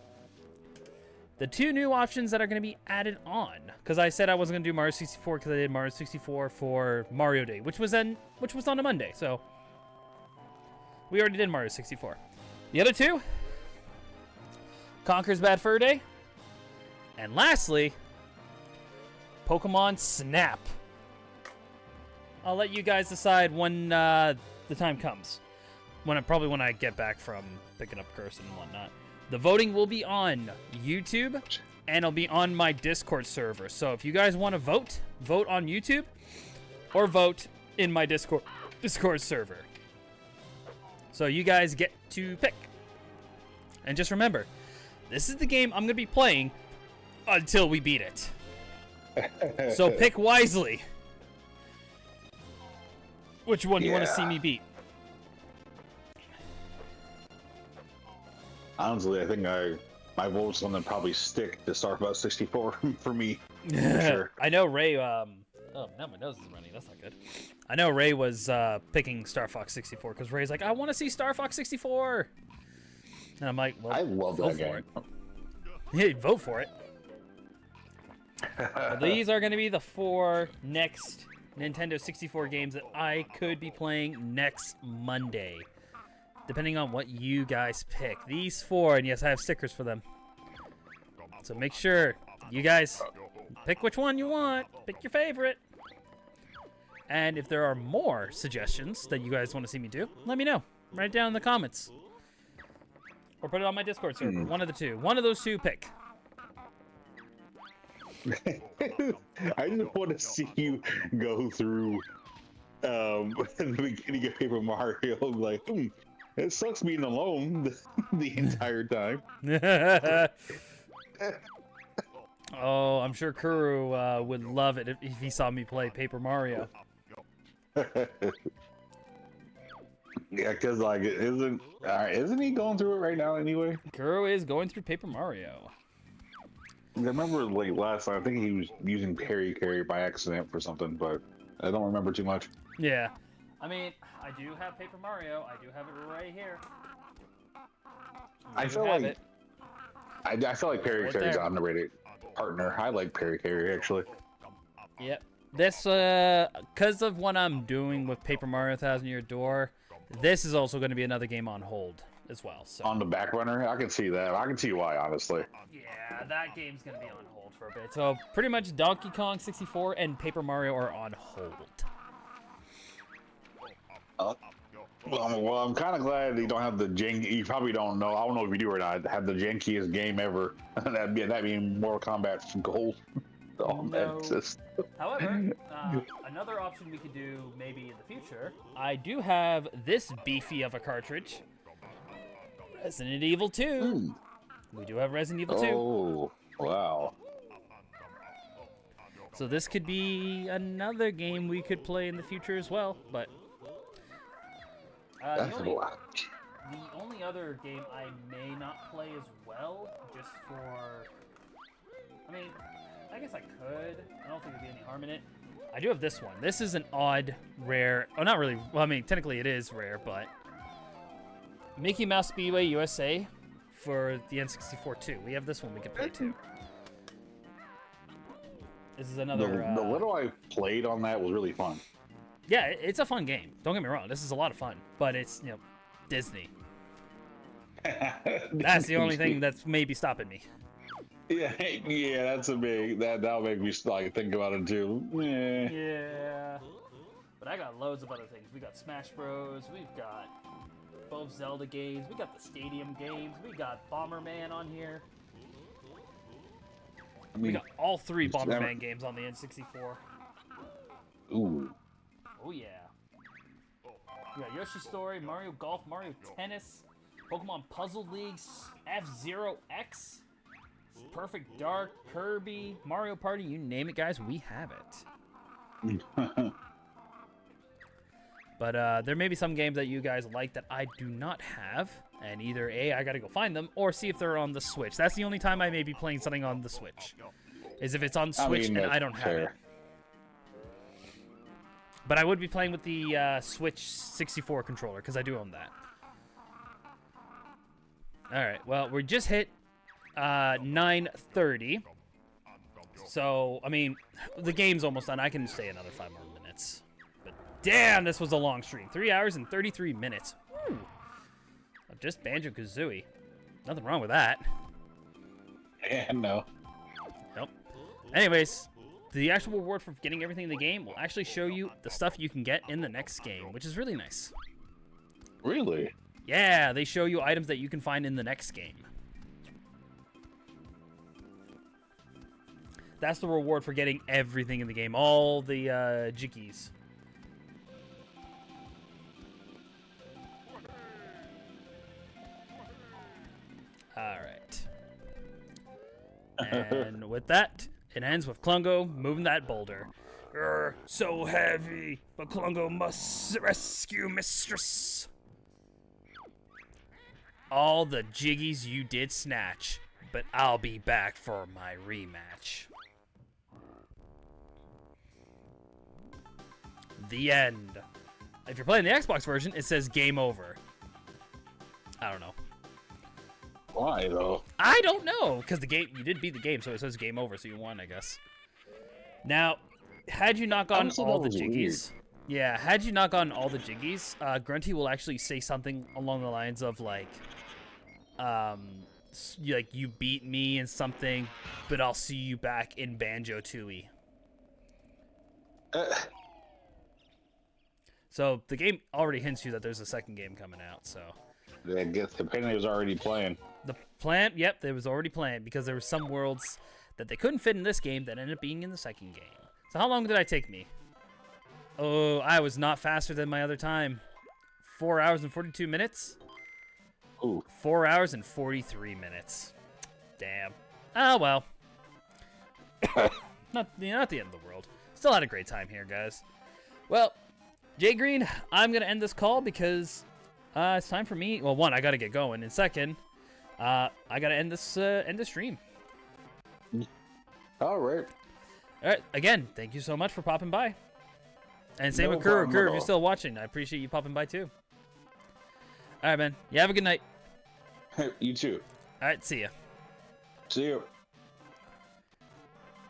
The 2 new options that are going to be added on, because I said I wasn't going to do Mario 64 because I did Mario 64 for Mario Day, which was on a Monday, so we already did Mario 64. The other 2, Conker's Bad Fur Day, and lastly, Pokemon Snap. I'll let you guys decide when the time comes, probably when I get back from picking up Curse and whatnot. The voting will be on YouTube, and it'll be on my Discord server. So if you guys want to vote on YouTube, or vote in my Discord server. So you guys get to pick. And just remember, this is the game I'm going to be playing until we beat it. So pick wisely. Which one do you want to see me beat? Honestly, I think my vote's gonna probably stick to Star Fox 64 for me. For sure. I know Ray. Oh, now my nose is running. That's not good. I know Ray was picking Star Fox 64 because Ray's like, I want to see Star Fox 64. And I'm like, well, I love that game. Yeah, vote for it. Well, these are going to be the 4 next Nintendo 64 games that I could be playing next Monday. Depending on what you guys pick. These 4, and yes, I have stickers for them. So make sure You guys, pick which one you want. Pick your favorite. And if there are more suggestions that you guys want to see me do, let me know. Write it down in the comments. Or put it on my Discord server. One of the two. One of those two, pick. I just want to see you go through the beginning of Paper Mario. Like, it sucks being alone the entire time. Oh, I'm sure Kuuru would love it if he saw me play Paper Mario. Yeah, because like, isn't he going through it right now anyway? Kuuru is going through Paper Mario. I remember like last time, I think he was using Parry Carry by accident for something, but I don't remember too much. Yeah. I mean, I do have Paper Mario. I do have it right here. I feel like Parry Right Carry's there. an underrated partner. I like Parry Carry actually. Yep. This, because of what I'm doing with Paper Mario Thousand Year Door, this is also going to be another game on hold as well. So. On the back runner, I can see that. I can see why, honestly. Yeah, that game's going to be on hold for a bit. So pretty much Donkey Kong 64 and Paper Mario are on hold. Well, I'm kind of glad you don't have the janky. You probably don't know. I don't know if you do or not. Have the jankiest game ever. that being Mortal Kombat Gold. No. However, another option we could do maybe in the future. I do have this beefy of a cartridge. Resident Evil 2. We do have Resident Evil 2. Oh, wow. So this could be another game we could play in the future as well, but That's a lot. the only other game I may not play as well, just for, I mean, I guess I could. I don't think there'd be any harm in it. I do have this one. This is an odd, rare, oh, not really, well, I mean, technically it is rare, but Mickey Mouse Speedway USA for the N64 too. We have this one we can play too. This is another. The little I played on that was really fun. Yeah, it's a fun game. Don't get me wrong. This is a lot of fun, but it's, you know, Disney. That's the only thing that's maybe stopping me. Yeah, that's a big. That'll make me like think about it too. Yeah. But I got loads of other things. We got Smash Bros. We've got both Zelda games. We got the Stadium games. We got Bomberman on here. I We mean, got all three Bomberman games on the N64. ooh. Oh yeah. We got Yoshi's Story, Mario Golf, Mario Tennis, Pokemon Puzzle League, F-Zero X, Perfect Dark, Kirby, Mario Party, you name it, guys, we have it. But there may be some games that you guys like that I do not have, and either A, I gotta go find them, or see if they're on the Switch. That's the only time I may be playing something on the Switch, is if it's on Switch and I don't have it. But I would be playing with the Switch 64 controller, because I do own that. Alright, well, we just hit 9:30. So, I mean, the game's almost done. I can stay another 5 more minutes. But damn, this was a long stream. 3 hours and 33 minutes. Woo. Of just Banjo-Kazooie. Nothing wrong with that. Yeah, no. Nope. Anyways, the actual reward for getting everything in the game will actually show you the stuff you can get in the next game, which is really nice. Really? Yeah, they show you items that you can find in the next game. That's the reward for getting everything in the game. All the jiggies. Alright. And with that, it ends with Klungo moving that boulder. Grr, so heavy, but Klungo must rescue Mistress. All the jiggies you did snatch, but I'll be back for my rematch. The end. If you're playing the Xbox version, it says game over. I don't know. Why though? I don't know, because the game, you did beat the game, so it says game over, so you won, I guess. Now, had you not gotten all the jiggies, yeah, had you not gotten all the jiggies, Grunty will actually say something along the lines of like, you beat me in something, but I'll see you back in Banjo-Tooie. So the game already hints you that there's a second game coming out. So I guess the penny was already playing. the plan, yep, it was already planned because there were some worlds that they couldn't fit in this game that ended up being in the second game. So how long did it take me? Oh, I was not faster than my other time. 4 hours and 42 minutes. Ooh. 4 hours and 43 minutes. Damn. Oh, well. not the end of the world. Still had a great time here, guys. Well, Jay Green, I'm going to end this call because it's time for me. Well, one, I got to get going. And second, I got to end this stream. All right. All right. Again, thank you so much for popping by. And same No with Kuuru. problem Kuuru, at if you're all. still watching, I appreciate you popping by too. All right, man. You have a good night. You too. All right, see ya. See you.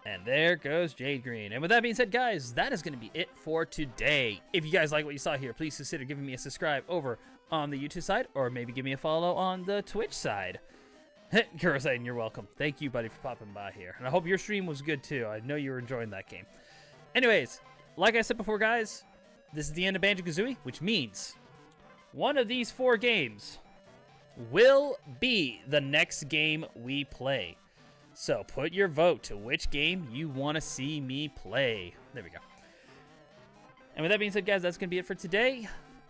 And there goes Jade Green. And with that being said, guys, that is going to be it for today. If you guys like what you saw here, please consider giving me a subscribe over on the YouTube side, or maybe give me a follow on the Twitch side. Kuro saying you're welcome. Thank you, buddy, for popping by here. And I hope your stream was good too. I know you were enjoying that game. Anyways, like I said before, guys, this is the end of Banjo-Kazooie, which means one of these 4 games will be the next game we play. So put your vote to which game you want to see me play. There we go. And with that being said, guys, that's going to be it for today.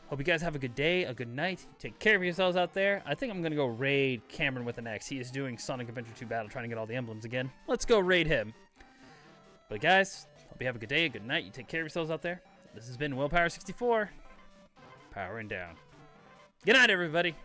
Hope you guys have a good day, a good night. Take care of yourselves out there. I think I'm going to go raid Cameron with an X. He is doing Sonic Adventure 2 Battle, trying to get all the emblems again. Let's go raid him. But guys, hope you have a good day, a good night. You take care of yourselves out there. This has been Willpower64. Powering down. Good night, everybody.